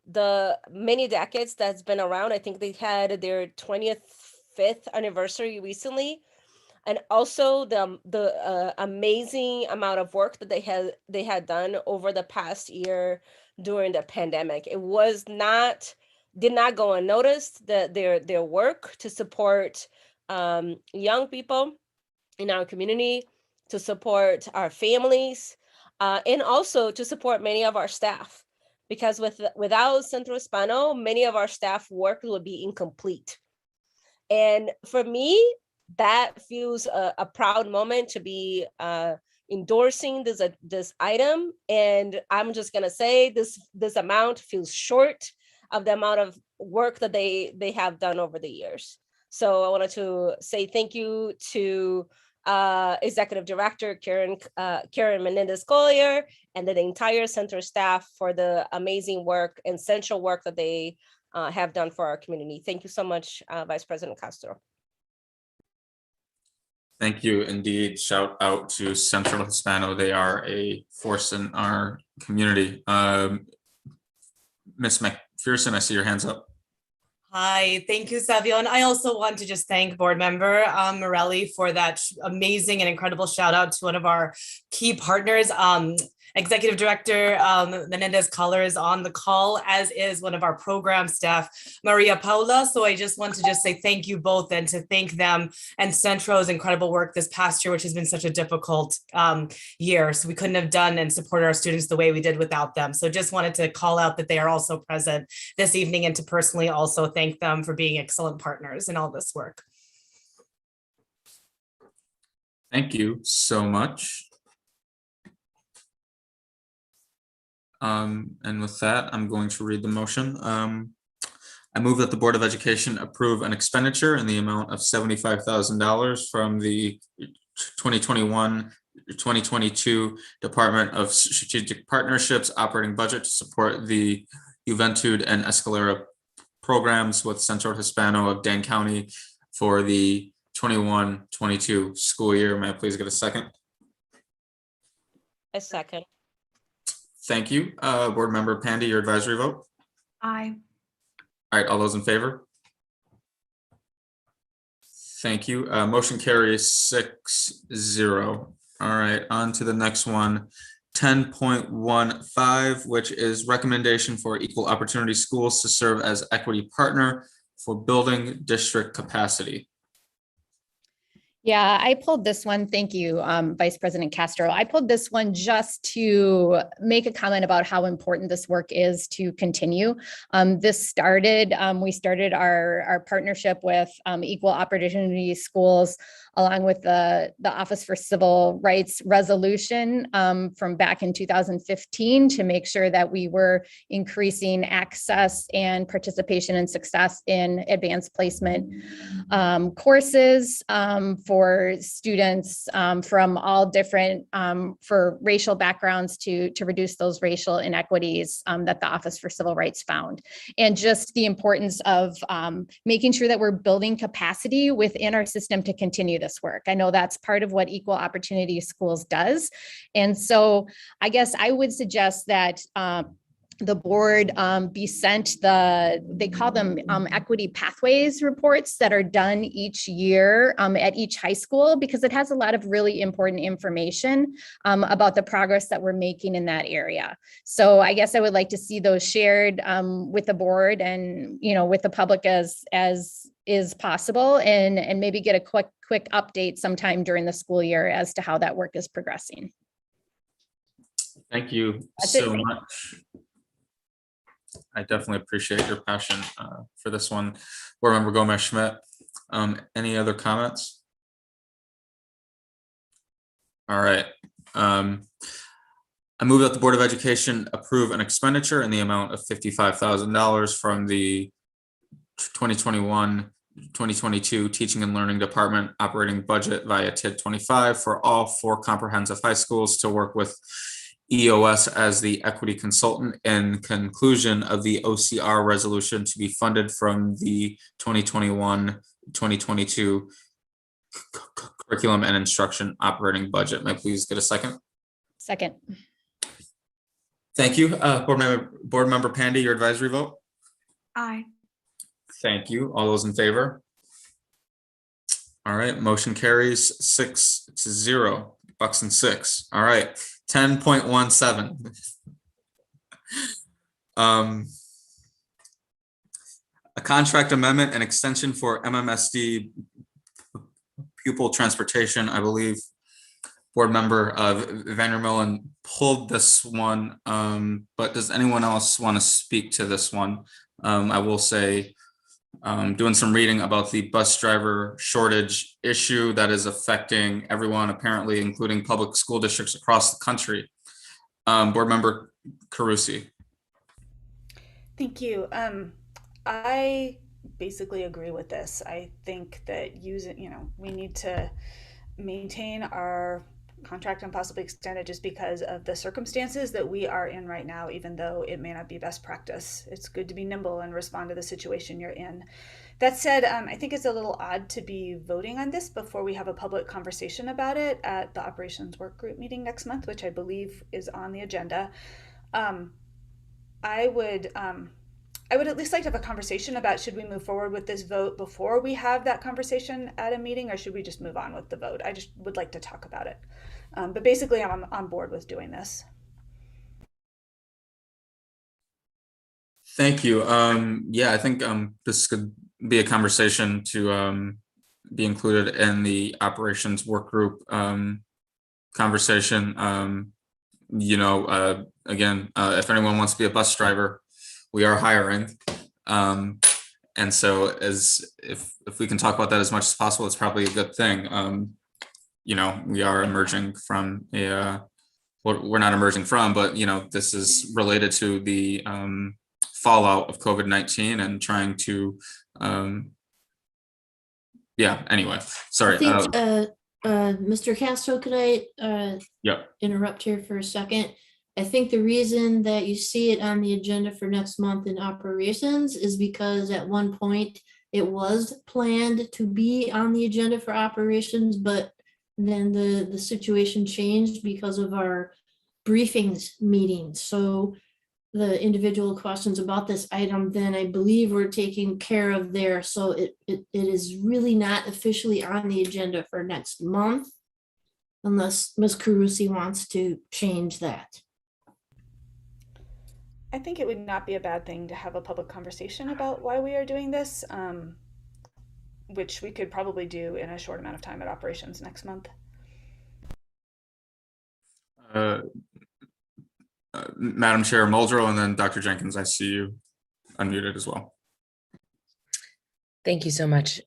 G: the many decades that's been around. I think they had their 25th anniversary recently. And also the amazing amount of work that they had done over the past year during the pandemic. It did not go unnoticed that their work to support young people in our community, to support our families, and also to support many of our staff. Because without Centro Hispano, many of our staff work would be incomplete. And for me, that feels a proud moment to be endorsing this item. And I'm just gonna say this amount feels short of the amount of work that they have done over the years. So I wanted to say thank you to Executive Director Karen Menendez-Collier and the entire center staff for the amazing work and essential work that they have done for our community. Thank you so much, Vice President Castro.
A: Thank you indeed. Shout out to Central Hispano. They are a force in our community. Ms. McPherson, I see your hands up.
P: Hi, thank you, Savio. And I also want to just thank Board Member Morelli for that amazing and incredible shout out to one of our key partners. Executive Director Menendez-Collier is on the call, as is one of our program staff, Maria Paula. So I just want to just say thank you both and to thank them and Centro's incredible work this past year, which has been such a difficult year. So we couldn't have done and supported our students the way we did without them. So just wanted to call out that they are also present this evening and to personally also thank them for being excellent partners in all this work.
A: Thank you so much. And with that, I'm going to read the motion. I move that the Board of Education approve an expenditure in the amount of $75,000 from the 2021-2022 Department of Strategic Partnerships operating budget to support the Juventud and Escalera programs with Centro Hispano of Dane County for the 21-22 school year. May I please get a second?
G: A second.
A: Thank you. Board Member Pandy, your advisory vote.
J: Aye.
A: All right, all those in favor? Thank you. Motion carries 6-0. All right, on to the next one. 10.15, which is recommendation for equal opportunity schools to serve as equity partner for building district capacity.
C: Yeah, I pulled this one. Thank you, Vice President Castro. I pulled this one just to make a comment about how important this work is to continue. We started our partnership with Equal Opportunity Schools along with the Office for Civil Rights resolution from back in 2015 to make sure that we were increasing access and participation and success in advanced placement courses for students from all different, for racial backgrounds to reduce those racial inequities that the Office for Civil Rights found. And just the importance of making sure that we're building capacity within our system to continue this work. I know that's part of what Equal Opportunity Schools does. And so I guess I would suggest that the board be sent they call them equity pathways reports that are done each year at each high school, because it has a lot of really important information about the progress that we're making in that area. So I guess I would like to see those shared with the board and, you know, with the public as is possible, and maybe get a quick update sometime during the school year as to how that work is progressing.
A: Thank you
C: That's it.
A: so much. I definitely appreciate your passion for this one. Board Member Gomez-Schmidt, any other comments? All right. I move that the Board of Education approve an expenditure in the amount of $55,000 from the 2021-2022 Teaching and Learning Department operating budget via TID 25 for all 4 comprehensive high schools to work with EOS as the equity consultant, and conclusion of the OCR resolution to be funded from the 2021-2022 curriculum and instruction operating budget. May I please get a second?
C: Second.
A: Thank you. Board Member Pandy, your advisory vote?
J: Aye.
A: Thank you. All those in favor? All right, motion carries 6-0. Bucks and 6. All right, 10.17. A contract amendment and extension for MMSD pupil transportation. I believe Board Member Vandermillen pulled this one, but does anyone else want to speak to this one? I will say, doing some reading about the bus driver shortage issue that is affecting everyone, apparently, including public school districts across the country. Board Member Carusi.
F: Thank you. I basically agree with this. I think that we need to maintain our contract and possibly extend it just because of the circumstances that we are in right now, even though it may not be best practice. It's good to be nimble and respond to the situation you're in. That said, I think it's a little odd to be voting on this before we have a public conversation about it at the operations work group meeting next month, which I believe is on the agenda. I would at least like to have a conversation about, should we move forward with this vote before we have that conversation at a meeting, or should we just move on with the vote? I just would like to talk about it. But basically, I'm on board with doing this.
A: Thank you. Yeah, I think this could be a conversation to be included in the operations work group conversation. Again, if anyone wants to be a bus driver, we are hiring. And so if we can talk about that as much as possible, it's probably a good thing. We are emerging from we're not emerging from, but this is related to the fallout of COVID-19 and trying to anyway, sorry.
B: I think, Mr. Castro, could I
A: Yep.
B: interrupt here for a second? I think the reason that you see it on the agenda for next month in operations is because at one point it was planned to be on the agenda for operations, but then the situation changed because of our briefings meeting. So the individual questions about this item, then I believe we're taking care of there. So it is really not officially on the agenda for next month, unless Ms. Carusi wants to change that.
F: I think it would not be a bad thing to have a public conversation about why we are doing this, which we could probably do in a short amount of time at operations next month.
A: Madam Chair Muldrow, and then Dr. Jenkins, I see you unmuted as well.
L: Thank you so much,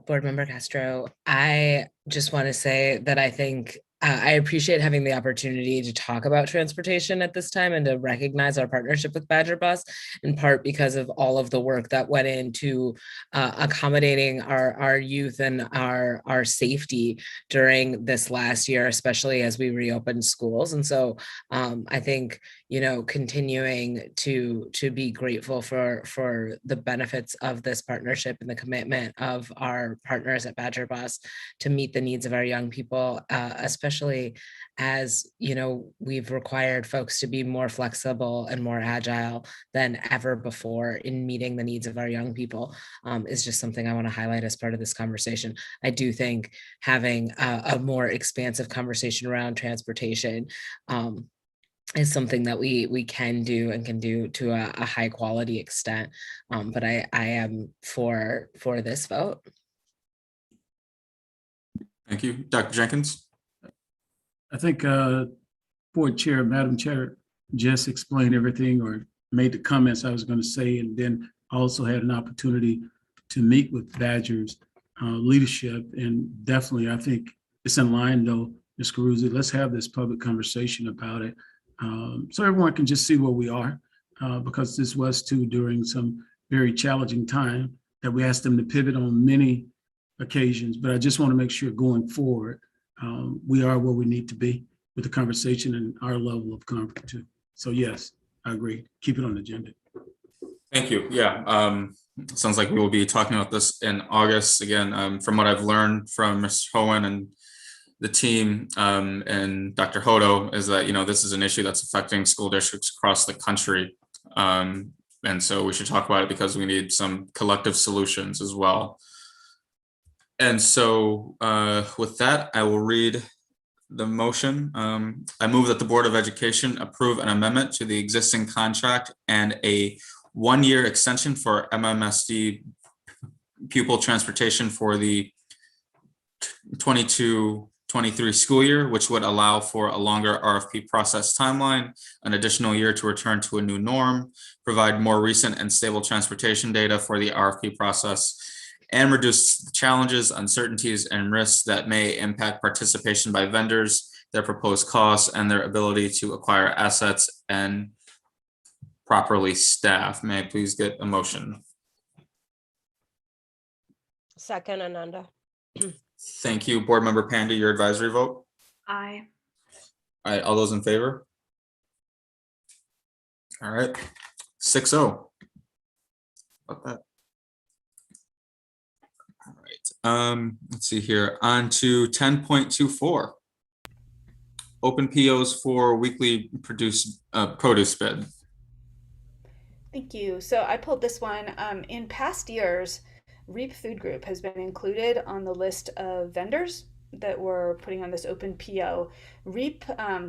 L: Board Member Castro. I just want to say that I think I appreciate having the opportunity to talk about transportation at this time and to recognize our partnership with Badger Bus, in part because of all of the work that went into accommodating our youth and our safety during this last year, especially as we reopened schools. And so I think, continuing to be grateful for the benefits of this partnership and the commitment of our partners at Badger Bus to meet the needs of our young people, especially as we've required folks to be more flexible and more agile than ever before in meeting the needs of our young people, is just something I want to highlight as part of this conversation. I do think having a more expansive conversation around transportation is something that we can do and can do to a high quality extent. But I am for this vote.
A: Thank you. Dr. Jenkins?
E: I think Board Chair, Madam Chair, just explained everything or made the comments I was going to say, and then also had an opportunity to meet with Badger's leadership. And definitely, I think it's in line, though, Ms. Carusi, let's have this public conversation about it, so everyone can just see where we are, because this was too during some very challenging time that we asked them to pivot on many occasions. But I just want to make sure going forward, we are where we need to be with the conversation and our level of comfort too. So yes, I agree. Keep it on the agenda.
A: Thank you. Yeah, sounds like we will be talking about this in August. Again, from what I've learned from Ms. Hohen and the team and Dr. Hodo is that, this is an issue that's affecting school districts across the country. And so we should talk about it because we need some collective solutions as well. And so with that, I will read the motion. I move that the Board of Education approve an amendment to the existing contract and a one-year extension for MMSD pupil transportation for the 22-23 school year, which would allow for a longer RFP process timeline, an additional year to return to a new norm, provide more recent and stable transportation data for the RFP process, and reduce the challenges, uncertainties, and risks that may impact participation by vendors, their proposed costs, and their ability to acquire assets and properly staff. May I please get a motion?
G: Second, Ananda.
A: Thank you. Board Member Pandy, your advisory vote?
J: Aye.
A: All right, all those in favor? All right, 6-0. About that. All right, let's see here. On to 10.24. Open POs for weekly produce bid.
F: Thank you. So I pulled this one. In past years, REAP Food Group has been included on the list of vendors that we're putting on this open PO. REAP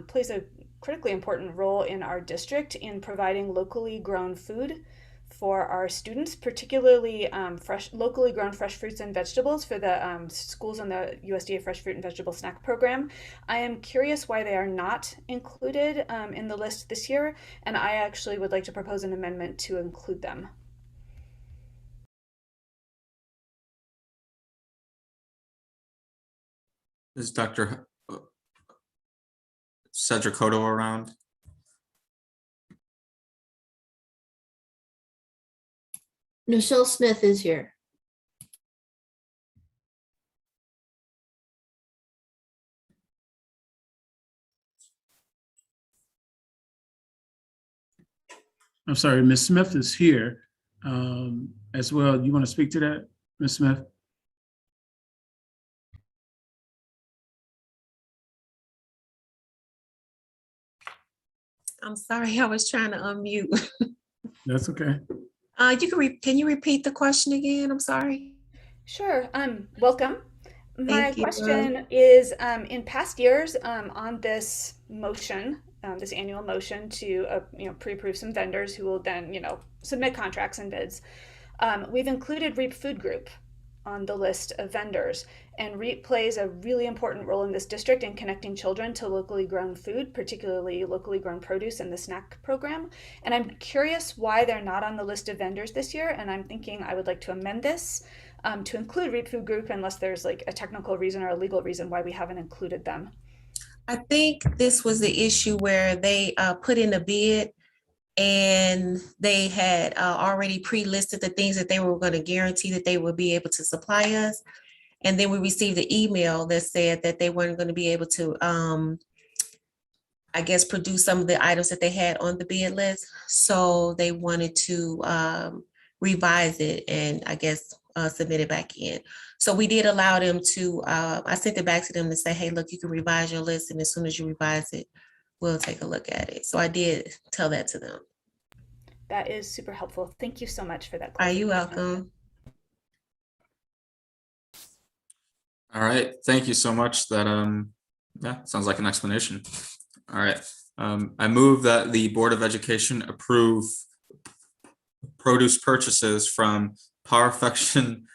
F: plays a critically important role in our district in providing locally grown food for our students, particularly locally grown fresh fruits and vegetables for the schools in the USDA Fresh Fruit and Vegetable Snack Program. I am curious why they are not included in the list this year, and I actually would like to propose an amendment to include them.
A: Is Dr. Cedric Hodo around?
B: Michelle Smith is here.
E: I'm sorry, Ms. Smith is here as well. You want to speak to that, Ms. Smith?
Q: I'm sorry, I was trying to unmute.
E: That's okay.
Q: Can you repeat the question again? I'm sorry.
F: Sure. Welcome. My
Q: Thank you.
F: question is, in past years, on this motion, this annual motion to pre-approve some vendors who will then submit contracts and bids, we've included REAP Food Group on the list of vendors, and REAP plays a really important role in this district in connecting children to locally grown food, particularly locally grown produce in the snack program. And I'm curious why they're not on the list of vendors this year, and I'm thinking I would like to amend this to include REAP Food Group unless there's like a technical reason or a legal reason why we haven't included them.
Q: I think this was the issue where they put in a bid and they had already pre-listed the things that they were going to guarantee that they would be able to supply us. And then we received an email that said that they weren't going to be able to, I guess, produce some of the items that they had on the bid list. So they wanted to revise it and I guess submit it back in. So we did allow them to, I sent it back to them to say, hey, look, you can revise your list. And as soon as you revise it, we'll take a look at it. So I did tell that to them.
F: That is super helpful. Thank you so much for that.
Q: Are you
F: clarification.
Q: welcome?
A: All right, thank you so much. That yeah, sounds like an explanation. All right, I move that the Board of Education approve produce purchases from Perfection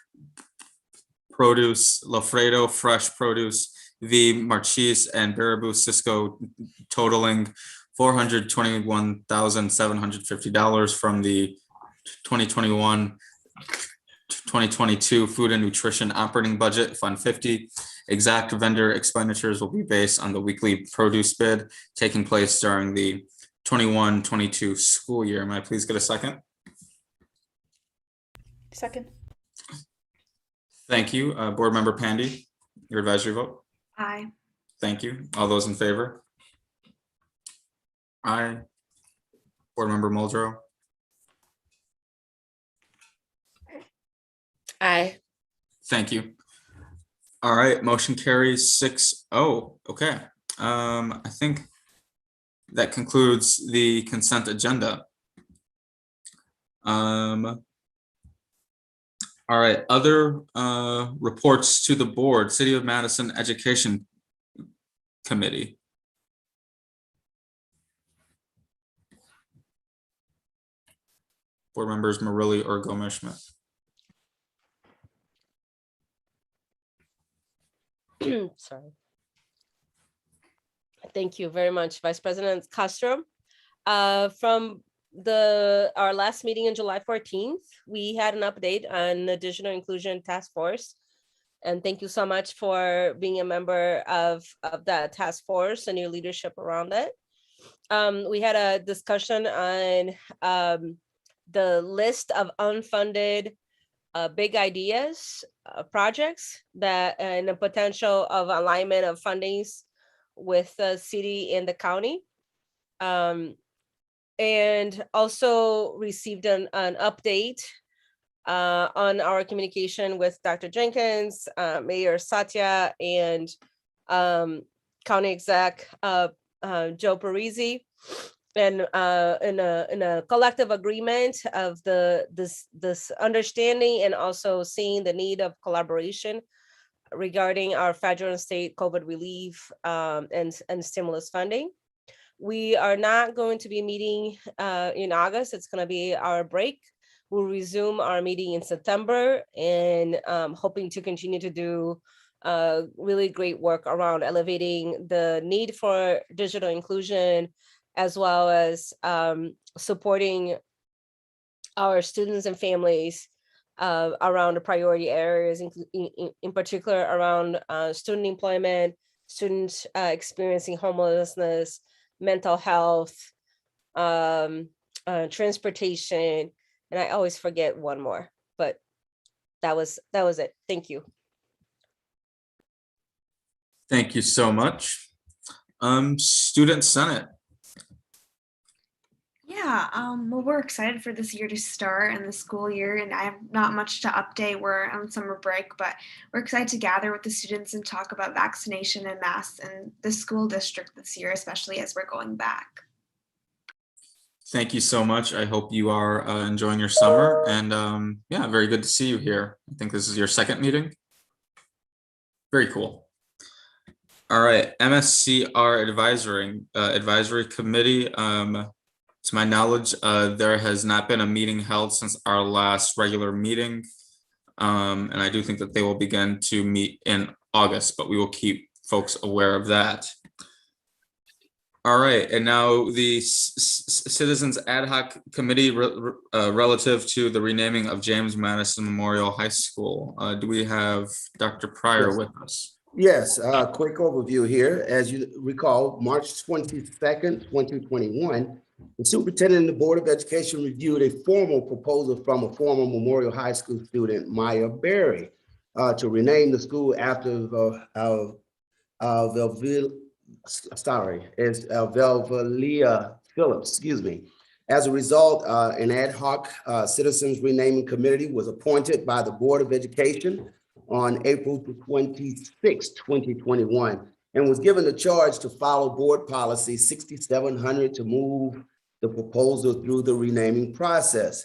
A: Produce, Lafredo Fresh Produce, V Marchese, and Baraboo Cisco, totaling $421,750 from the 2021-2022 Food and Nutrition Operating Budget, Fund 50. Exact vendor expenditures will be based on the weekly produce bid taking place during the 21-22 school year. May I please get a second?
F: Second.
A: Thank you. Board Member Pandy, your advisory vote.
F: Aye.
A: Thank you. All those in favor? Aye. Board Member Muldrow.
G: Aye.
A: Thank you. All right, motion carries 6-0. Okay. I think that concludes the consent agenda. All right, other reports to the board. City of Madison Education Committee. Board members Marilli or Gomes-Schmidt.
G: Sorry. Thank you very much, Vice President Castro. From our last meeting on July 14th, we had an update on the Digital Inclusion Task Force. And thank you so much for being a member of that task force and your leadership around it. We had a discussion on the list of unfunded big ideas, projects that and the potential of alignment of fundings with the city and the county. And also received an update on our communication with Dr. Jenkins, Mayor Satya, and County Exec Joe Parisi, and in a collective agreement of this understanding and also seeing the need of collaboration regarding our federal and state COVID relief and stimulus funding. We are not going to be meeting in August. It's going to be our break. We'll resume our meeting in September, and hoping to continue to do really great work around elevating the need for digital inclusion, as well as supporting our students and families around the priority areas, in particular around student employment, students experiencing homelessness, mental health, transportation, and I always forget one more, but that was it. Thank you.
A: Thank you so much. Student Senate.
R: Yeah, well, we're excited for this year to start and the school year, and I have not much to update. We're on summer break, but we're excited to gather with the students and talk about vaccination and masks in the school district this year, especially as we're going back.
A: Thank you so much. I hope you are enjoying your summer, and yeah, very good to see you here. I think this is your second meeting. Very cool. All right, MSCR Advisory Committee. To my knowledge, there has not been a meeting held since our last regular meeting. And I do think that they will begin to meet in August, but we will keep folks aware of that. All right, and now the Citizens Ad Hoc Committee relative to the renaming of James Madison Memorial High School. Do we have Dr. Pryor with us?
I: Yes, quick overview here. As you recall, March 22nd, 2021, the superintendent and the Board of Education reviewed a formal proposal from a former Memorial High School student, Maya Berry, to rename the school after Velvalia Phillips, excuse me. As a result, an ad hoc citizens renaming committee was appointed by the Board of Education on April 26, 2021, and was given the charge to follow board policy 6700 to move the proposal through the renaming process.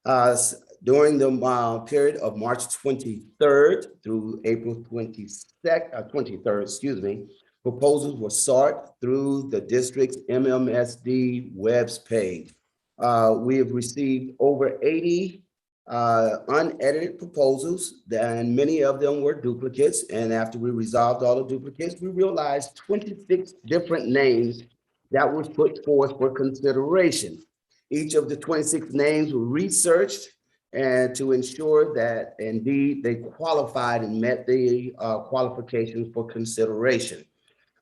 I: During the period of March 23rd through April 23rd, excuse me, proposals were sought through the district's MMSD webs page. We have received over 80 unedited proposals, and many of them were duplicates. And after we resolved all the duplicates, we realized 26 different names that was put forth for consideration. Each of the 26 names were researched and to ensure that indeed they qualified and met the qualifications for consideration.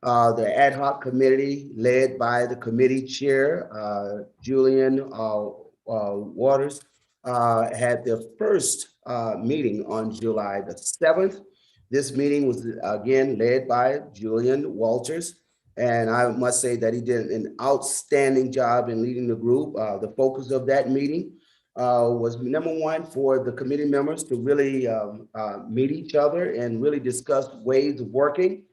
I: The ad hoc committee led by the committee chair, Julian Waters, had their first meeting on July the 7th. This meeting was again led by Julian Walters, and I must say that he did an outstanding job in leading the group. The focus of that meeting was number one, for the committee members to really meet each other and really discuss ways of working.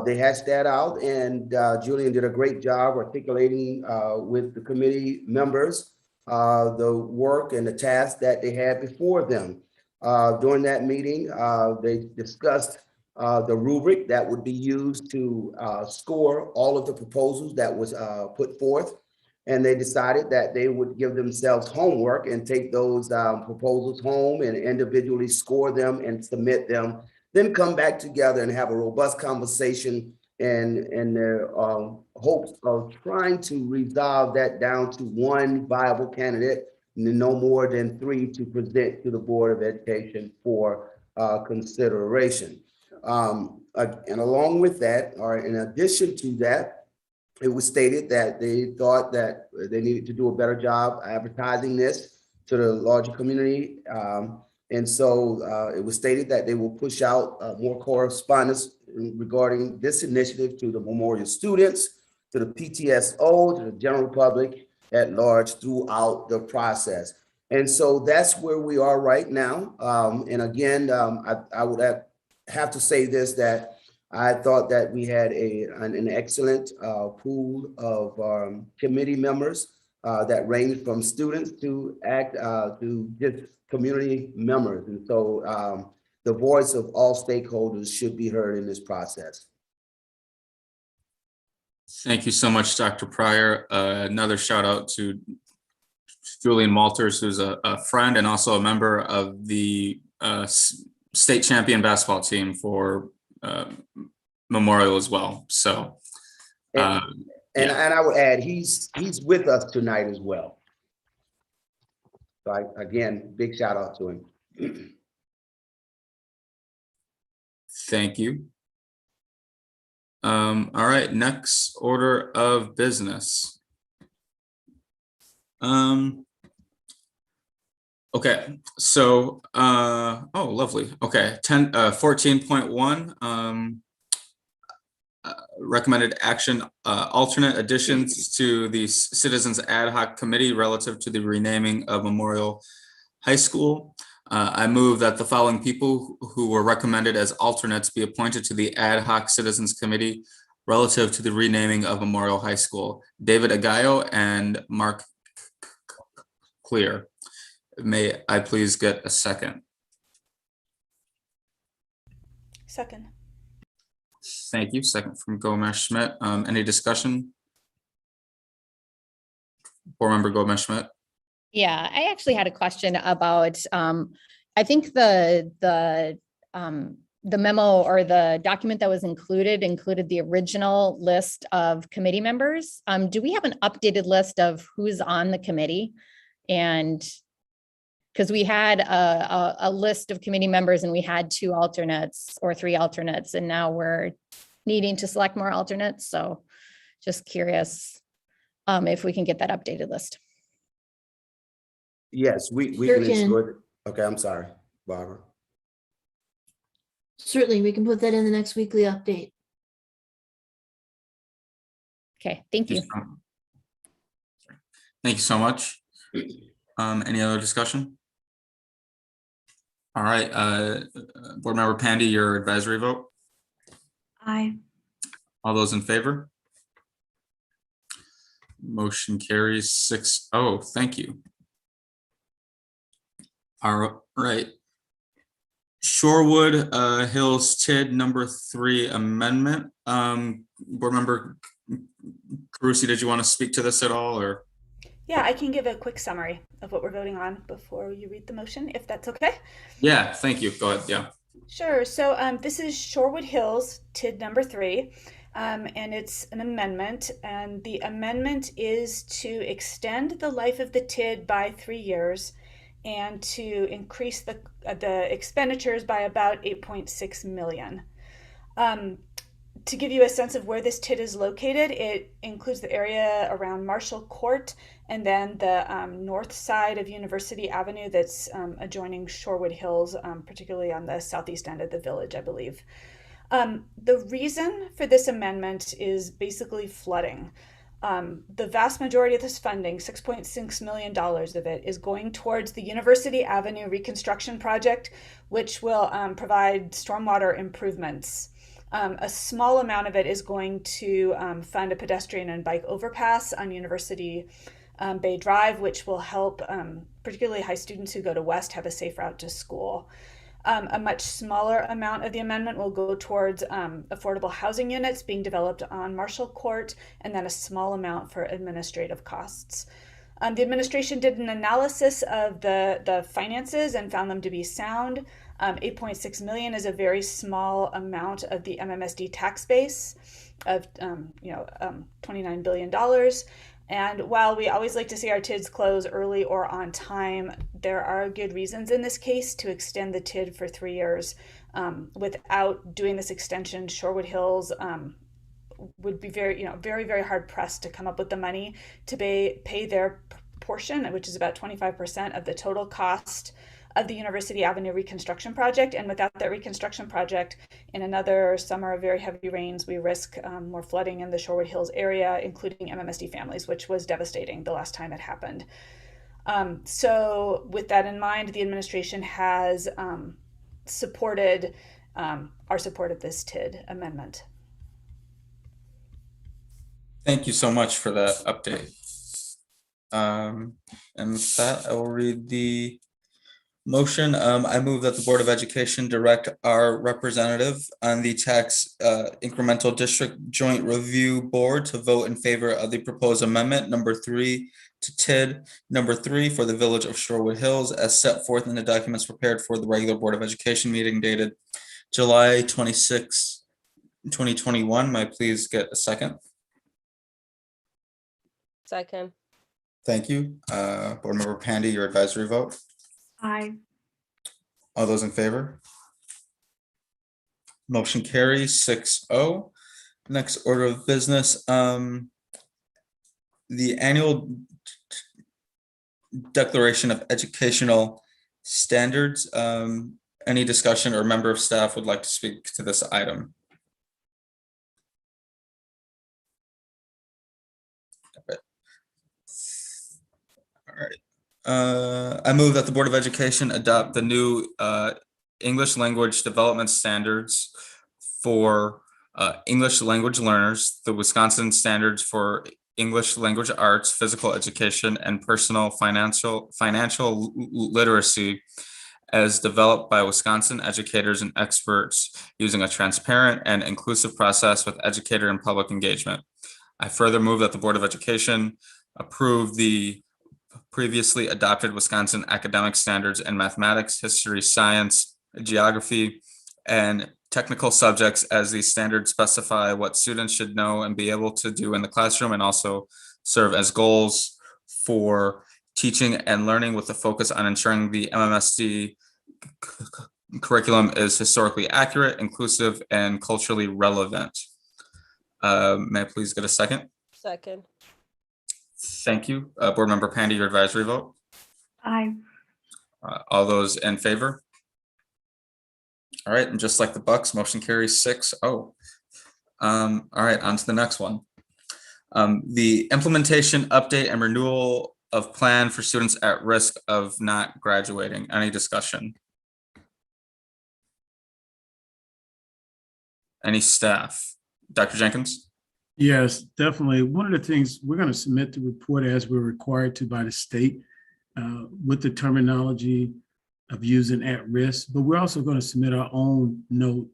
I: They hashed that out, and Julian did a great job articulating with the committee members the work and the tasks that they had before them. During that meeting, they discussed the rubric that would be used to score all of the proposals that was put forth. And they decided that they would give themselves homework and take those proposals home and individually score them and submit them, then come back together and have a robust conversation and their hopes of trying to resolve that down to one viable candidate, no more than 3 to present to the Board of Education for consideration. And along with that, or in addition to that, it was stated that they thought that they needed to do a better job advertising this to the larger community. And so it was stated that they will push out more correspondence regarding this initiative to the Memorial students, to the PTSO, to the general public at large throughout the process. And so that's where we are right now. And again, I would have to say this, that I thought that we had an excellent pool of committee members that ranged from students to just community members. And so the voice of all stakeholders should be heard in this process.
A: Thank you so much, Dr. Pryor. Another shout out to Julian Walters, who's a friend and also a member of the state champion basketball team for Memorial as well. So,
I: and I would add, he's with us tonight as well. So again, big shout out to him.
A: Thank you. All right, next order of business. Okay, so oh, lovely. Okay, 14.1 recommended action, alternate additions to the Citizens Ad Hoc Committee relative to the renaming of Memorial High School. I move that the following people who were recommended as alternates be appointed to the Ad Hoc Citizens Committee relative to the renaming of Memorial High School: David Agayo and Mark Clear. May I please get a second?
F: Second.
A: Thank you. Second from Gomez-Schmidt. Any discussion? Board Member Gomez-Schmidt.
C: Yeah, I actually had a question about, I think the memo or the document that was included the original list of committee members. Do we have an updated list of who's on the committee? And because we had a list of committee members and we had 2 alternates or 3 alternates, and now we're needing to select more alternates. So just curious if we can get that updated list.
I: Yes, we
B: Sure
I: can
B: can.
I: ensure. Okay, I'm sorry, Barbara.
B: Certainly, we can put that in the next weekly update.
C: Okay, thank you.
A: Thank you so much. Any other discussion? All right, Board Member Pandy, your advisory vote.
R: Aye.
A: All those in favor? Motion carries 6-0. Thank you. All right. Shorewood Hills TID number 3 amendment. Board Member Carusi, did you want to speak to this at all, or?
F: Yeah, I can give a quick summary of what we're voting on before you read the motion, if that's okay.
A: Yeah, thank you. Go ahead. Yeah.
F: Sure. So this is Shorewood Hills TID number 3, and it's an amendment. And the amendment is to extend the life of the TID by 3 years and to increase the expenditures by about 8.6 million. To give you a sense of where this TID is located, it includes the area around Marshall Court and then the north side of University Avenue that's adjoining Shorewood Hills, particularly on the southeast end of the village, I believe. The reason for this amendment is basically flooding. The vast majority of this funding, $6.6 million of it, is going towards the University Avenue reconstruction project, which will provide stormwater improvements. A small amount of it is going to fund a pedestrian and bike overpass on University Bay Drive, which will help particularly high students who go to West have a safe route to school. A much smaller amount of the amendment will go towards affordable housing units being developed on Marshall Court, and then a small amount for administrative costs. The administration did an analysis of the finances and found them to be sound. 8.6 million is a very small amount of the Mmsd tax base of $29 billion. And while we always like to see our TIDs close early or on time, there are good reasons in this case to extend the TID for 3 years. Without doing this extension, Shorewood Hills would be very hard pressed to come up with the money to pay their portion, which is about 25% of the total cost of the University Avenue reconstruction project. And without that reconstruction project, in another summer of very heavy rains, we risk more flooding in the Shorewood Hills area, including MMSD families, which was devastating the last time it happened. So with that in mind, the administration has supported our support of this TID amendment.
A: Thank you so much for that update. And with that, I will read the motion. I move that the Board of Education direct our representative on the tax incremental district joint review board to vote in favor of the proposed amendment number 3 to TID number 3 for the village of Shorewood Hills as set forth in the documents prepared for the regular Board of Education meeting dated July 26, 2021. May I please get a second?
G: Second.
A: Thank you. Board Member Pandy, your advisory vote.
R: Aye.
A: All those in favor? Motion carries 6-0. Next order of business, the annual declaration of educational standards. Any discussion or member of staff would like to speak to this item? All right. I move that the Board of Education adopt the new English language development standards for English language learners, the Wisconsin standards for English language arts, physical education, and personal financial literacy as developed by Wisconsin educators and experts using a transparent and inclusive process with educator and public engagement. I further move that the Board of Education approve the previously adopted Wisconsin academic standards in mathematics, history, science, geography, and technical subjects, as these standards specify what students should know and be able to do in the classroom, and also serve as goals for teaching and learning with a focus on ensuring the MMSD curriculum is historically accurate, inclusive, and culturally relevant. May I please get a second?
G: Second.
A: Thank you. Board Member Pandy, your advisory vote.
R: Aye.
A: All those in favor? All right, and just like the Bucks, motion carries 6-0. All right, on to the next one. The implementation, update, and renewal of plan for students at risk of not graduating. Any discussion? Any staff? Dr. Jenkins?
E: Yes, definitely. One of the things, we're going to submit the report as we're required to by the state with the terminology of using at risk, but we're also going to submit our own note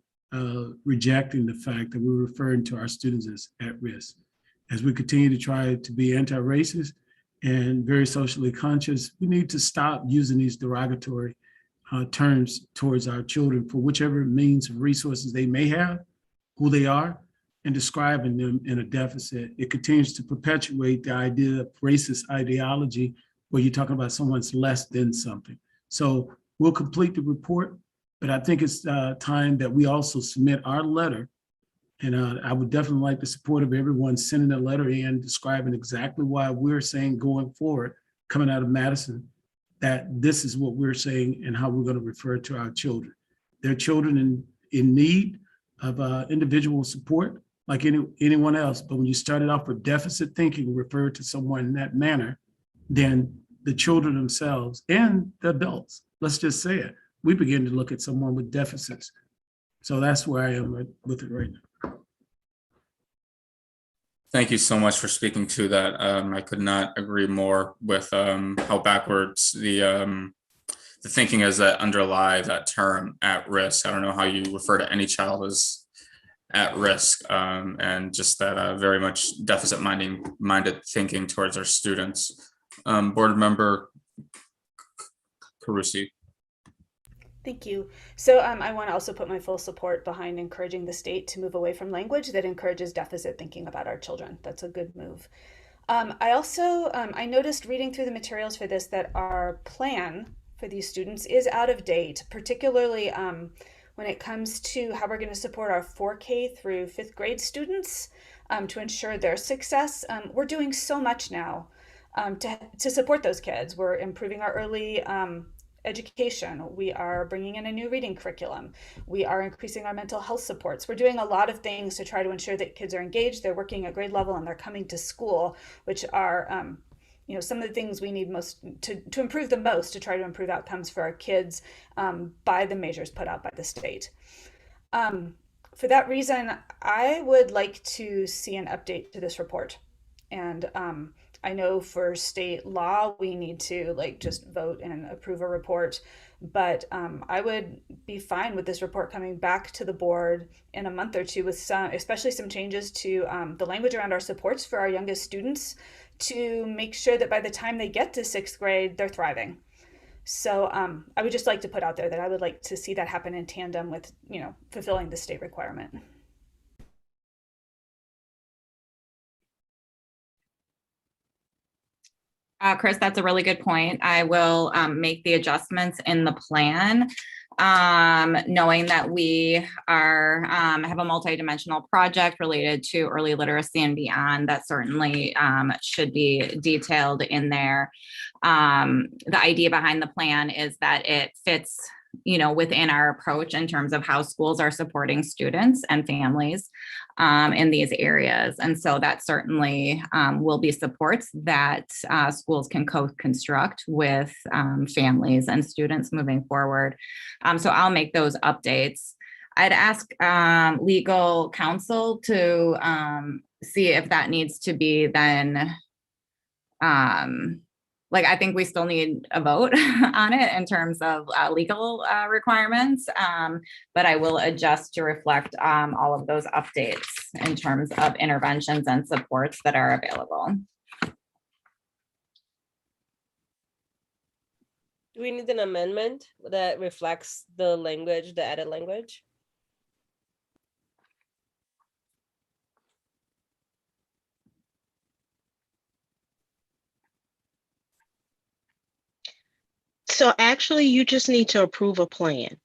E: rejecting the fact that we're referring to our students as at risk. As we continue to try to be anti-racist and very socially conscious, we need to stop using these derogatory terms towards our children for whichever means of resources they may have, who they are, and describing them in a deficit. It continues to perpetuate the idea of racist ideology where you're talking about someone's less than something. So we'll complete the report, but I think it's time that we also submit our letter. And I would definitely like the support of everyone sending a letter in describing exactly why we're saying going forward, coming out of Madison, that this is what we're saying and how we're going to refer to our children. They're children in need of individual support like anyone else. But when you started off with deficit thinking, refer to someone in that manner, then the children themselves and the adults, let's just say it, we begin to look at someone with deficits. So that's where I am with it right now.
A: Thank you so much for speaking to that. I could not agree more with how backwards the thinking is that underlie that term at risk. I don't know how you refer to any child as at risk, and just that very much deficit minded thinking towards our students. Board Member Carusi.
F: Thank you. So I want to also put my full support behind encouraging the state to move away from language that encourages deficit thinking about our children. That's a good move. I also, I noticed reading through the materials for this that our plan for these students is out of date, particularly when it comes to how we're going to support our 4K through 5th grade students to ensure their success. We're doing so much now to support those kids. We're improving our early education. We are bringing in a new reading curriculum. We are increasing our mental health supports. We're doing a lot of things to try to ensure that kids are engaged, they're working at grade level, and they're coming to school, which are some of the things we need most to improve the most to try to improve outcomes for our kids by the measures put out by the state. For that reason, I would like to see an update to this report. And I know for state law, we need to just vote and approve a report, but I would be fine with this report coming back to the board in a month or two with especially some changes to the language around our supports for our youngest students to make sure that by the time they get to 6th grade, they're thriving. So I would just like to put out there that I would like to see that happen in tandem with, fulfilling the state requirement.
O: Chris, that's a really good point. I will make the adjustments in the plan, knowing that we are have a multidimensional project related to early literacy and beyond. That certainly should be detailed in there. The idea behind the plan is that it fits within our approach in terms of how schools are supporting students and families in these areas. And so that certainly will be supports that schools can co-construct with families and students moving forward. So I'll make those updates. I'd ask legal counsel to see if that needs to be then I think we still need a vote on it in terms of legal requirements, but I will adjust to reflect all of those updates in terms of interventions and supports that are available.
G: Do we need an amendment that reflects the language, the added language?
N: So actually, you just need to approve a plan.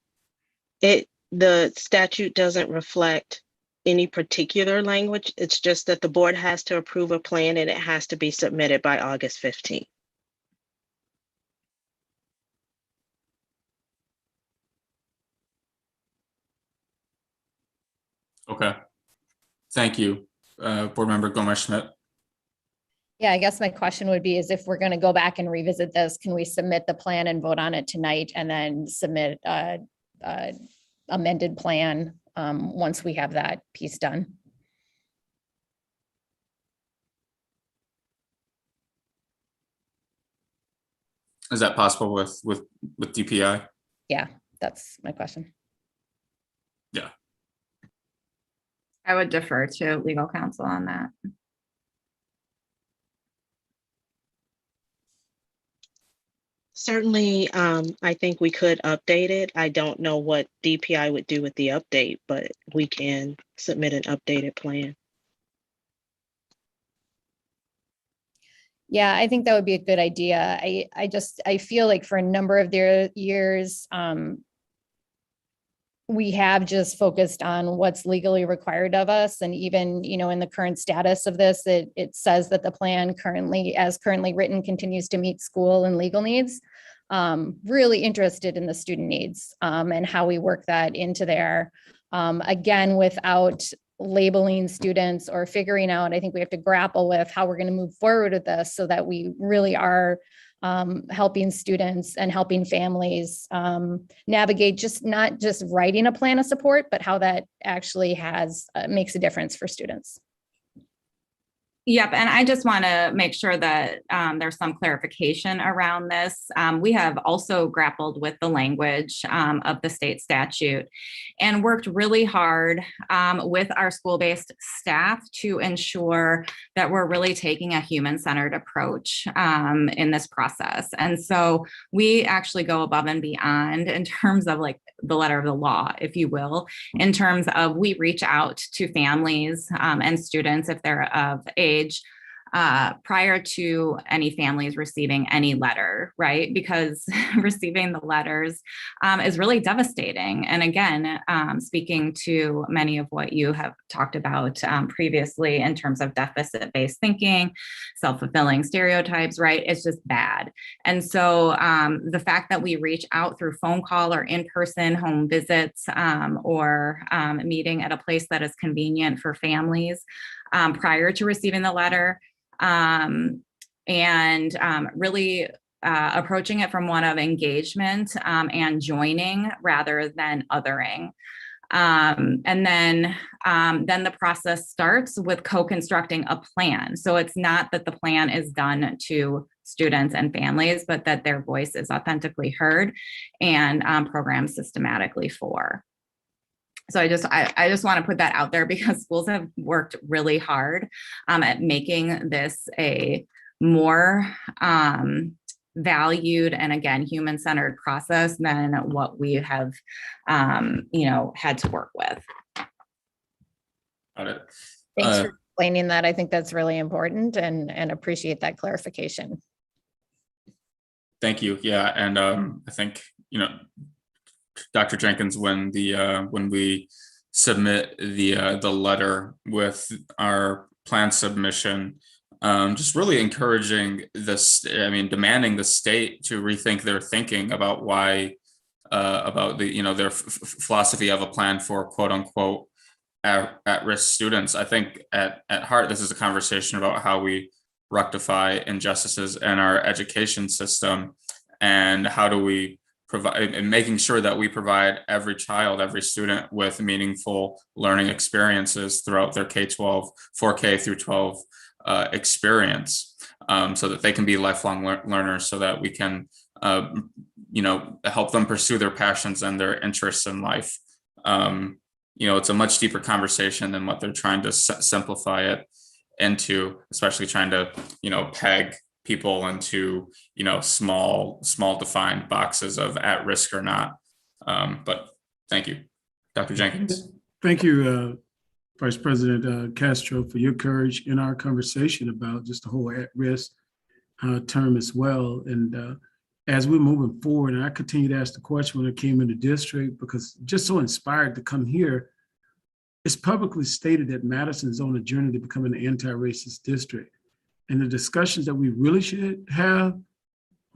N: The statute doesn't reflect any particular language. It's just that the board has to approve a plan and it has to be submitted by August 15th.
A: Okay. Thank you, Board Member Gomes-Schmidt.
C: Yeah, I guess my question would be is if we're going to go back and revisit this, can we submit the plan and vote on it tonight and then submit a amended plan once we have that piece done?
A: Is that possible with DPI?
C: Yeah, that's my question.
A: Yeah.
O: I would defer to legal counsel on that.
N: Certainly, I think we could update it. I don't know what DPI would do with the update, but we can submit an updated plan.
C: Yeah, I think that would be a good idea. I feel like for a number of their years, we have just focused on what's legally required of us. And even, in the current status of this, it says that the plan currently written continues to meet school and legal needs. Really interested in the student needs and how we work that into there. Again, without labeling students or figuring out, I think we have to grapple with how we're going to move forward with this so that we really are helping students and helping families navigate not just writing a plan of support, but how that actually makes a difference for students.
O: Yep, and I just want to make sure that there's some clarification around this. We have also grappled with the language of the state statute and worked really hard with our school-based staff to ensure that we're really taking a human-centered approach in this process. And so we actually go above and beyond in terms of like the letter of the law, if you will, in terms of we reach out to families and students if they're of age prior to any families receiving any letter, right? Because receiving the letters is really devastating. And again, speaking to many of what you have talked about previously in terms of deficit-based thinking, self-fulfilling stereotypes, right? It's just bad. And so the fact that we reach out through phone call or in-person home visits or meeting at a place that is convenient for families prior to receiving the letter, and really approaching it from one of engagement and joining rather than othering. And then the process starts with co-constructing a plan. So it's not that the plan is done to students and families, but that their voice is authentically heard and programmed systematically for. So I just want to put that out there because schools have worked really hard at making this a more valued and again, human-centered process than what we have, had to work with.
A: Got it.
C: Thanks for explaining that. I think that's really important and appreciate that clarification.
A: Thank you. Yeah, and I think, Dr. Jenkins, when we submit the letter with our plan submission, just really encouraging this, demanding the state to rethink their thinking about why, about the, their philosophy of a plan for quote unquote at-risk students. I think at heart, this is a conversation about how we rectify injustices in our education system and how do we provide and making sure that we provide every child, every student with meaningful learning experiences throughout their K-12, 4K through 12 experience, so that they can be lifelong learners, so that we can, help them pursue their passions and their interests in life. It's a much deeper conversation than what they're trying to simplify it into, especially trying to, peg people into, small defined boxes of at risk or not. But thank you, Dr. Jenkins.
E: Thank you, Vice President Castro, for your courage in our conversation about just the whole at risk term as well. And as we're moving forward, and I continue to ask the question when I came into district, because just so inspired to come here, it's publicly stated that Madison is on a journey to become an anti-racist district. And the discussions that we really should have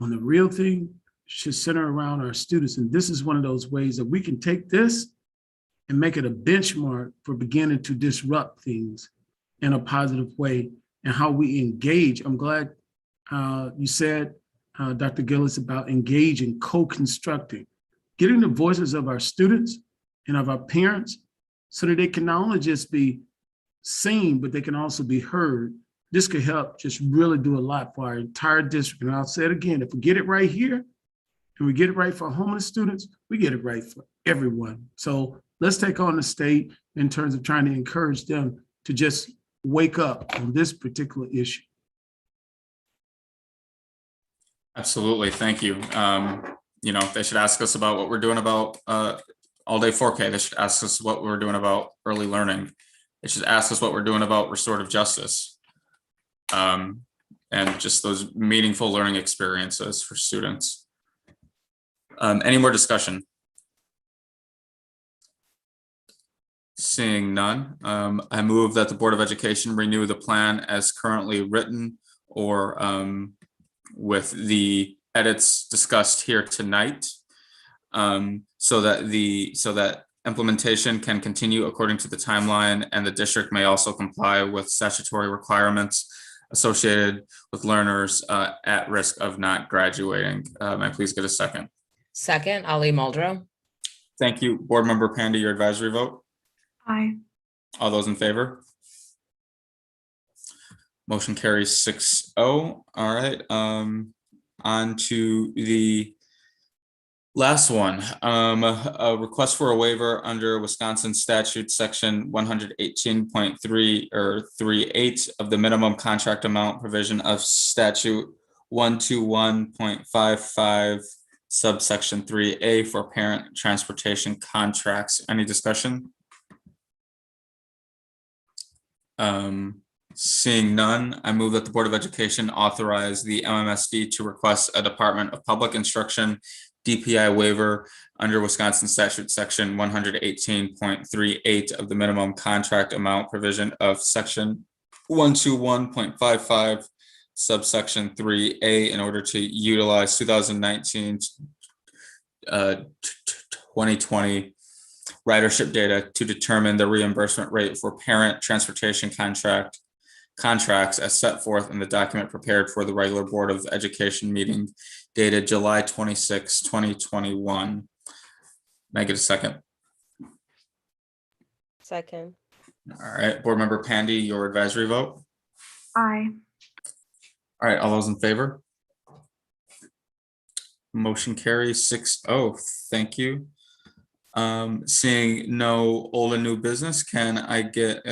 E: on the real thing should center around our students. And this is one of those ways that we can take this and make it a benchmark for beginning to disrupt things in a positive way and how we engage. I'm glad you said, Dr. Gillis, about engaging, co-constructing, getting the voices of our students and of our parents so that they can not only just be seen, but they can also be heard. This could help just really do a lot for our entire district. And I'll say it again, if we get it right here, and we get it right for homeless students, we get it right for everyone. So let's take on the state in terms of trying to encourage them to just wake up on this particular issue.
A: Absolutely, thank you. You know, they should ask us about what we're doing about all day 4K. They should ask us what we're doing about early learning. They should ask us what we're doing about restorative justice. And just those meaningful learning experiences for students. Any more discussion? Seeing none, I move that the Board of Education renew the plan as currently written or with the edits discussed here tonight, so that implementation can continue according to the timeline, and the district may also comply with statutory requirements associated with learners at risk of not graduating. May I please get a second?
L: Second, Ali Muldrow.
A: Thank you. Board Member Pandy, your advisory vote?
R: Aye.
A: All those in favor? Motion carries 6-0. All right. On to the last one. A request for a waiver under Wisconsin statute section 118.3 or 3.8 of the minimum contract amount provision of statute 121.55 subsection 3A for parent transportation contracts. Any discussion? Seeing none, I move that the Board of Education authorize the MMSD to request a Department of Public Instruction DPI waiver under Wisconsin statute section 118.38 of the minimum contract amount provision of section 121.55 subsection 3A in order to utilize 2019 2020 ridership data to determine the reimbursement rate for parent transportation contracts as set forth in the document prepared for the regular Board of Education meeting dated July 26, 2021. May I get a second?
G: Second.
A: All right, Board Member Pandy, your advisory vote?
R: Aye.
A: All right, all those in favor? Motion carries 6-0. Thank you. Seeing no old and new business, can I get,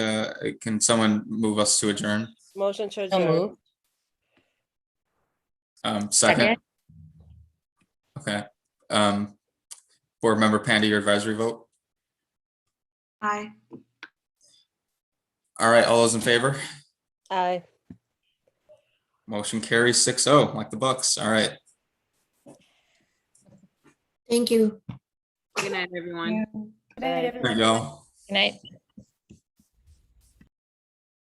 A: can someone move us to adjourn?
G: Motion to
L: So
G: adjourn.
L: moved.
A: Second? Okay. Board Member Pandy, your advisory vote?
R: Aye.
A: All right, all those in favor?
G: Aye.
A: Motion carries 6-0, like the Bucks. All right.
B: Thank you.
K: Good night, everyone.
F: Good night, everyone.
A: There you go.
C: Good night.